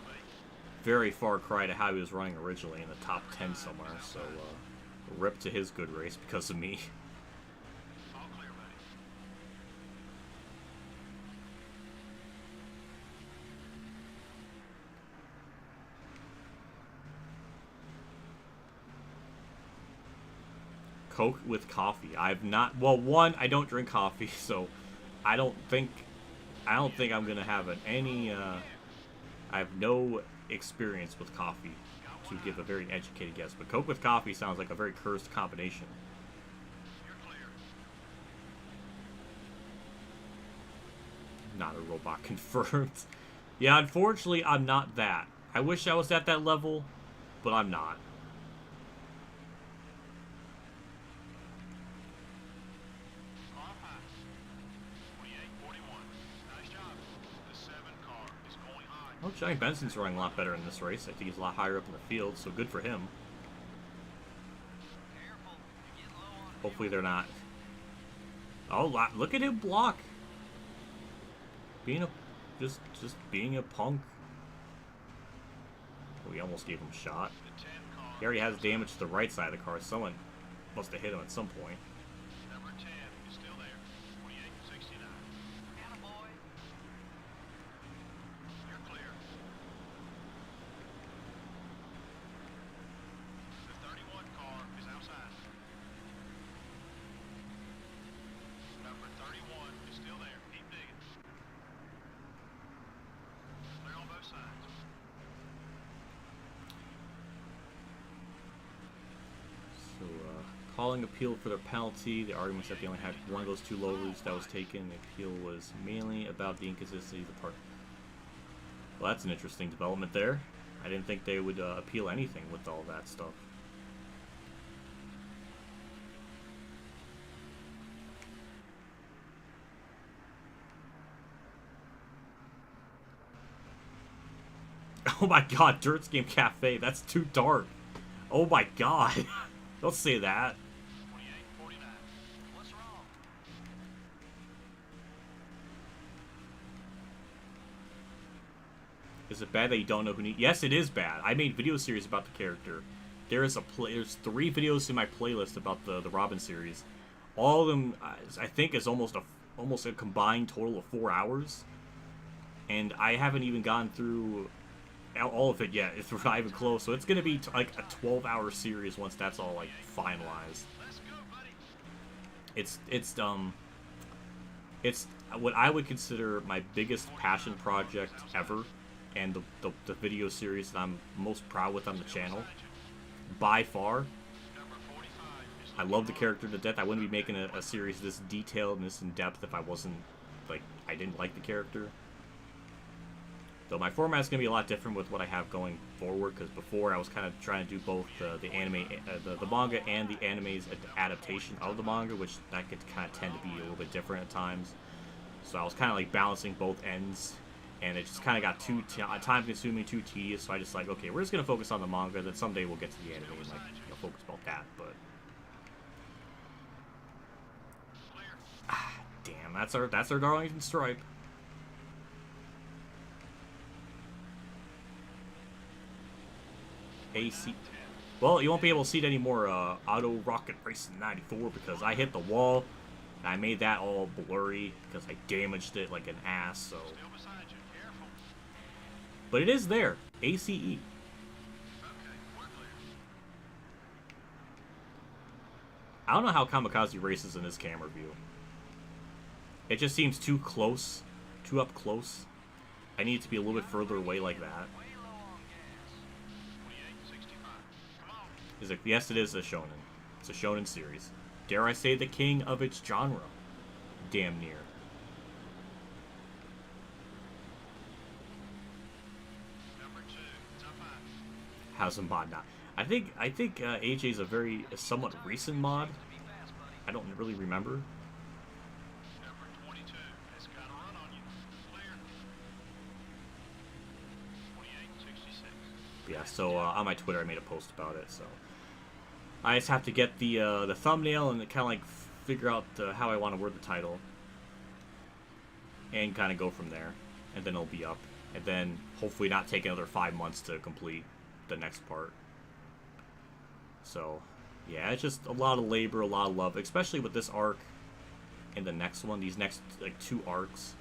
very far cry to how he was running originally, in the top 10 somewhere. So, rip to his good race because of me. Coke with coffee. I've not. Well, one, I don't drink coffee, so I don't think I'm gonna have any. I have no experience with coffee to give a very educated guess. But Coke with coffee sounds like a very cursed combination. Not a robot confirmed. Yeah, unfortunately, I'm not that. I wish I was at that level, but I'm not. Well, Johnny Benson's running a lot better in this race. I think he's a lot higher up in the field, so good for him. Hopefully they're not. Oh, look at him block. Being a, just being a punk. Oh, we almost gave him a shot. He already has damage to the right side of the car. Someone must have hit him at some point. Number 10 is still there. 48-69. Attaboy. You're clear. The 31 car is outside. Number 31 is still there. Keep digging. Clear on both sides. So, calling appeal for their penalty. The arguments that they only had one of those two low routes that was taken. The appeal was mainly about the inconsistency of the part. Well, that's an interesting development there. I didn't think they would appeal anything with all that stuff. Oh my god, Dirt's Game Cafe, that's too dark. Oh my god. Don't say that. 28-49. What's wrong? Is it bad that you don't know who need? Yes, it is bad. I made video series about the character. There's 3 videos in my playlist about the Robin series. All of them, I think, is almost a combined total of 4 hours. And I haven't even gone through all of it yet. It's not even close. So it's gonna be like a 12-hour series once that's all like finalized. It's what I would consider my biggest passion project ever, and the video series that I'm most proud with on the channel by far. I love the character to death. I wouldn't be making a series this detailed and this in depth if I wasn't like I didn't like the character. Though my format's gonna be a lot different with what I have going forward, because before I was kind of trying to do both the anime, the manga, and the anime's adaptation of the manga, which that could kind of tend to be a little bit different at times. So I was kind of like balancing both ends, and it just kind of got too time-consuming, too tedious. So I just like, okay, we're just gonna focus on the manga. Then someday we'll get to the anime and like focus about that. But damn, that's our Darlington stripe. AC. Well, you won't be able to see it anymore, Auto Rocket Racing 94, because I hit the wall, and I made that all blurry, because I damaged it like an ass, so. But it is there. ACE. I don't know how Kamikaze races in this camera view. It just seems too close, too up close. I need it to be a little bit further away like that. Yes, it is a shonen. It's a shonen series. Dare I say the king of its genre? Damn near. Number 2, has a mod now. I think AJ is a somewhat recent mod. I don't really remember. Number 22 has got a run on you. Clear. 28-66. Yeah, so on my Twitter I made a post about it, so I just have to get the thumbnail and kind of like figure out how I want to word the title and kind of go from there, and then it'll be up, and then hopefully not take another 5 months to complete the next part. So yeah, it's just a lot of labor, a lot of love, especially with this arc and the next one. These next like 2 arcs,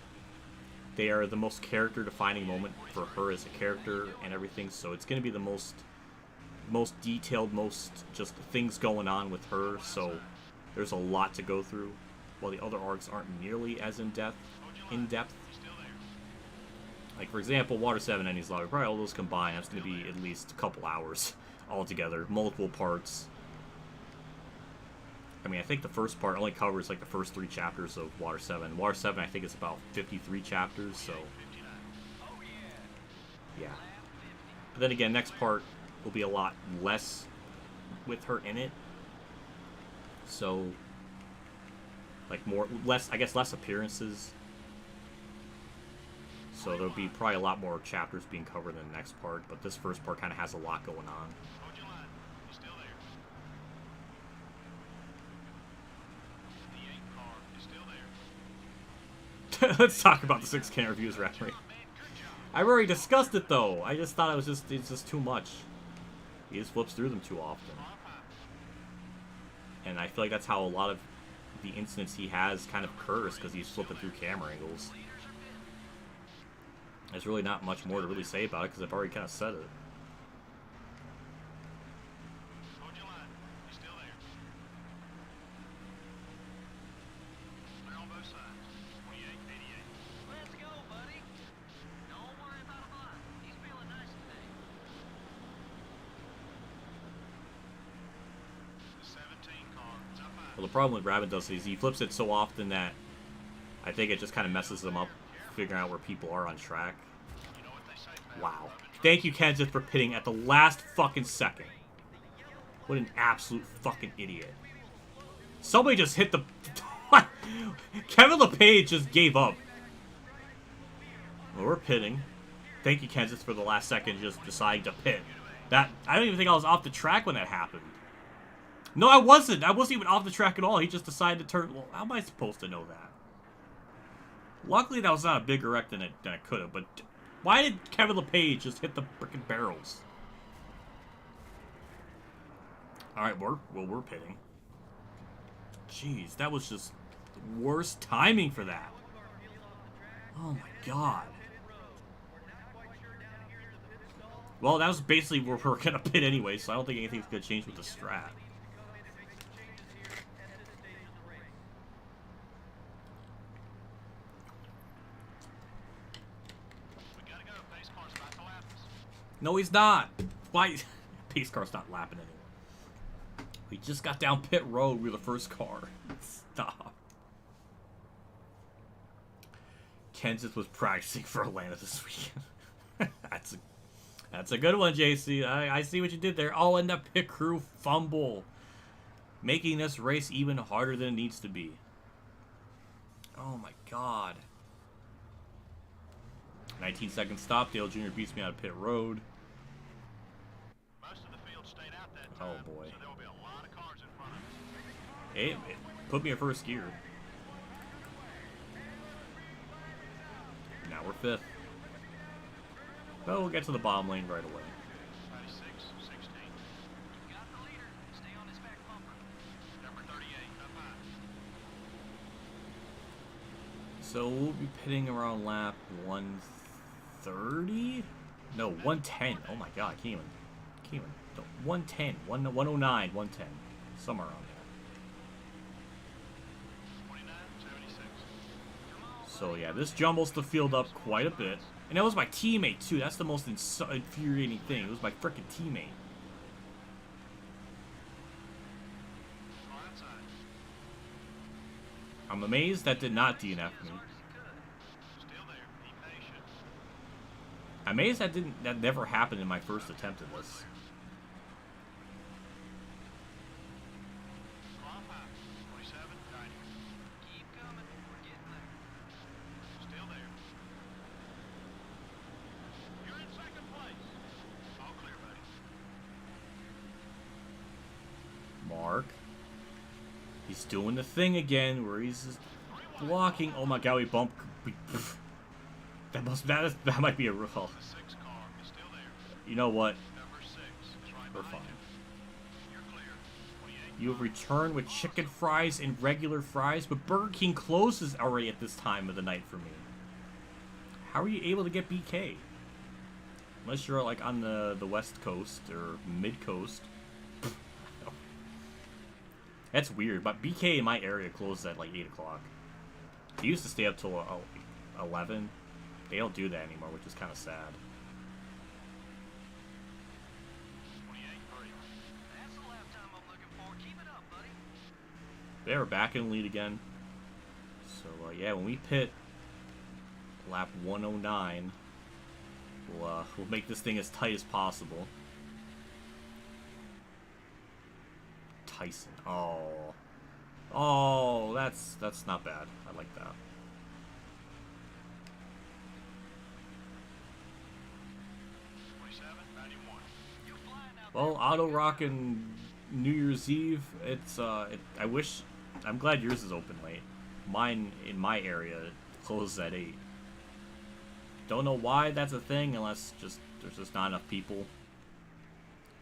they are the most character defining moment for her as a character and everything, so it's going to be the most detailed, most just things going on with her, so there's a lot to go through, while the other arcs aren't nearly as in-depth. Like, for example, Water 7 and Ennie's Lobby, probably all those combined, that's going to be at least a couple hours altogether, multiple parts. I mean, I think the first part only covers, like, the first 3 chapters of Water 7. Water 7, I think, is about 53 chapters, so yeah. But then again, next part will be a lot less with her in it. So, like, less appearances. So there'll be probably a lot more chapters being covered in the next part, but this first part kind of has a lot going on. Hold your line. He's still there. The 8 car is still there. Let's talk about the 6K reviews, referee. I've already discussed it though. I just thought it's just too much. He just flips through them too often. And I feel like that's how a lot of the incidents he has kind of occurs, because he's flipping through camera angles. There's really not much more to really say about it, because I've already kind of said it. Hold your line. He's still there. They're on both sides. 28-88. Let's go, buddy. Don't worry about a block. He's feeling nice today. The 17 car is up high. Well, the problem with Rabbit does is he flips it so often that I think it just kind of messes them up figuring out where people are on track. You know what they say, pal? Wow. Thank you, Kenseth, for pitting at the last fucking second. What an absolute fucking idiot. Somebody just hit the... What? Kevin LePage just gave up. Well, we're pitting. Thank you, Kenseth, for the last second just deciding to pit. I don't even think I was off the track when that happened. No, I wasn't. I wasn't even off the track at all. He just decided to turn... Well, how am I supposed to know that? Luckily, that was not a bigger wreck than it could have, but why did Kevin LePage just hit the frickin' barrels? Alright, we're pitting. Jeez, that was just the worst timing for that. Oh my god. Well, that was basically where we're gonna pit anyway, so I don't think anything's gonna change with the strat. No, he's not. Why? Pace car's not lapping anymore. We just got down pit road. We were the first car. Stop. Kenseth was practicing for Atlanta this weekend. That's a good one, JC. I see what you did there. Oh, and the pit crew fumble, making this race even harder than it needs to be. Oh my god. 19-second stop. Dale Jr. beats me out of pit road. Most of the field stayed out that time, Oh boy. so there will be a lot of cars in front of us. It put me in first gear. Now we're 5th. Well, we'll get to the bottom lane right away. 96-16. Got the leader. Stay on his back bumper. Number 38 up high. So we'll be pitting around lap 130? No, 110. Oh my god, I can't even. No, 110, 109, 110. Somewhere around there. 29-76. So yeah, this jumbles the field up quite a bit. And that was my teammate too. That's the most infuriating thing. It was my frickin' teammate. Car outside. I'm amazed that did not DNF me. Still there. Be patient. I'm amazed that never happened in my first attempt at this. Keep coming. We're getting there. Still there. You're in second place. All clear, buddy. Mark. He's doing the thing again where he's just blocking. Oh my god, we bumped. That might be a real. The 6 car is still there. You know what? Number 6 is right We're behind fine. you. You're clear. 28. You have returned with chicken fries and regular fries, but Burger King closes already at this time of the night for me. How are you able to get BK? Unless you're like on the west coast or mid coast. That's weird, but BK in my area closes at like 8 o'clock. They used to stay up till 11. They don't do that anymore, which is kind of sad. 28-3. That's the lap time I'm looking for. Keep it up, buddy. They are back in the lead again. So, yeah, when we pit lap 109, we'll make this thing as tight as possible. Tyson. Oh, that's not bad. I like that. 27-91. You're flying out Well, Auto Rock and New Year's Eve, I'm glad yours is open late. Mine, in my area, closes at 8. Don't know why that's a thing, unless there's just not enough people.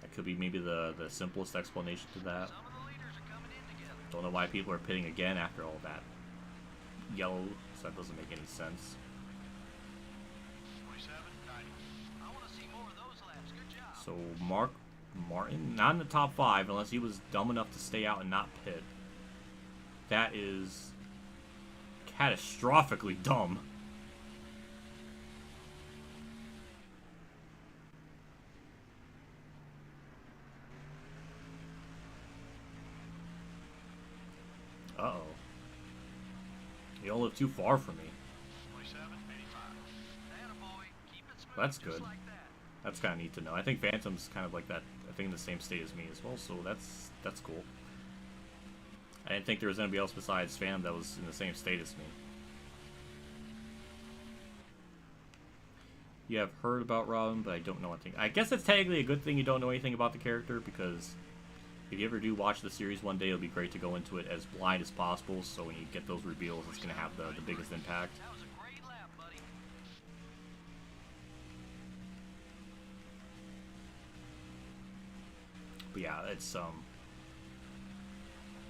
That could be maybe the simplest explanation to that. Some of the leaders are coming in together. Don't know why people are pitting again after all that yellow, so that doesn't make any sense. 27-90. I want to see more of those laps. Good job. So Martin, not in the top 5, unless he was dumb enough to stay out and not pit. That is catastrophically dumb. Uh-oh. You don't live too far from me. 27-85. Attaboy. Keep it smooth. That's just good. like that. That's kind of neat to know. I think Phantom's kind of like that. I think in the same state as me as well, so that's cool. I didn't think there was anybody else besides Phantom that was in the same state as me. You have heard about Robin, but I don't know anything. I guess it's technically a good thing you don't know anything about the character, because if you ever do watch the series one day, it'll be great to go into it as blind as possible, so when you get those reveals, it's going to have the biggest impact. That was a great lap, buddy. But yeah, it's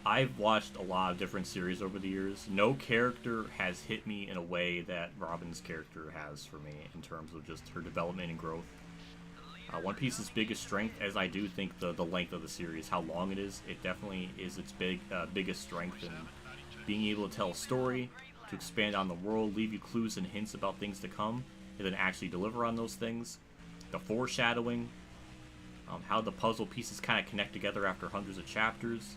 I've watched a lot of different series over the years. No character has hit me in a way that Robin's character has for me in terms of just her development and growth. One Piece's biggest strength, as I do think the length of the series, how long it definitely is its biggest strength in being able to tell a story, to expand on the world, leave you clues and hints about things to come, and then actually deliver on those things. The foreshadowing, how the puzzle pieces kind of connect together after hundreds of chapters,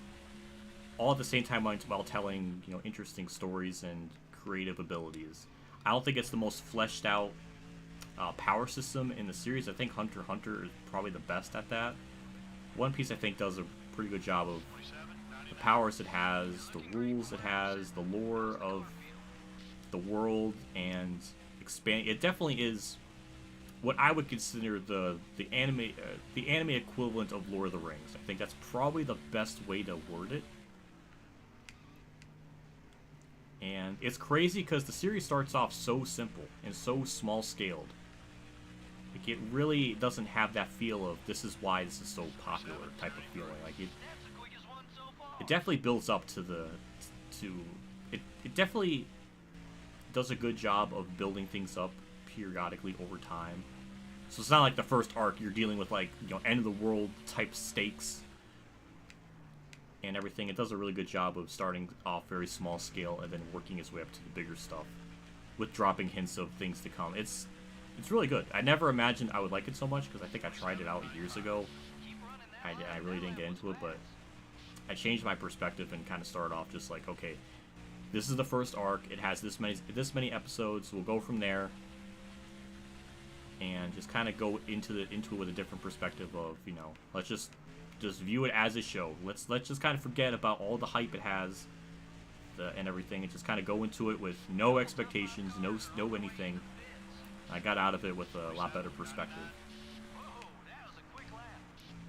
all at the same time while telling interesting stories and creative abilities. I don't think it's the most fleshed out power system in the series. I think Hunter x Hunter is probably the best at that. One Piece I think does a pretty good job of the powers it has, the rules it has, the lore of the world, and expand. It definitely is what I would consider the anime equivalent of Lord of the Rings. I think that's probably the best way to word it. And it's crazy because the series starts off so simple and so small scaled. Like, it really doesn't have that feel of this is why this is so popular type of feeling. Like it definitely builds up to it definitely does a good job of building things up periodically over time. So it's not like the first arc you're dealing with like end of the world type stakes and everything. It does a really good job of starting off very small scale and then working its way up to the bigger stuff with dropping hints of things to come. It's really good. I never imagined I would like it so much because I think I tried it out years ago. I really didn't get into it, but I changed my perspective and kind of started off just like, okay, this is the first arc. It has this many episodes. We'll go from there. and just kind of go into it with a different perspective of, you know, let's just view it as a show. Let's just kind of forget about all the hype it has, and everything, and just kind of go into it with no expectations, no anything. I got out of it with a lot better perspective.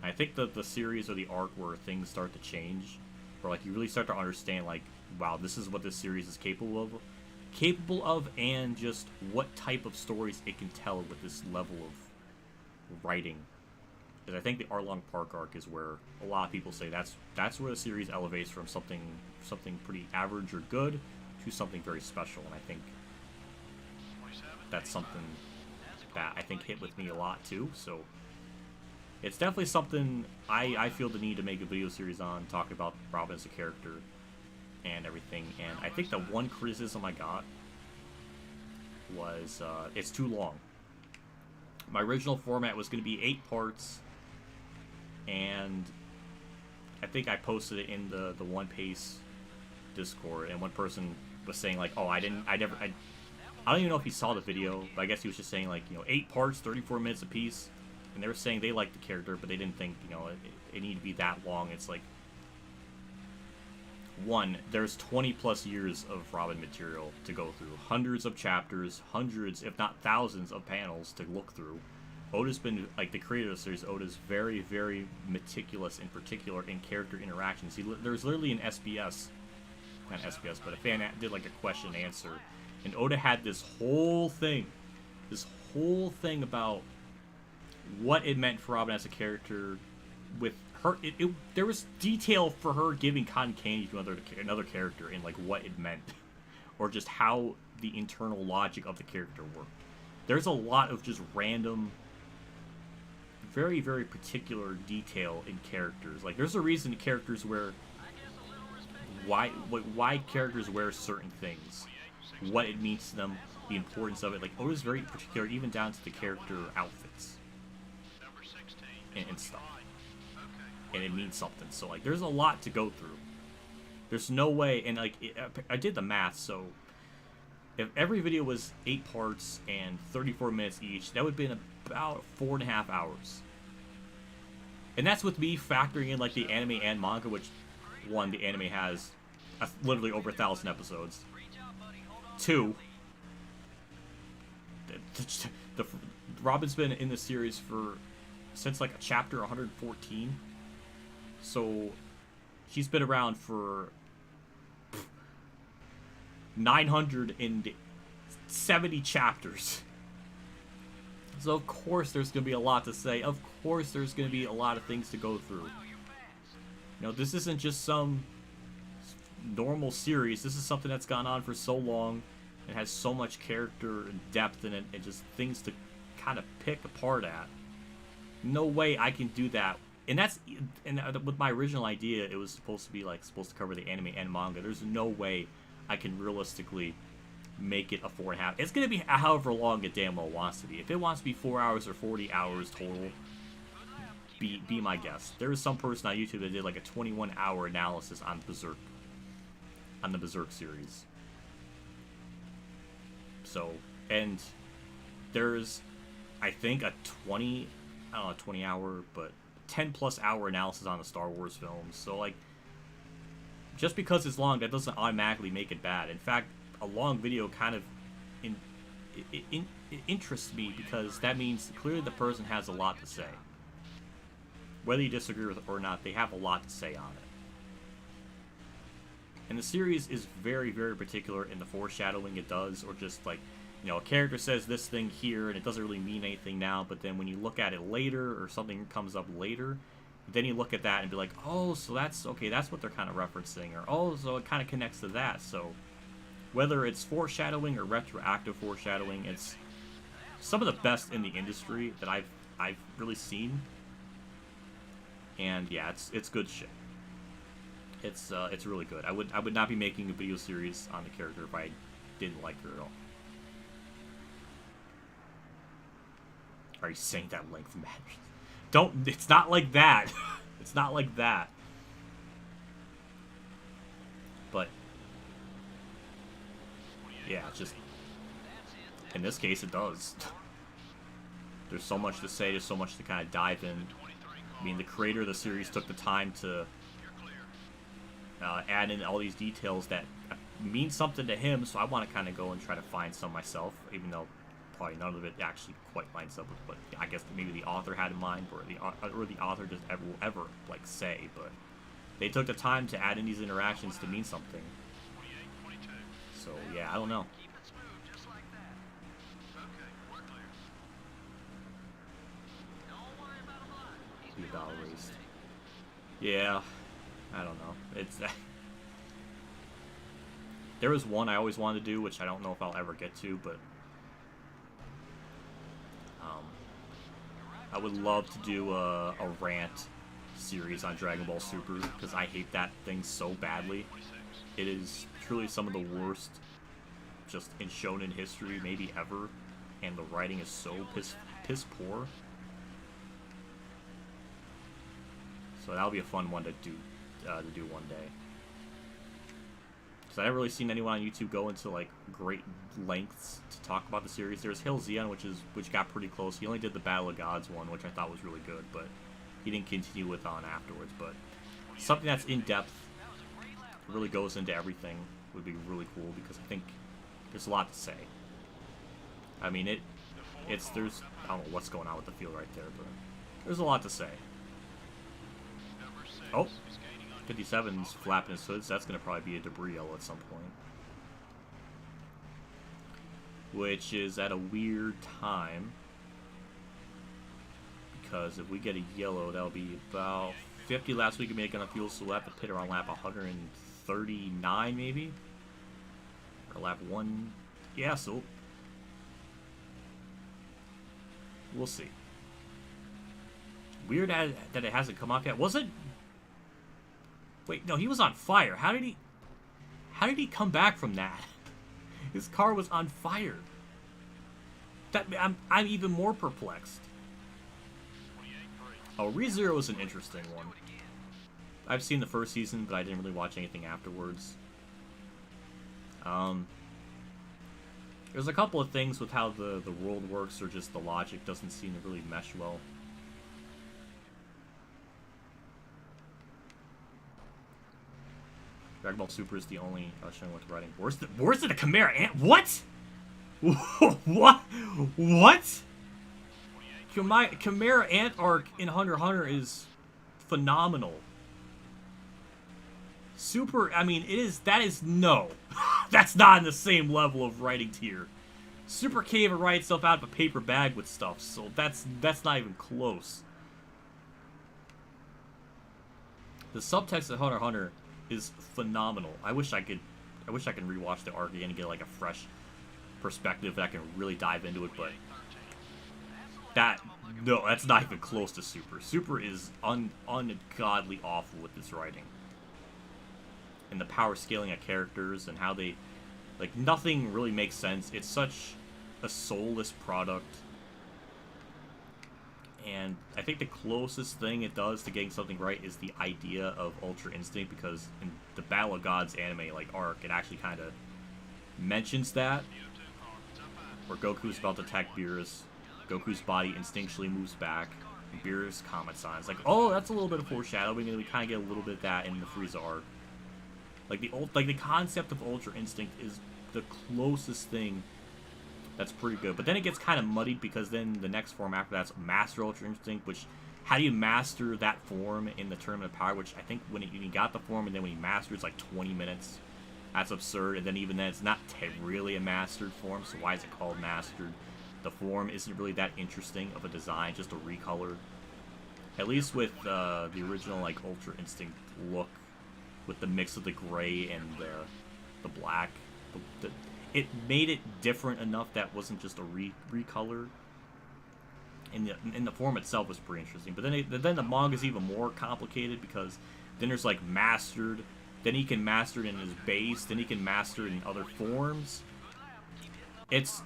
I think that the series or the arc where things start to change, where like you really start to understand, like, wow, this is what this series is capable of, and just what type of stories it can tell with this level of writing. Because I think the Arlong Park arc is where a lot of people say that's where the series elevates from something pretty average or good to something very special, and I think that's something that I think hit with me a lot too. So it's definitely something I feel the need to make a video series on, talk about Robin as a character and everything. And I think the one criticism I got was it's too long. My original format was going to be 8 parts, and I think I posted it in the One Pace Discord, and one person was saying like, oh, I don't even know if he saw the video, but I guess he was just saying like, you know, 8 parts, 34 minutes a piece, and they were saying they liked the character, but they didn't think, you know, it needed to be that long. It's like, one, there's 20 plus years of Robin material to go through, hundreds of chapters, hundreds, if not thousands, of panels to look through. Oda's been, like, the creator of the series, Oda's very, very meticulous, in particular, in character interactions. There's literally an SBS, not SBS, but a fan did, like, a question and answer, and Oda had this whole thing about what it meant for Robin as a character with her. There was detail for her giving cotton candy to another character, and, like, what it meant, or just how the internal logic of the character worked. There's a lot of just random, very, very particular detail in characters. Like, there's a reason characters wear why characters wear certain things, what it means to them, the importance of it. Like, Oda's very particular, even down to the character outfits and stuff, and it means something. So, like, there's a lot to go through. There's no way, and, like, I did the math, so if every video was 8 parts and 34 minutes each, that would have been about 4.5 hours. And that's with me factoring in, like, the anime and manga, which, one, the anime has literally over 1,000 episodes. 2, Robin's been in the series since, like, chapter 114. So she's been around for 970 chapters. So of course there's going to be a lot to say. Of course there's going to be a lot of things to go through. You know, this isn't just some normal series. This is something that's gone on for so long and has so much character and depth in it, and just things to kind of pick apart at. No way I can do that. And with my original idea, it was supposed to cover the anime and manga. There's no way I can realistically make it a 4.5. It's gonna be however long it damn well wants to be. If it wants to be 4 hours or 40 hours total, be my guest. There was some person on YouTube that did like a 21-hour analysis on Berserk, on the Berserk series. So, and there's, I think, a 20-hour, but 10+ hour analysis on the Star Wars films. So, like, just because it's long, that doesn't automatically make it bad. In fact, a long video kind of interests me, because that means clearly the person has a lot to say. Whether you disagree with it or not, they have a lot to say on it. And the series is very, very particular in the foreshadowing it does, or just like, you know, a character says this thing here and it doesn't really mean anything now, but then when you look at it later, or something comes up later, then you look at that and be like, oh, so that's, okay, that's what they're kind of referencing, or oh, so it kind of connects to that. So whether it's foreshadowing or retroactive foreshadowing, it's some of the best in the industry that I've really seen. And yeah, it's good shit. It's really good. I would not be making a video series on the character if I didn't like her at all. Are you saying that length matters? Don't. It's not like that. It's not like that. But yeah, it's just in this case it does. There's so much to say, there's so much to kind of dive in. I mean, the creator of the series took the time to add in all these details that mean something to him, so I want to kind of go and try to find some myself, even though probably none of it actually quite lines up with what I guess maybe the author had in mind, or the author just ever like say. But they took the time to add in these interactions to mean something. So yeah, I don't know. Keep it smooth, just like that. Okay, we're clear. Don't worry about him alive. He's Be been battle nice and raced. steady. Yeah, I don't know. It's there was one I always wanted to do, which I don't know if I'll ever get to, but I would love to do a rant series on Dragon Ball Super, because I hate that thing so badly. It is truly some of the worst just in shonen history maybe ever, and the writing is so piss poor. So that'll be a fun one to do one day. Because I haven't really seen anyone on YouTube go into like great lengths to talk about the series. There's Hill Zeon, which got pretty close. He only did the Battle of Gods one, which I thought was really good, but he didn't continue with on afterwards. But something that's in depth, really goes into everything, would be really cool, because I think there's a lot to say. I mean, there's I don't know what's going on with the field right there, but there's a lot to say. Oh, 57's flapping his hoods. That's going to probably be a debris yellow at some point. Which is at a weird time. Because if we get a yellow, that'll be about 50 laps we can make on a fuel, so we'll have to pit around lap 139 maybe? Or lap 1... Yeah, so... we'll see. Weird that it hasn't come off yet. Was it... Wait, no, he was on fire. How did he come back from that? His car was on fire. I'm even more perplexed. Oh, ReZero is an interesting one. I've seen the first season, but I didn't really watch anything afterwards. There's a couple of things with how the world works, or just the logic doesn't seem to really mesh well. Dragon Ball Super is the only showing with writing. Where's the Chimera Ant? What? What? What? Chimera Ant arc in Hunter x Hunter is phenomenal. Super, I mean, that is no. That's not in the same level of writing tier. Super can't even write itself out of a paper bag with stuff, so that's not even close. The subtext of Hunter x Hunter is phenomenal. I wish I can rewatch the arc again and get like a fresh perspective that I can really dive into it, but that's not even close to Super. Super is ungodly awful with this writing. And the power scaling of characters and how they, like, nothing really makes sense. It's such a soulless product. And I think the closest thing it does to getting something right is the idea of Ultra Instinct, because in the Battle of Gods anime, like, arc, it actually kind of mentions that. Where Goku's about to attack Beerus, Goku's body instinctually moves back, and Beerus comments on it. It's like, oh, that's a little bit of foreshadowing, and we kind of get a little bit of that in the Frieza arc. Like, the concept of Ultra Instinct is the closest thing that's pretty good. But then it gets kind of muddied, because then the next form after that's Master Ultra Instinct, which, how do you master that form in the Tournament of Power? Which I think when you got the form and then when you master it's like 20 minutes. That's absurd. And then even then it's not really a mastered form, so why is it called mastered? The form isn't really that interesting of a design, just a recolor. At least with the original like Ultra Instinct look, with the mix of the gray and the black. It made it different enough that wasn't just a recolor. And the form itself was pretty interesting. But then the manga's even more complicated, because then there's like mastered, then he can master it in his base, then he can master it in other forms. It's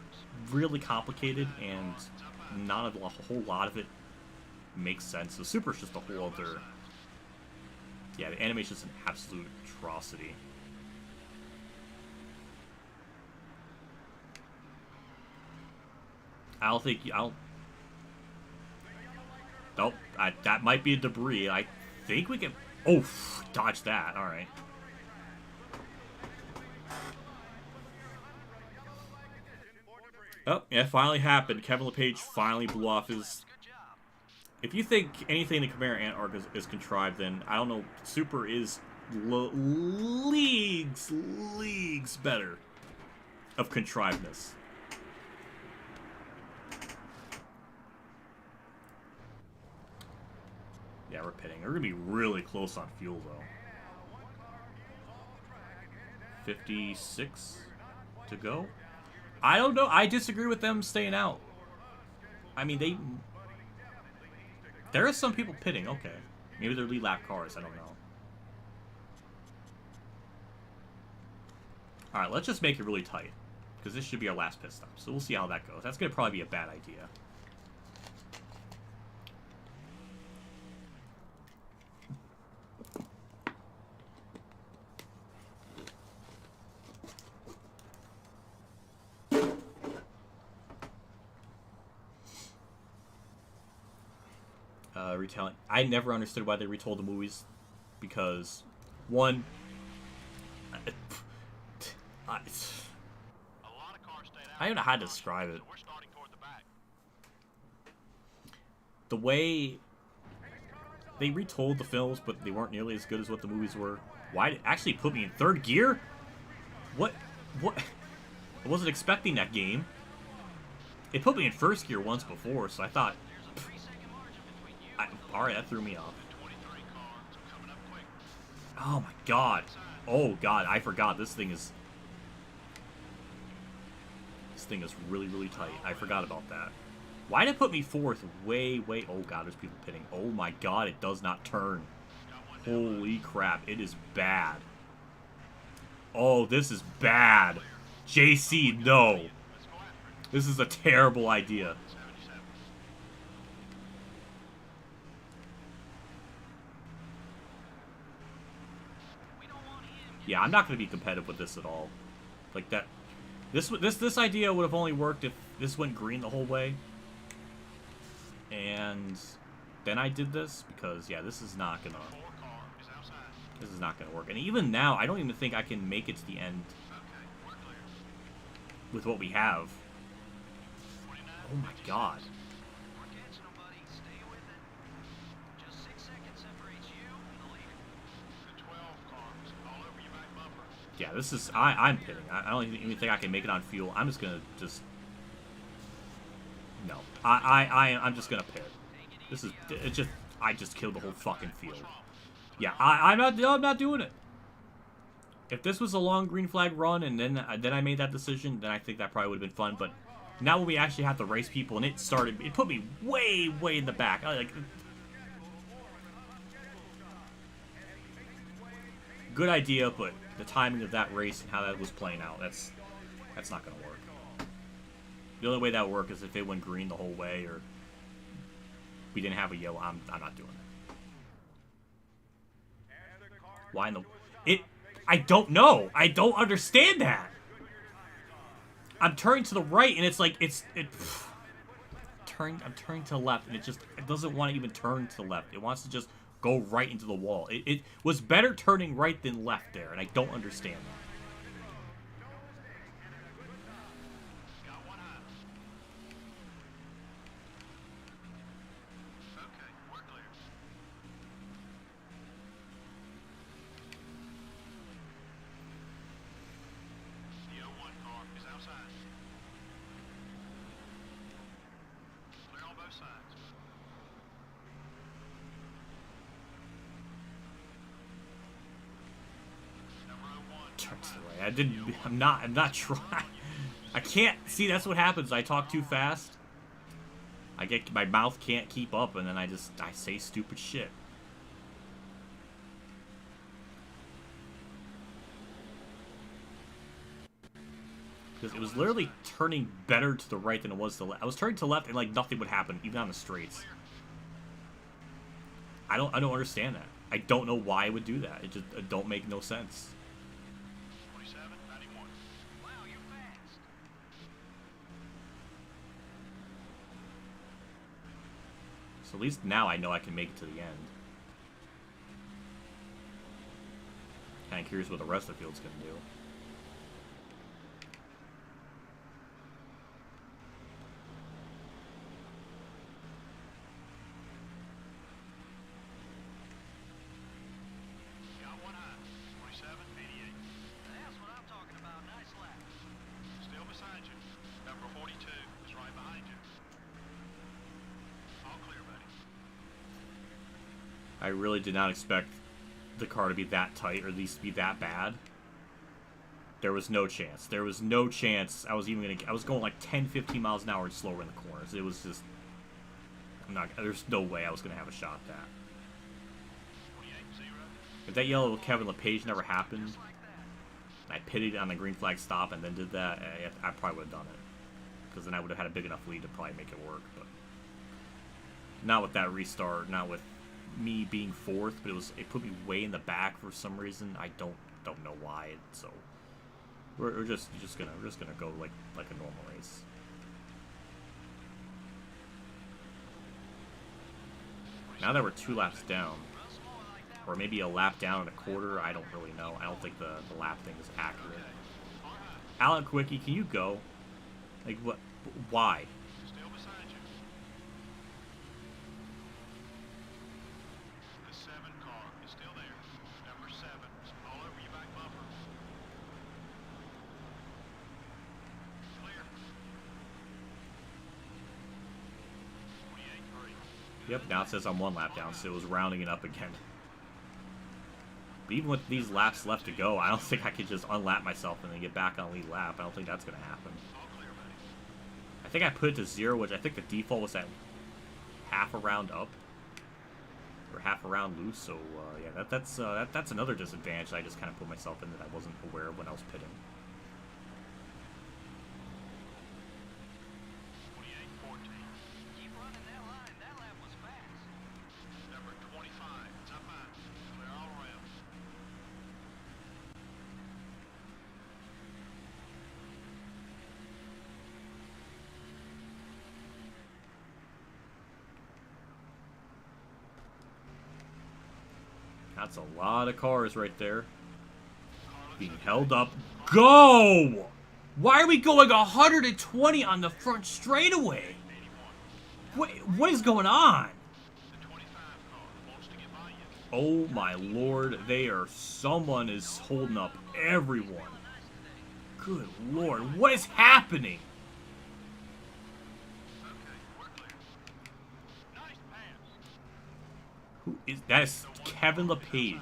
really complicated, and not a whole lot of it makes sense. So Super's just a whole other... Yeah, the animation's an absolute atrocity. Nope, that might be a debris. I think we can... Oh, dodge that. All right. Oh, yeah, it finally happened. Kevin LePage finally blew off his... If you think anything in the Chimera Ant arc is contrived, then I don't know. Super is leagues better of contrivedness. Yeah, we're pitting. We're going to be really close on fuel, though. 56 to go? I don't know. I disagree with them staying out. I mean, there are some people pitting. Okay. Maybe they're lead lap cars. I don't know. Alright, let's just make it really tight. Because this should be our last pit stop. So we'll see how that goes. That's going to probably be a bad idea. Retelling. I never understood why they retold the movies, because one, I don't know how to describe it. The way they retold the films, but they weren't nearly as good as what the movies were. Why did it actually put me in third gear? What? I wasn't expecting that game. It put me in first gear once before, so I thought. Alright, that threw me off. Oh my god. Oh god, I forgot. This thing is really, really tight. I forgot about that. Why did it put me fourth? Way... Oh god, there's people pitting. Oh my god, it does not turn. Holy crap, it is bad. Oh, this is bad. JC, no. This is a terrible idea. Yeah, I'm not going to be competitive with this at all. Like that. This idea would have only worked if this went green the whole way. And then I did this because yeah, this is not gonna work. And even now, I don't even think I can make it to the end with what we have. Oh my god. Yeah, this is... I'm pitting. I don't even think I can make it on fuel. I'm just gonna No. I'm just gonna pit. This is... It just... I just killed the whole fucking field. Yeah, I'm not doing it. If this was a long green flag run and then I made that decision, then I think that probably would have been fun. But now when we actually have to race people and it put me way in the back. Good idea, but the timing of that race and how that was playing out, that's not going to work. The only way that would work is if it went green the whole way or we didn't have a yellow. I'm not doing it. Why in the... I don't know. I don't understand that. I'm turning to the right and it's like I'm turning to the left and it doesn't want to even turn to the left. It wants to just go right into the wall. It was better turning right than left there, and I don't understand that. I'm not trying. I can't see. That's what happens. I talk too fast. My mouth can't keep up, and then I say stupid shit. Because it was literally turning better to the right than it was to the left. I was turning to the left, and like nothing would happen, even on the straights. I don't understand that. I don't know why it would do that. It don't make no sense. So at least now I know I can make it to the end. Kind of curious what the rest of the field's going to do. Got one high. 27.88. That's what I'm talking about. Nice lap. Still beside you. Number 42 is right behind you. All clear, buddy. I really did not expect the car to be that tight, or at least to be that bad. There was no chance. There was no chance I was even going to... I was going like 10, 15 miles an hour and slower in the corners. It was just... There's no way I was going to have a shot at that. 28.0. If that yellow Kevin LePage never happened, I pitted on the green flag stop and then did that, I probably would have done it. Because then I would have had a big enough lead to probably make it work. But not with that restart, not with me being fourth, but it put me way in the back for some reason. I don't know why. So we're just gonna go like a normal race. Now that we're 2 laps down, or maybe a lap down and a quarter, I don't really know. I don't think the lap thing is accurate. Alan Quickie, can you go? Like what? Why? Still beside you. The 7 car is still there. Number 7 is all over your back bumper. Clear. 28.3. Yep, now it says I'm 1 lap down, so it was rounding it up again. But even with these laps left to go, I don't think I could just unlap myself and then get back on lead lap. I don't think that's going to happen. All clear, buddy. I think I put it to 0, which I think the default was at half a round up. Or half a round loose, so yeah, that's another disadvantage I just kind of put myself in that I wasn't aware of when I was pitting. 28.14. Keep running that line. That lap was fast. Number 25 is up high. Clear all around. That's a lot of cars right there. Being held up. Go! Why are we going 120 on the front straightaway? What is going on? The 25 car wants to get by you. Oh my lord, someone is holding up everyone. Good lord, what is happening? Okay, we're clear. Nice pass. That is Kevin LePage.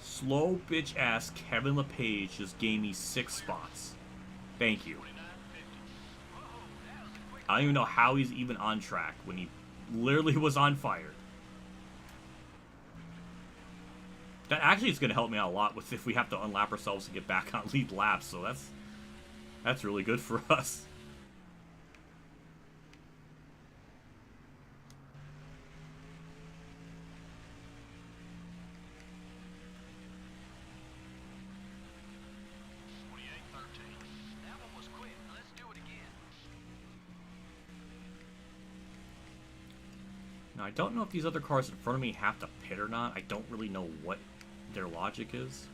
Slow bitch ass Kevin LePage just gave me 6 spots. Thank you. 29.50. I don't even know how he's even on track when he literally was on fire. That actually is going to help me out a lot with if we have to unlap ourselves to get back on lead laps, so that's really good for us. That one was quick. Let's do it again. Now, I don't know if these other cars in front of me have to pit or not. I don't really know what their logic is.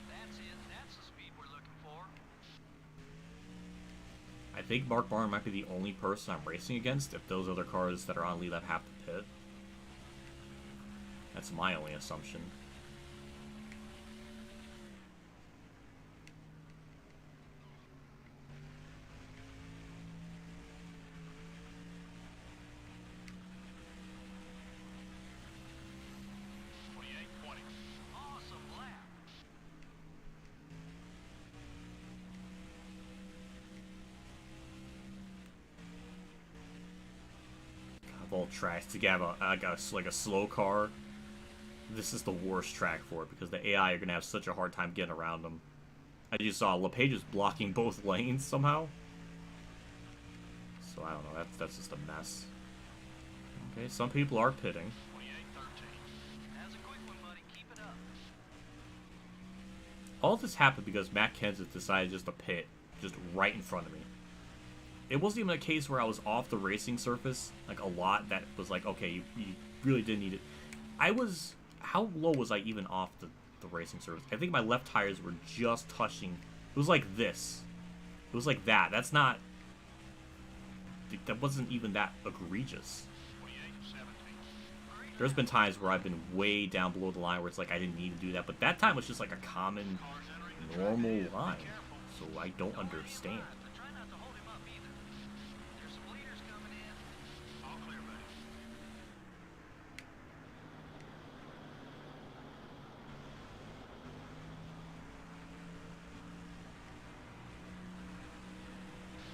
That's it. That's the speed we're looking for. I think Mark Barn might be the only person I'm racing against if those other cars that are on lead lap have to pit. That's my only assumption. Awesome lap. Of all tracks, to have like a slow car, this is the worst track for it because the AI are going to have such a hard time getting around them. I just saw LePage is blocking both lanes somehow. So So I don't know. That's just a mess. Okay, some people are pitting. 28-13. That's a quick one, buddy. Keep it up. All this happened because Matt Kenseth decided just to pit just right in front of me. It wasn't even a case where I was off the racing surface like a lot. That was like, okay, you really didn't need it. I was, how low was I even off the racing surface? I think my left tires were just touching. It was like this. It was like that. That's not, that wasn't even that egregious. 28-17. There's been times where I've been way down below the line where it's like I didn't need to do that, but that time was just like a common, normal line. So I don't understand. But try not to hold him up either. There's some leaders coming in. All clear, buddy.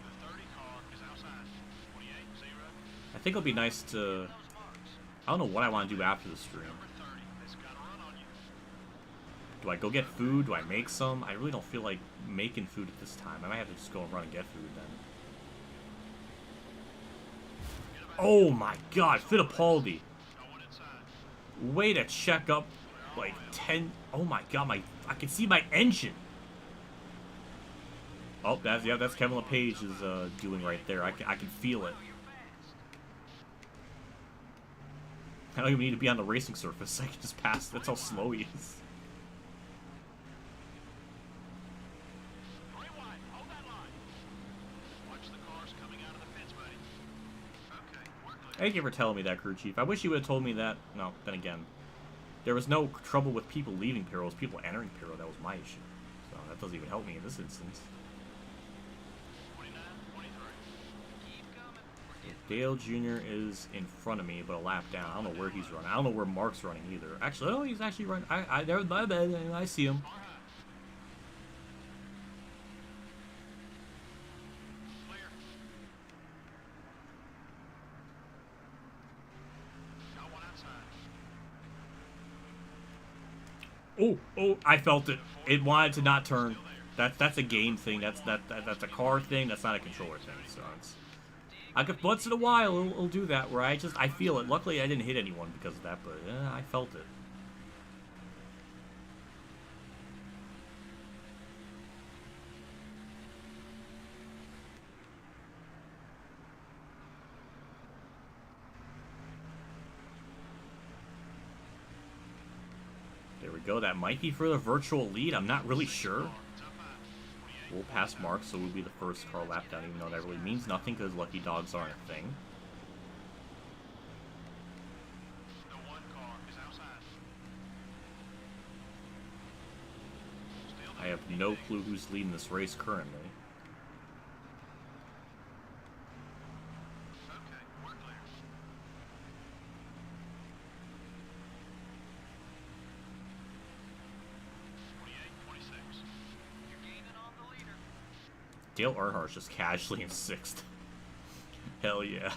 The 30 car is outside. 28-0. I think it'll be nice to, I don't know what I want to do after the stream. Number 30. It's got a run on you. Do I go get food? Do I make some? I really don't feel like making food at this time. I might have to just go and run and get food then. Oh my god, Fittipaldi. No one inside. Way to check up like 10. Oh my god, I can see my engine. Oh, that's Kevin LePage is doing right there. I can feel it. I don't even need to be on the racing surface. I can just pass. That's how slow he is. Three wide. Hold that line. Watch the cars coming out of the pits, buddy. Okay, we're clear. Thank you for telling me that, crew chief. I wish you would have told me that. No, then again, there was no trouble with people leaving Piro. It was people entering Piro. That was my issue. So that doesn't even help me in this instance. 29-23. Keep coming. We're getting Dale Jr. is in front of me, but a lap down. I don't know where he's running. I don't know where Mark's running either. Actually, oh, he's actually running. There was my bad. I see him. Far high. Clear. Got one outside. Oh, I felt it. It wanted to not turn. That's a game thing. That's a car thing. That's not a controller thing. So it's, I could once in a while it'll do that where I feel it. Luckily I didn't hit anyone because of that, but I felt it. There we go. That might be for the virtual lead. I'm not really sure. We'll pass Mark, so we'll be the first car lap down, even though that really means nothing because Lucky Dogs aren't a thing. The one car is outside. Still I have no clue who's leading this race currently. okay, we're clear. 28-26. You're gaining on the leader. Dale Earnhardt's just casually in 6th. Hell yeah.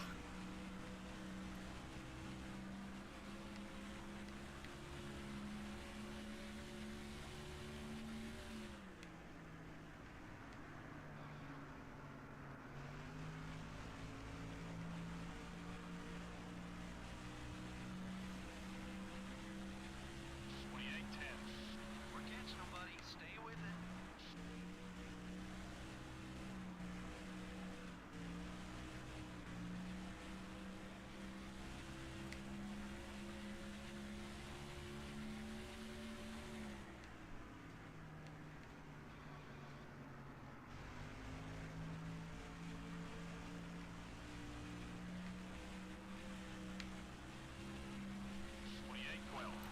We're catching them, buddy. Stay with it.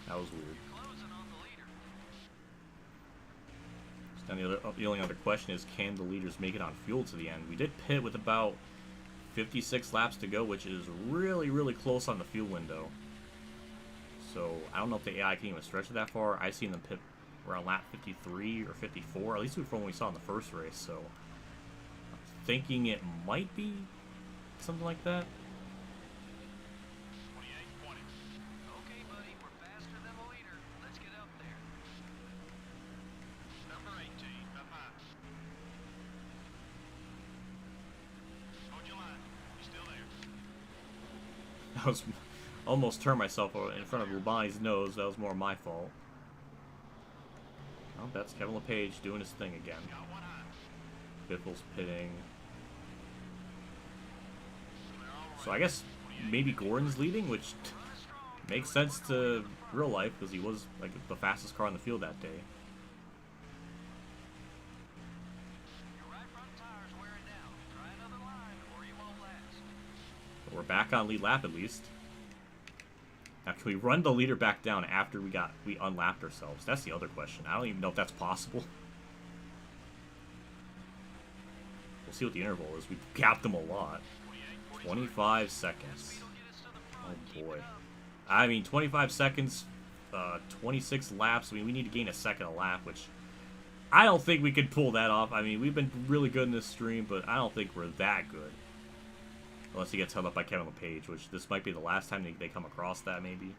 That was weird. Closing on the leader. And the only other question is, can the leaders make it on fuel to the end? We did pit with about 56 laps to go, which is really, really close on the fuel window. So I don't know if the AI can even stretch it that far. I seen them pit around lap 53 or 54, at least from what we saw in the first race. So I'm thinking it might be something like that. 28-20. Okay, buddy. We're faster than the leader. Let's get up there. Number 18, up high. Hold your line. was almost turned myself in front of Lubani's nose. That was more my fault. Oh, that's Kevin LePage doing his thing again. Biffle's pitting. So I guess maybe Gordon's leading, which makes sense to real life because he was like the fastest car on the field that day. But we're back on lead lap at least. Now, can we run the leader back down after we unlapped ourselves? That's the other question. I don't even know if that's possible. We'll see what the interval is. We gapped them a lot. 25 seconds. Oh boy. I mean, 25 seconds, 26 laps. I mean, we need to gain a second a lap, which I don't think we could pull that off. I mean, we've been really good in this stream, but I don't think we're that good. Unless he gets held up by Kevin LePage, which this might be the last time they come across that, maybe.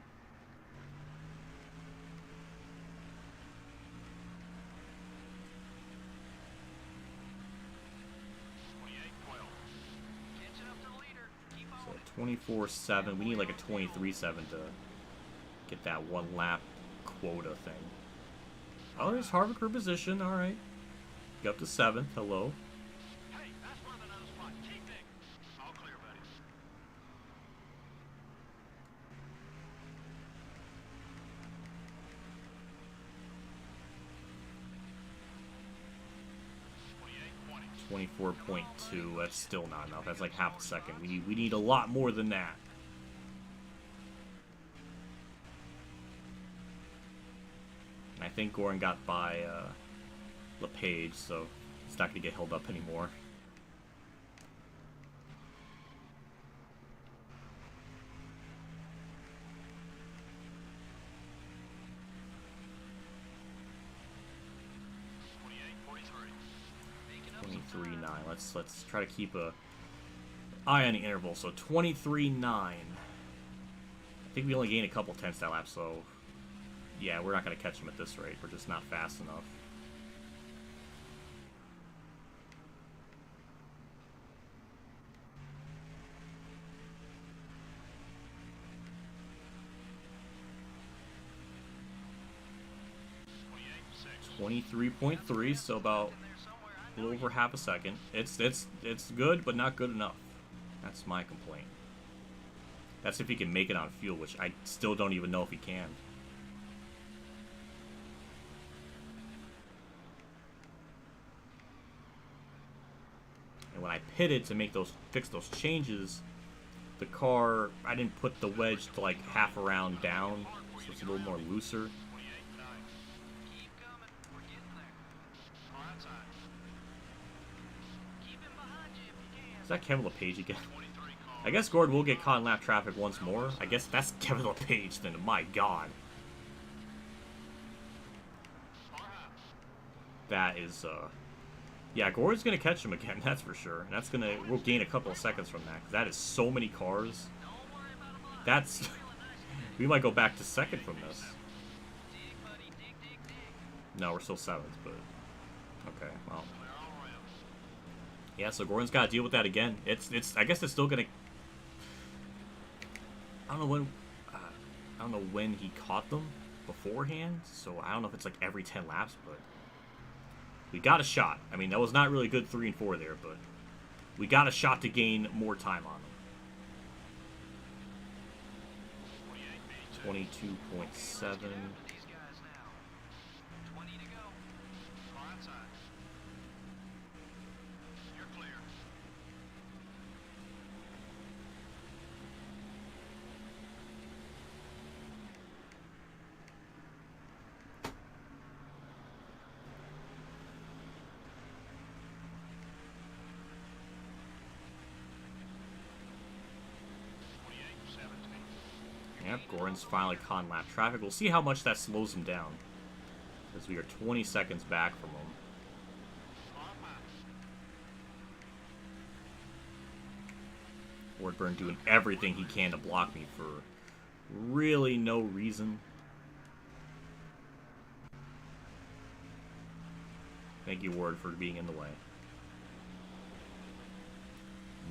So 24-7. We need like a 23-7 to get that one lap quota thing. Oh, there's Harvick for position. All right. Get up to 7th. Hello. Hey, that's one of the nose spot. Keep digging. All clear, buddy. $24.2. That's still not enough. That's like half a second. We need a lot more than that. And I think Gorin got by LePage, so he's not going to get held up anymore. Let's try to keep a eye on the interval. So 23.9. I think we only gained a couple tenths that lap, so yeah, we're not going to catch him at this rate. We're just not fast enough. $23.3, so about a little over half a second. It's good, but not good enough. That's my complaint. That's if he can make it on fuel, which I still don't even know if he can. And when I pitted to fix those changes, the car, I didn't put the wedge to like half a round down, so it's a little more looser. Is that Kevin LePage again? I guess Gordon will get caught in lap traffic once more. I guess that's Kevin LePage then. My God. That is, yeah, Gordon's going to catch him again, that's for sure. And that's going to, we'll gain a couple of seconds from that. 'Cause that is so many cars. That's, we might go back to second from this. No, we're still 7th, but, okay, well. Yeah, so Gordon's got to deal with that again. I guess it's still gonna. I don't know when he caught them beforehand. So I don't know if it's like every 10 laps, but we got a shot. I mean, that was not really good 3 and 4 there, but we got a shot to gain more time on them. 22.7. Yep, Gordon's finally caught in lap traffic. We'll see how much that slows him down, because we are 20 seconds back from him. Wardburn doing everything he can to block me for really no reason. Thank you, Ward, for being in the way.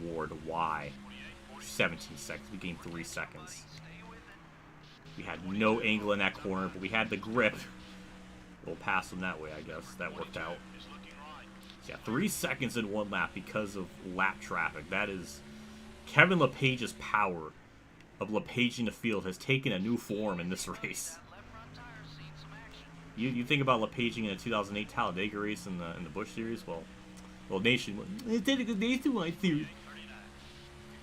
Ward, why? 17 seconds. We gained 3 seconds. We had no angle in that corner, but we had the grip. We'll pass them that way, I guess. That worked out. So yeah, 3 seconds in 1 lap because of lap traffic. That is... Kevin LePage's power of LePaging the field has taken a new form in this race. You think about LePaging in the 2008 Talladega race in the Busch Series? Well, Nationwide Series.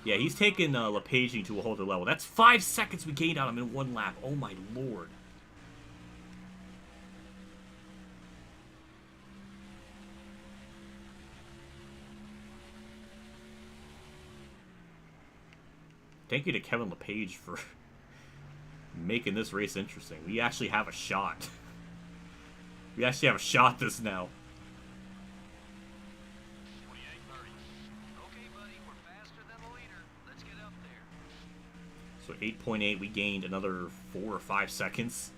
Yeah, he's taken LePaging to a whole other level. That's 5 seconds we gained on him in 1 lap. Oh my lord. Thank you to Kevin LePage for making this race interesting. We actually have a shot. We actually have a shot this now. So 8.8, we gained another 4 or 5 seconds.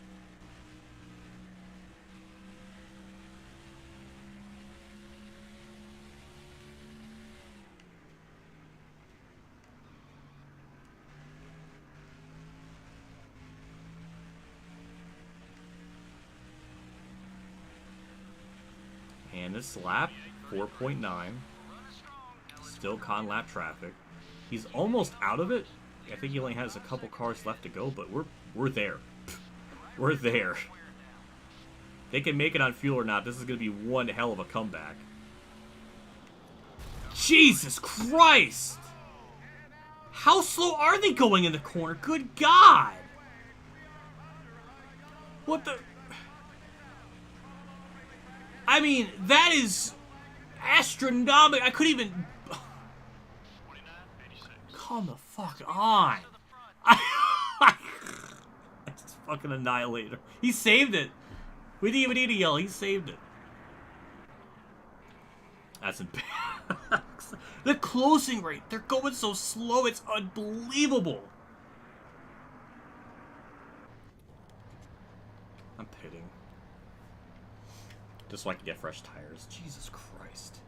And this lap, 4.9. Still con lap traffic. He's almost out of it. I think he only has a couple cars left to go, but we're there. We're there. They can make it on fuel or not. This is going to be one hell of a comeback. Jesus Christ! How slow are they going in the corner? Good God! What the... I mean, that is astronomical. I couldn't even... Come the fuck on. That's fucking annihilator. He saved it. We didn't even need to yell. He saved it. That's embarrassing. The closing rate. They're going so slow. It's unbelievable. I'm pitting. Just so I can get fresh tires. Jesus Christ.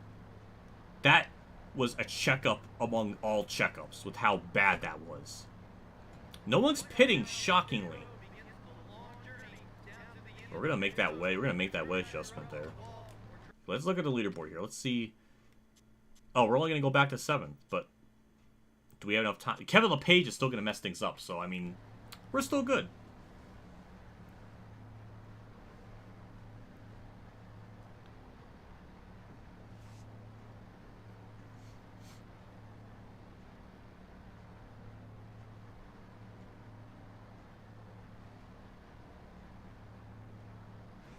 That was a checkup among all checkups with how bad that was. No one's pitting, shockingly. We're gonna make that way. We're gonna make that way adjustment there. Let's look at the leaderboard here. Let's see. Oh, we're only gonna go back to 7th, but do we have enough time? Kevin LePage is still gonna mess things up, so I mean, we're still good.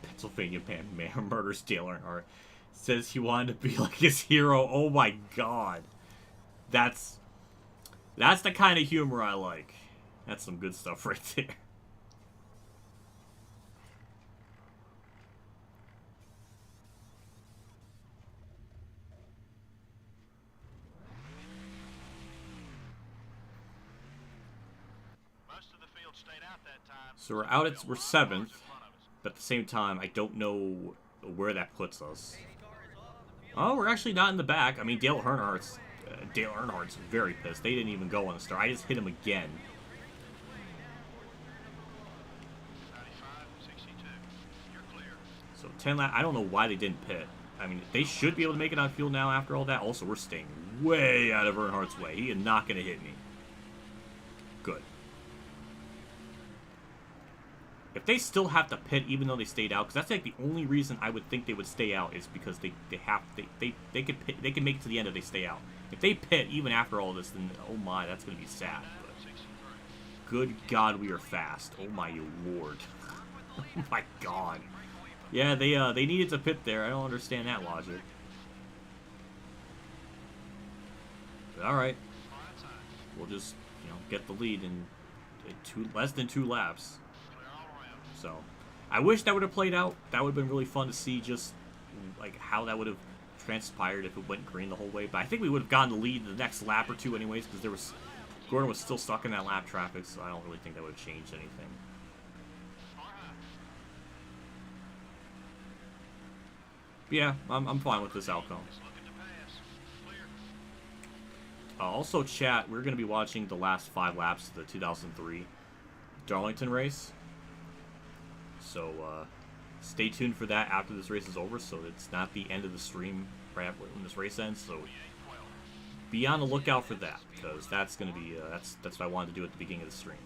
Pennsylvania man murders Dale Earnhardt. Says he wanted to be like his hero. Oh my god. That's the kind of humor I like. That's some good stuff right there. Most of the field stayed out that time. So we're 7th. But at the same time, I don't know where that puts us. Oh, we're actually not in the back. I mean, Dale Earnhardt's very pissed. They didn't even go on the start. I just hit him again. 95, 62. You're clear. So 10 laps. I don't know why they didn't pit. I mean, they should be able to make it on fuel now after all that. Also, we're staying way out of Earnhardt's way. He is not going to hit me. Good. If they still have to pit even though they stayed out, because that's like the only reason I would think they would stay out is because they can make it to the end if they stay out. If they pit even after all this, then oh my, that's gonna be sad. But good God, we are fast. Oh my lord. Oh my god. Yeah, they needed to pit there. I don't understand that logic. But all right, we'll just get the lead in less than 2 laps. So, I wish that would have played out. That would have been really fun to see just, like, how that would have transpired if it went green the whole way. But I think we would have gotten the lead the next lap or 2 anyways, because Gordon was still stuck in that lap traffic, so I don't really think that would have changed anything. But yeah, I'm fine with this outcome. Also, chat, we're going to be watching the last 5 laps of the 2003 Darlington race. So, stay tuned for that after this race is over, so it's not the end of the stream right when this race ends. So, be on the lookout for that, because that's going to be, that's what I wanted to do at the beginning of the stream.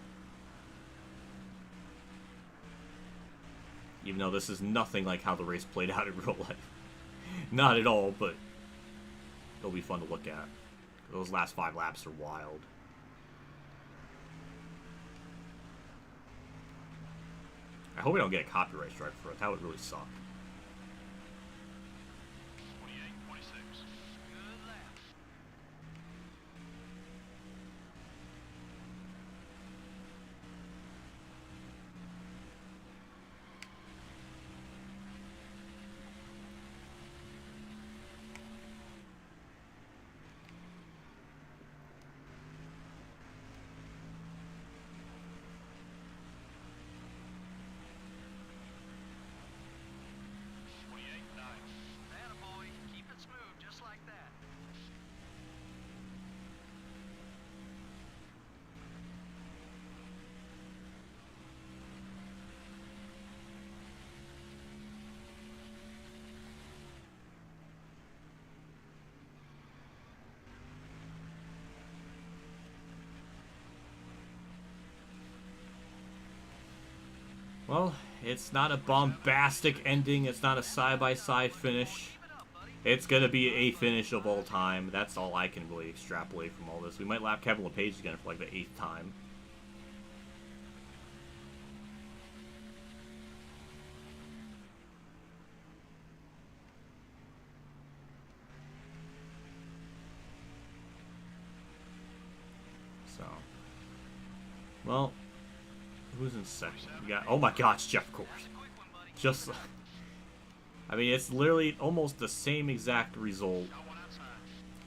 Even though this is nothing like how the race played out in real life. Not at all, but it'll be fun to look at. Those last 5 laps are wild. I hope we don't get a copyright strike for it. That would really suck. 28-26. Good lap. Attaboy, keep it smooth, just like that. Well, it's not a bombastic ending. It's not a side-by-side finish. It's going to be a finish of all time. That's all I can really extrapolate from all this. We might lap Kevin LePage again for like the 8th time. So, well, who's in second? We got, oh my gosh, Jeff Gordon. Just, I mean, it's literally almost the same exact result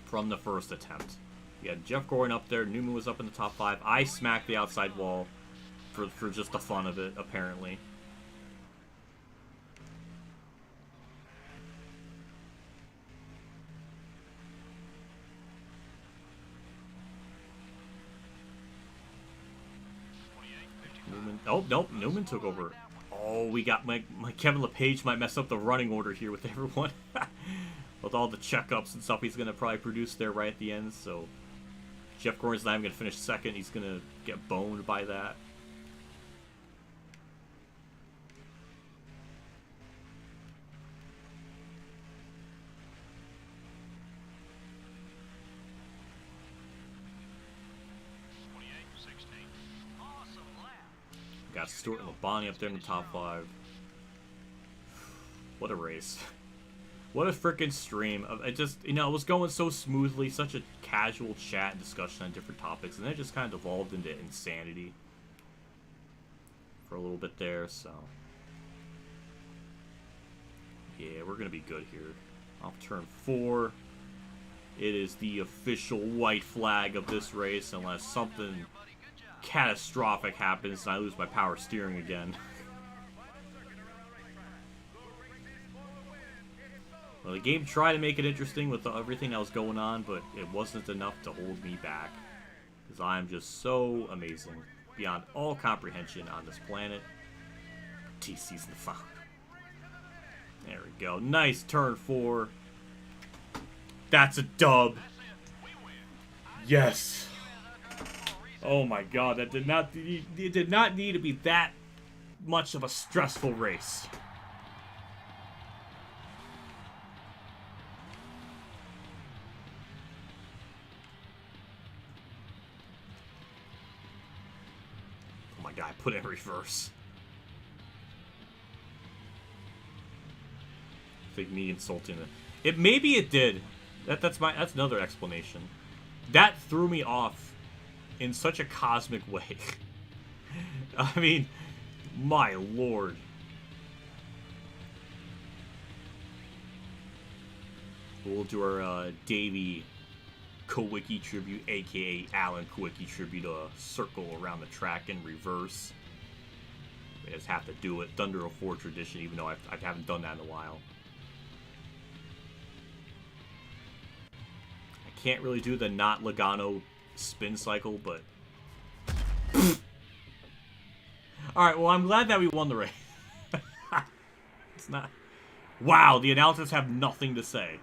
from the first attempt. We had Jeff Gordon up there, Newman was up in the top 5. I smacked the outside wall for just the fun of it, apparently. Newman, oh, nope, Newman took over. Oh, we got my Kevin LePage might mess up the running order here with everyone. With all the checkups and stuff he's going to probably produce there right at the end, so Jeff Gordon's not even going to finish second. He's going to get boned by that. Got Stewart and Labonte up there in the top 5. What a race. What a freaking stream. It just, you know, it was going so smoothly, such a casual chat and discussion on different topics, and then it just kind of evolved into insanity for a little bit there, so. Yeah, we're going to be good here. Off turn 4. It is the official white flag of this race, unless something catastrophic happens and I lose my power steering again. Well, the game tried to make it interesting with everything that was going on, but it wasn't enough to hold me back. Because I am just so amazing, beyond all comprehension on this planet. TC's in the final. There we go. Nice turn 4. That's a dub. Yes. Oh my god, that did not need to be that much of a stressful race. Oh my god, I put it in reverse. I think me insulting it. Maybe it did. That's another explanation. That threw me off in such a cosmic way. I mean, my lord. We'll do our Davey Kowicki tribute, aka Alan Kowicki tribute, a circle around the track in reverse. We just have to do it. Thunder 04 tradition, even though I haven't done that in a while. I can't really do the not Logano spin cycle, but... Alright, well, I'm glad that we won the race. It's not... Wow, the announcers have nothing to say.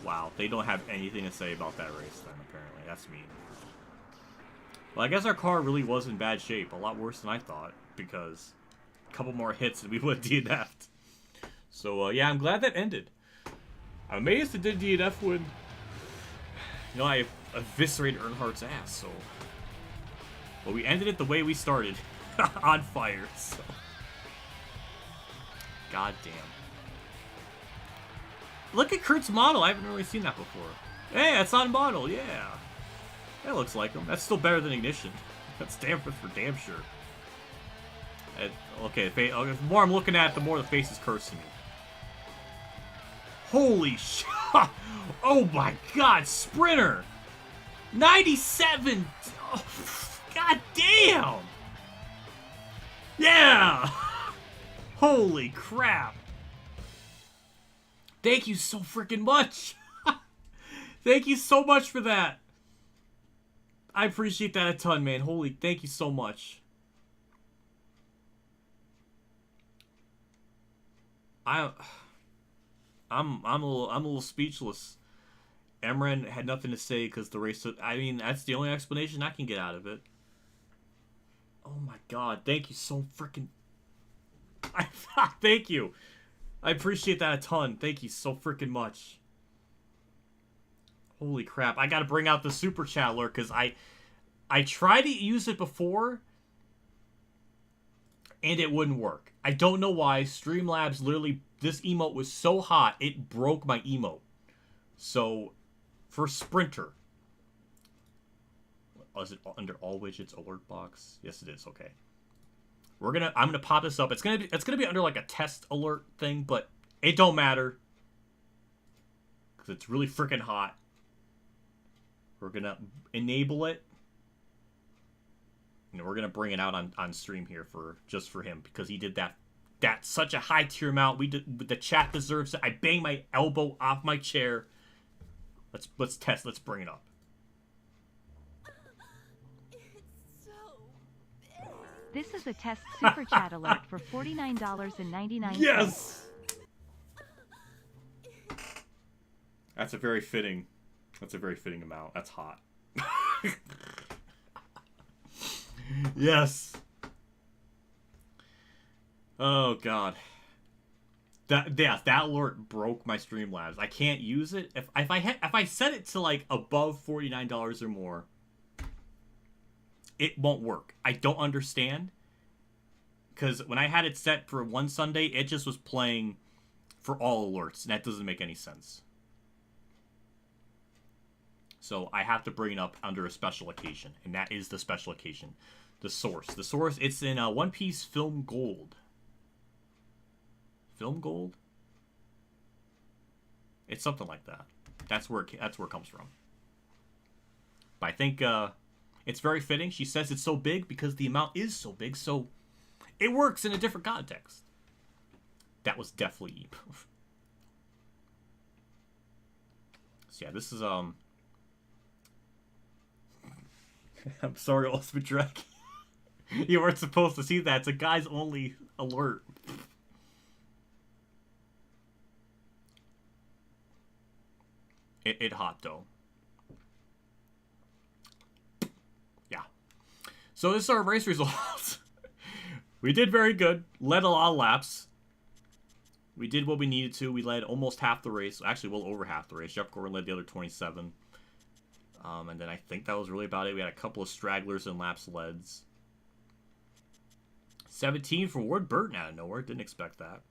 Wow, they don't have anything to say about that race then, apparently. That's mean. Well, I guess our car really was in bad shape. A lot worse than I thought, because a couple more hits and we would have DNF'd. So, yeah, I'm glad that ended. I'm amazed it did DNF when, you know, I eviscerated Earnhardt's ass, so... Well, we ended it the way we started. On fire, so... God damn. Look at Kurt's model. I haven't really seen that before. Hey, that's on model, yeah. That looks like him. That's still better than Ignition. That's damn for damn sure. Okay, the more I'm looking at it, the more the face is cursing me. Holy shit! Oh my god, Sprinter! 97! Oh, god damn! Yeah! Holy crap! Thank you so freaking much! Thank you so much for that! I appreciate that a ton, man. Holy, thank you so much. I'm a little speechless. Emran had nothing to say because the race. I mean, that's the only explanation I can get out of it. Oh my god! Thank you so freaking. Thank you. I appreciate that a ton. Thank you so freaking much. Holy crap! I gotta bring out the super chat alert because I tried to use it before and it wouldn't work. I don't know why. Streamlabs literally, this emote was so hot, it broke my emote. So, for Sprinter. Oh, is it under all widgets alert box? Yes, it is. Okay. I'm gonna pop this up. It's gonna be under like a test alert thing, but it don't matter. Because it's really freaking hot. We're gonna enable it. And we're gonna bring it out on stream here just for him because he did that such a high tier amount. The chat deserves it. I banged my elbow off my chair. Let's test. Let's bring it up. This is a test super chat alert for $49.99. Yes. That's a very fitting amount. That's hot. Yes. Oh god. That alert broke my Streamlabs. I can't use it. If I set it to like above $49 or more, it won't work. I don't understand. Because when I had it set for one Sunday, it just was playing for all alerts, and that doesn't make any sense. So I have to bring it up under a special occasion, and that is the special occasion. The source. The source, it's in One Piece Film Gold. Film Gold? It's something like that. That's where it comes from. But I think it's very fitting. She says it's so big because the amount is so big, so it works in a different context. That was definitely So yeah, this is I'm sorry, Ultimate Drag. You weren't supposed to see that. It's a guys only alert. It hot though. Yeah. So this is our race results. We did very good. Led a lot of laps. We did what we needed to. We led almost half the race. Actually, well over half the race. Jeff Gordon led the other 27. And then I think that was really about it. We had a couple of stragglers and laps leds. 17 for Ward Burton out of nowhere. Didn't expect that.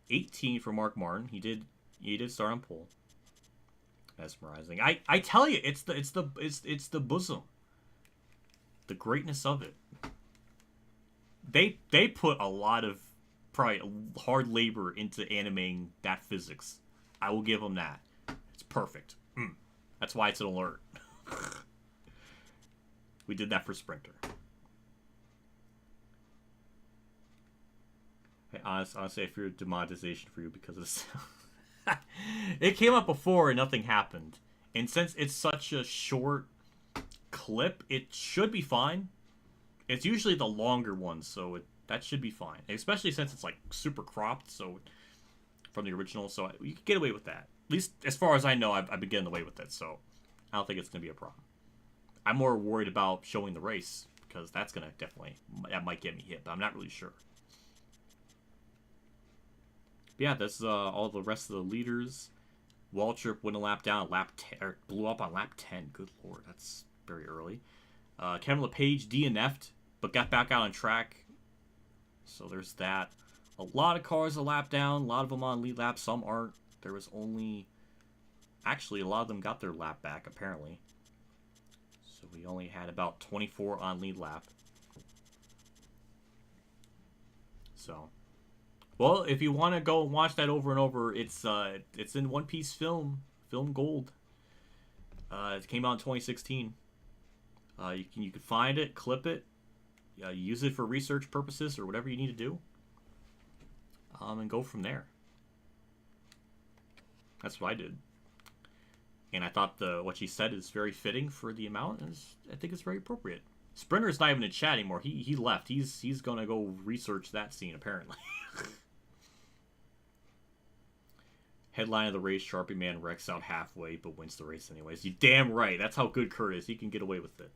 18 for Mark Martin. He did start on pole. Mesmerizing. I tell you, it's the bosom. The greatness of it. They put a lot of probably hard labor into animating that physics. I will give them that. It's perfect. That's why it's an alert. We did that for Sprinter. Hey, honestly, I fear demonetization for you because of this. It came up before and nothing happened. And since it's such a short clip, it should be fine. It's usually the longer ones, so that should be fine. Especially since it's like super cropped, so from the original, so you can get away with that. At least as far as I know, I've been getting away with it, so I don't think it's gonna be a problem. I'm more worried about showing the race because that might get me hit, but I'm not really sure. But yeah, that's all the rest of the leaders. Waltrip went a lap down, blew up on lap 10. Good lord, that's very early. Kevin LePage DNF'd, but got back out on track. So there's that. A lot of cars a lap down, a lot of them on lead lap, some aren't. There was only... Actually, a lot of them got their lap back, apparently. So we only had about 24 on lead lap. So... Well, if you want to go and watch that over and over, it's in One Piece Film Gold. It came out in 2016. You can find it, clip it, use it for research purposes or whatever you need to do, and go from there. That's what I did, and I thought what she said is very fitting for the amount, and I think it's very appropriate. Sprinter's not even in chat anymore. He left. He's gonna go research that scene apparently. Headline of the race, Sharpie Man wrecks out halfway, but wins the race anyways. You damn right. That's how good Kurt is. He can get away with it.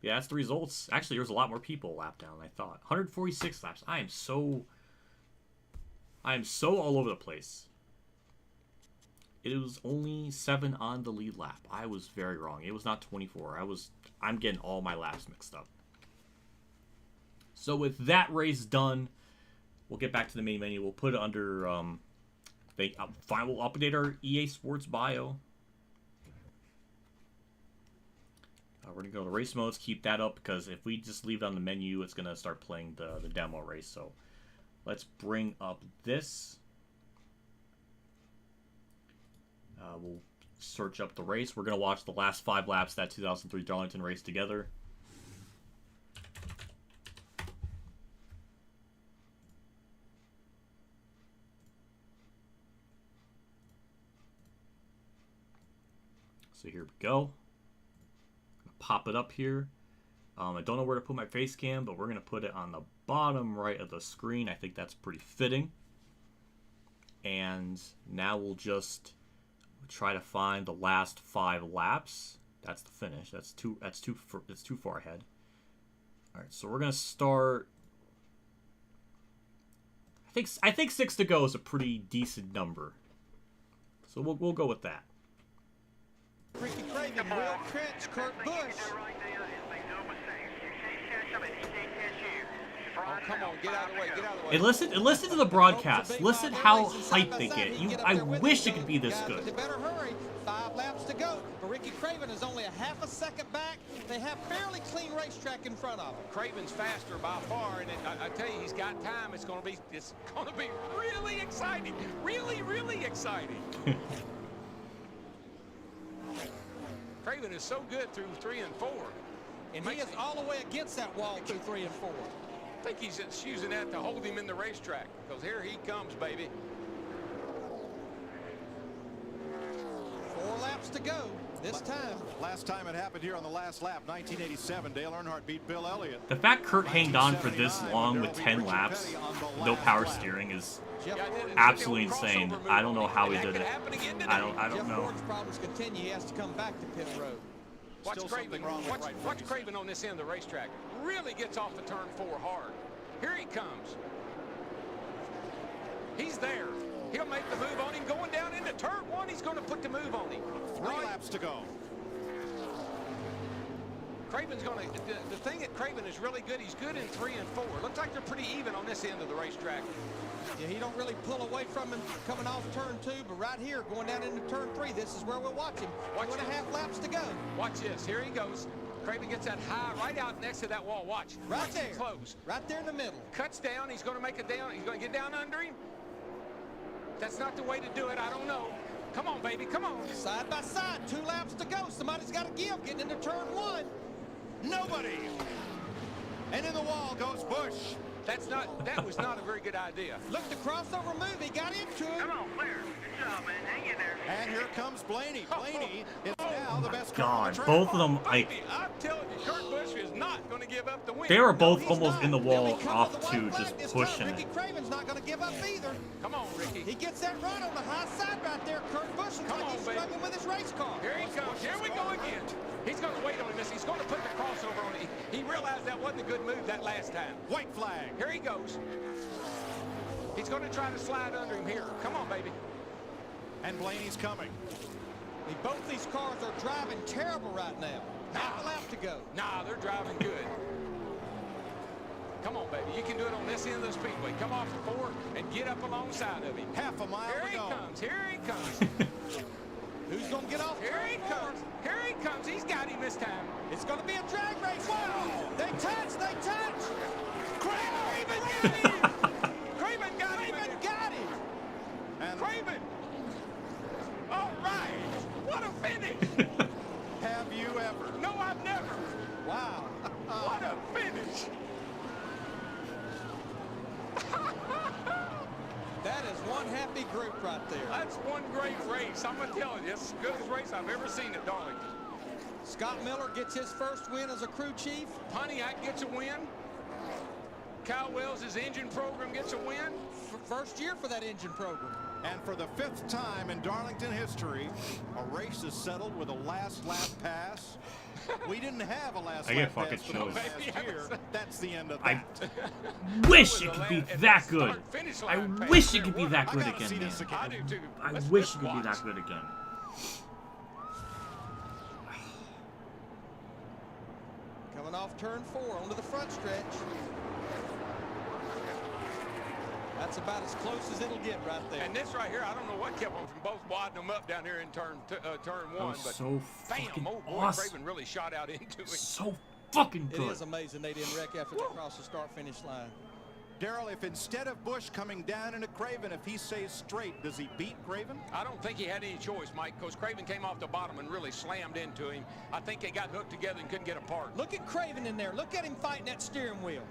Yeah, that's the results. Actually, there was a lot more people lap down than I thought. 146 laps. I am so all over the place. It was only 7 on the lead lap. I was very wrong. It was not 24. I'm getting all my laps mixed up. So with that race done, we'll get back to the main menu. We'll put it under... We'll update our EA Sports bio. We're going to go to race modes, keep that up, because if we just leave it on the menu, it's going to start playing the demo race. So let's bring up this. We'll search up the race. We're going to watch the last 5 laps of that 2003 Darlington race together. So here we go. Pop it up here. I don't know where to put my face cam, but we're going to put it on the bottom right of the screen. I think that's pretty fitting. And now we'll just try to find the last 5 laps. That's the finish. That's too far ahead. All right, so we're going to start. I think 6 to go is a pretty decent number. So we'll go with that. Ricky Craven, Will Trench, Kurt Busch. Oh, come on, get out of the way, get out of the way. And listen to the broadcast. Listen how hyped they get. I wish it could be this good. They better hurry. 5 laps to go. But Ricky Craven is only a half a second back. They have fairly clean racetrack in front of them. Craven's faster by far, and I tell you, he's got time. It's going to be really exciting. Really, really exciting. Craven is so good through 3 and 4. And he is all the way against that wall through 3 and 4. I think he's just using that to hold him in the racetrack, because here he comes, baby. 4 laps to go this time. Last time it happened here on the last lap, 1987, Dale Earnhardt beat Bill Elliott. The fact Kurt hanged on for this long with 10 laps, no power steering, is absolutely insane. I don't know how he did it. I don't know. Ford's problems continue. He has to come back to pit road. Watch Craven. Watch Craven on this end of the racetrack. Really gets off the turn 4 hard. Here he comes. He's there. He'll make the move on him. Going down into turn 1, he's going to put the move on him. 3 laps to go. Craven's going to... The thing that Craven is really good, he's good in 3 and 4. Looks like they're pretty even on this end of the racetrack. Yeah, he don't really pull away from him coming off turn 2, but right here, going down into turn 3, this is where we'll watch him. 2.5 laps to go. Watch this. Here he goes. Craven gets that high right out next to that wall. Watch. Right there. Close. Right there in the middle. Cuts down. He's going to make it down. He's going to get down under him. That's not the way to do it. I don't know. Come on, baby. Come on. Side by side. 2 laps to go. Somebody's got to give. Getting into turn 1. Nobody. And in the wall goes Busch. That was not a very good idea. Look, the crossover move. He got into it. Come on, clear. job, man. Hang in there. And here comes Blaney. Blaney is now the best car on God, the track. both of them, I'm telling you, Kurt Busch is not going to give up the win. they were both he's almost not. in the wall He'll be coming off to the to white flag just this pushing time. it. Ricky Craven's not going to give up either. Come on, Ricky. He gets that run on the high side right there. Kurt Busch looks Come like on, he's baby. struggling with his race car. Here he comes. Here we go again. He's going to wait on him. He's going to put the crossover on it. He realized that wasn't a good move that last time. White flag. Here he goes. He's going to try to slide under him here. Come on, baby. And Blaney's coming. Both these cars are driving terrible right now. Half a lap to go. Nah, they're driving good. Come on, baby. You can do it on this end of the speedway. Come off the 4 and get up alongside of him. Half a mile Here to he go. comes. Here he comes. Who's going to get off? Here he comes. Here he comes. He's got him this time. It's going to be a drag race. Wow! They touch. They touch. Craven got him. Craven got him. Craven got him. And Craven. All right. What a finish. have you ever? No, I've never. Wow. What a finish. That is one happy group right there. That's one great race. I'm going to tell you, it's the goodest race I've ever seen at Darlington. Scott Miller gets his first win as a crew chief. Pontiac gets a win. Kyle Wells' engine program gets a win. First year for that engine program. And for the 5th time in Darlington history, a race is settled with a last lap pass. We didn't have a last I lap get fucking pass for chills. last year. That's the end of I that. wish it could be that good. I wish it could be that good I gotta see again, man. this again. I do too. I Let's wish it could be watch. that good again. Coming off turn 4 onto the front stretch. That's about as close as it'll get right there. And this right here, I don't know what kept them from both widening them up down here in turn 1. was But so bam, fucking old boy awesome. Craven really shot out into it. So fucking It good. is amazing they didn't wreck after they crossed the start-finish line. Darrell, if instead of Busch coming down into Craven, if he stays straight, does he beat Craven? I don't think he had any choice, Mike, because Craven came off the bottom and really slammed into him. I think they got hooked together and couldn't get apart. Look at Craven in there. Look at him fighting that steering wheel.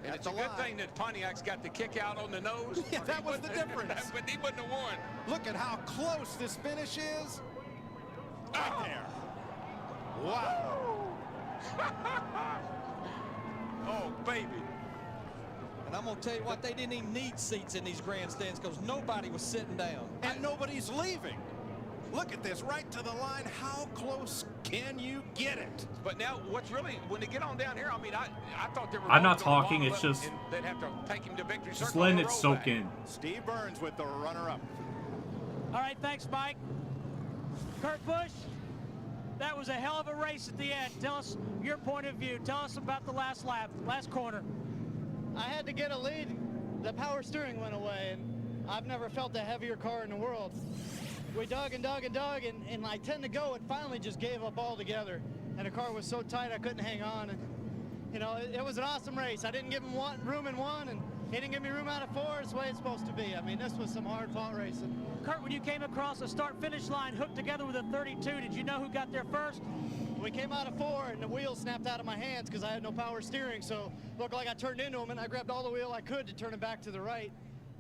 And it's a good thing that Pontiac's got the kick out on the nose. Yeah, that was the difference. But he wouldn't have won. Look at how close this finish is. Right there. Wow. Oh, baby. And I'm going to tell you what, they didn't even need seats in these grandstands because nobody was sitting down. And nobody's leaving. Look at this, right to the line. How close can you get it? But now, what's really, when they get on down here, I mean, I thought they were I'm both not gonna talking, wobble it's up just- and they'd have to take him to victory Just circle letting on the it soak rollback. in. Steve Burns with the runner-up. All right, thanks, Mike. Kurt Busch, that was a hell of a race at the end. Tell us your point of view. Tell us about the last lap, last corner. I had to get a lead. The power steering went away, and I've never felt a heavier car in the world. We dug and dug and dug, and like 10 to go, it finally just gave up altogether. And the car was so tight I couldn't hang on. And you know, it was an awesome race. I didn't give him room in 1, and he didn't give me room out of 4. It's the way it's supposed to be. I mean, this was some hard-fought racing. Kurt, when you came across the start-finish line hooked together with a 32, did you know who got there first? We came out of 4, and the wheel snapped out of my hands because I had no power steering. So it looked like I turned into him, and I grabbed all the wheel I could to turn him back to the right.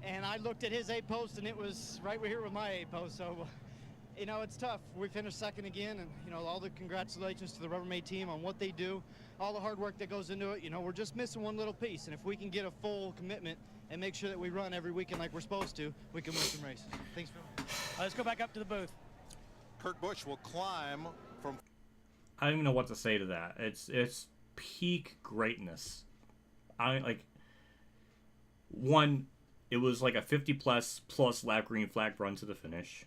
And I looked at his 8-post, and it was right here with my 8-post. So, you know, it's tough. We finished second again, and, you know, all the congratulations to the Rubbermaid team on what they do, all the hard work that goes into it. You know, we're just missing one little piece, and if we can get a full commitment and make sure that we run every weekend like we're supposed to, we can win some races. Thanks, Phil. Let's go back up to the booth. Kurt Busch will climb from... I don't even know what to say to that. It's peak greatness. One, it was like a 50 plus lap green flag run to the finish.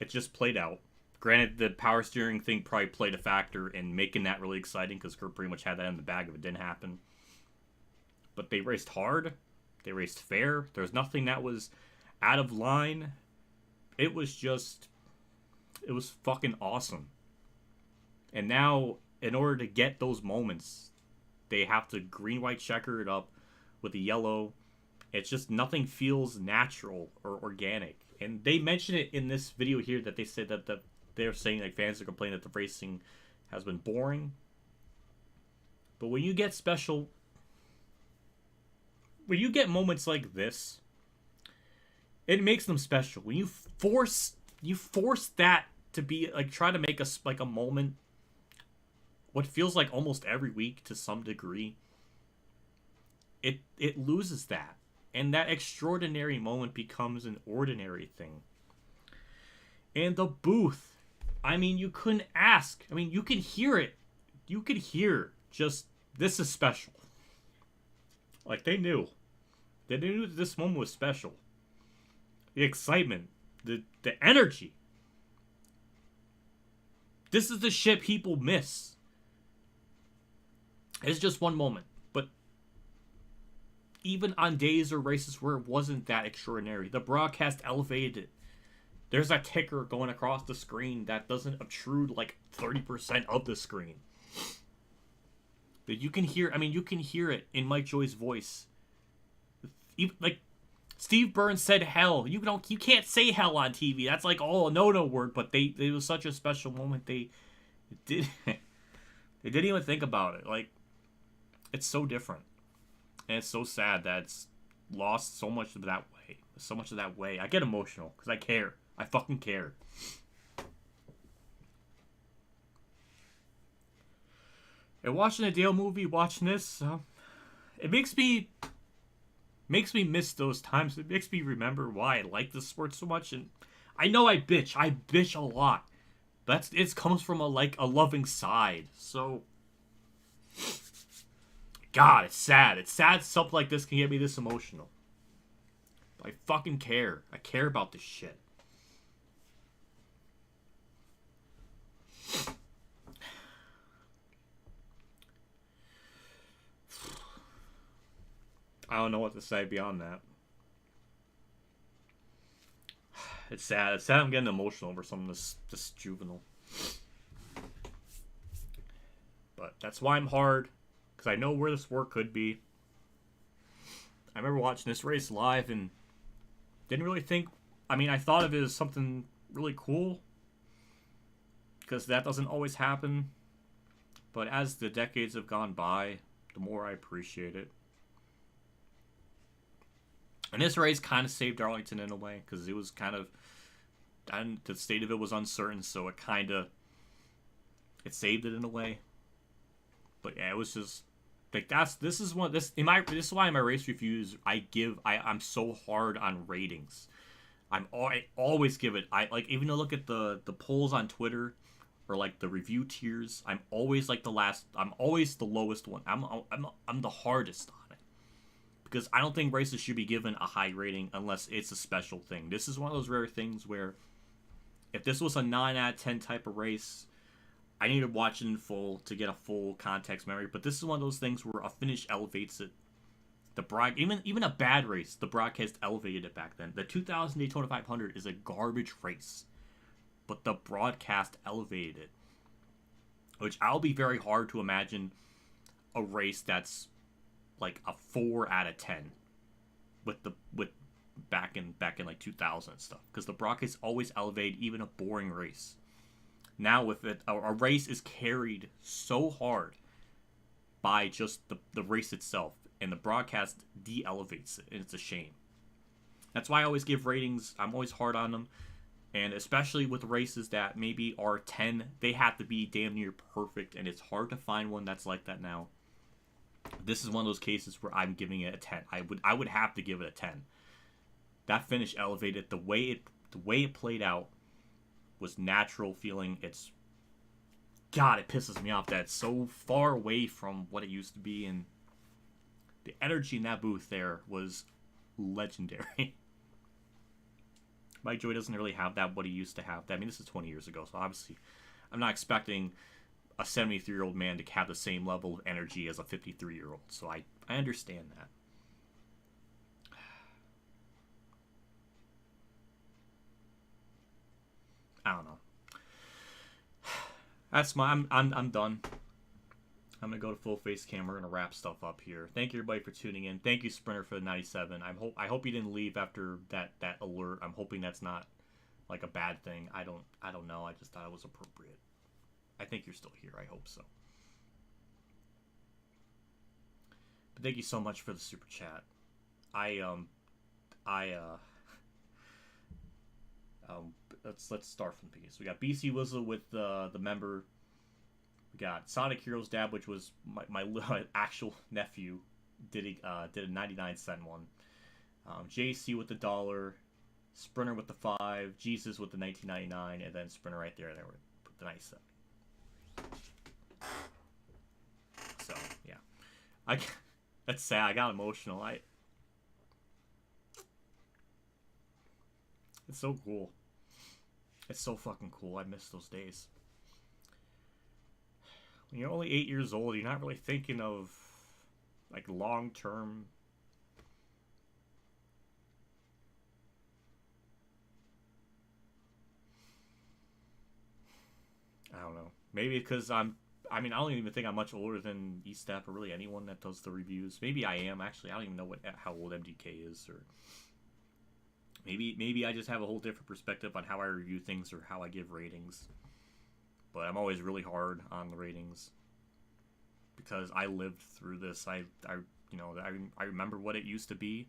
It just played out. Granted, the power steering thing probably played a factor in making that really exciting because Kurt pretty much had that in the bag if it didn't happen. But they raced hard. They raced fair. There was nothing that was out of line. It was fucking awesome. And now, in order to get those moments, they have to green-white checker it up with the yellow. It's just nothing feels natural or organic. And they mentioned it in this video here that they said that they're saying like fans are complaining that the racing has been boring. But when you get when you get moments like this, It makes them special. When you force that to be like, try to make us like a moment, what feels like almost every week to some degree, it loses that. And that extraordinary moment becomes an ordinary thing. And the booth, I mean, you couldn't ask. I mean, you can hear it. You could hear just, this is special. Like, they knew. They knew that this moment was special. The excitement. The energy. This is the shit people miss. It's just one moment. But even on days or races where it wasn't that extraordinary, the broadcast elevated it. There's a ticker going across the screen that doesn't obtrude like 30% of the screen. That you can hear, I mean, you can hear it in Mike Joy's voice. Even, like, Steve Burns said hell. You can't say hell on TV. That's like, oh, no word. But it was such a special moment. They didn't even think about it. Like, it's so different. And it's so sad that it's lost so much of that way. So much of that way. I get emotional because I care. I fucking care. And watching the Dale movie, watching this, it makes me miss those times. It makes me remember why I like the sport so much. And I know I bitch a lot. But it comes from a loving side. So, God, it's sad. It's sad something like this can get me this emotional. But I fucking care. I care about this shit. I don't know what to say beyond that. It's sad. It's sad I'm getting emotional over some of this juvenile. But that's why I'm hard. Because I know where this sport could be. I remember watching this race live and didn't really think... I mean, I thought of it as something really cool. Because that doesn't always happen. But as the decades have gone by, the more I appreciate it. And this race kind of saved Darlington in a way, because it was kind of, and the state of it was uncertain, so it saved it in a way. But yeah, it was just like this is why in my race reviews I'm so hard on ratings. I always give it, even to look at the polls on Twitter or like the review tiers, I'm always like I'm always the lowest one. I'm the hardest on it. Because I don't think races should be given a high rating unless it's a special thing. This is one of those rare things where if this was a 9 out of 10 type of race, I need to watch it in full to get a full context memory. But this is one of those things where a finish elevates it. Even a bad race, the broadcast elevated it back then. The 2000 Daytona 500 is a garbage race, but the broadcast elevated it. Which I'll be very hard to imagine a race that's like a 4 out of 10 with back in like 2000 and stuff, because the broadcast always elevate even a boring race. Now with it, a race is carried so hard by just the race itself, and the broadcast de-elevates it, and it's a shame. That's why I always give ratings. I'm always hard on them, and especially with races that maybe are 10, they have to be damn near perfect, and it's hard to find one that's like that now. This is one of those cases where I'm giving it a 10. I would have to give it a 10. That finish elevated the way it played out was natural feeling. It's, God, it pisses me off that it's so far away from what it used to be, and the energy in that booth there was legendary. Mike Joy doesn't really have that what he used to have. I mean, this is 20 years ago, so obviously I'm not expecting a 73-year-old man to have the same level of energy as a 53-year-old. So I understand that. I don't know. That's I'm done. I'm gonna go to full face cam. We're gonna wrap stuff up here. Thank you everybody for tuning in. Thank you Sprinter for the 97. I hope you didn't leave after that alert. I'm hoping that's not like a bad thing. I don't know. I just thought it was appropriate. I think you're still here. I hope so. But thank you so much for the super chat. Let's start from the beginning. So we got BC Whistle with the member. We got Sonic Hero's dad, which was my actual nephew, did a 99-cent one. JC with the $1, Sprinter with the $5, Jesus with the 19.99, and then Sprinter right there with the nice $70. So yeah, that's sad. I got emotional. It's so cool. It's so fucking cool. I miss those days. When you're only 8 years old, you're not really thinking of like long term. I don't know. Maybe because I don't even think I'm much older than E-Step or really anyone that does the reviews. Maybe I am, actually. I don't even know how old MDK is, or maybe I just have a whole different perspective on how I review things or how I give ratings. But I'm always really hard on the ratings because I lived through this. I remember what it used to be,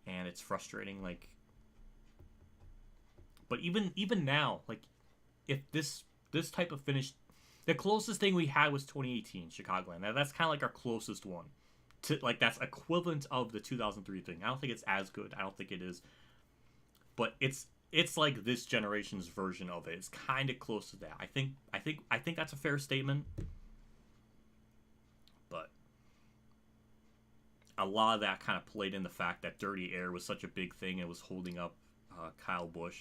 and it's frustrating. Like, but even now, like, if this type of finish, the closest thing we had was 2018 Chicagoland. Now that's kind of like our closest one to, like, that's equivalent of the 2003 thing. I don't think it's as good. I don't think it is, but it's like this generation's version of it. It's kind of close to that. I think that's a fair statement. But a lot of that kind of played in the fact that Dirty Air was such a big thing. It was holding up Kyle Busch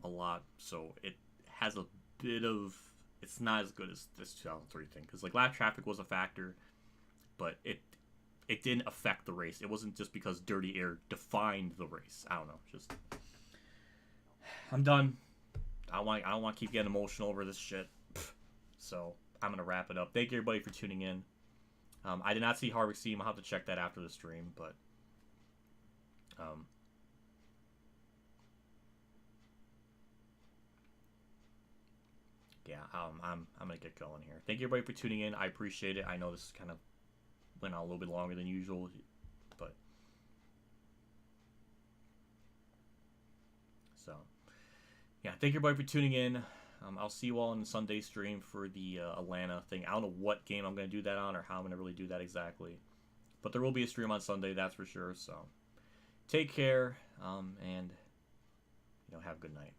a lot. So it has a bit of... It's not as good as this 2003 thing. Because, like, lap traffic was a factor. But it didn't affect the race. It wasn't just because Dirty Air defined the race. I don't know. Just... I'm done. I don't want to keep getting emotional over this shit. So I'm going to wrap it up. Thank you, everybody, for tuning in. I did not see HrVexTeam. I'll have to check that after the stream, but yeah, I'm going to get going here. Thank you, everybody, for tuning in. I appreciate it. I know this kind of went on a little bit longer than usual, but so yeah, thank you, everybody, for tuning in. I'll see you all on the Sunday stream for the Atlanta thing. I don't know what game I'm going to do that on or how I'm going to really do that exactly. But there will be a stream on Sunday, that's for sure. So take care, and have a good night.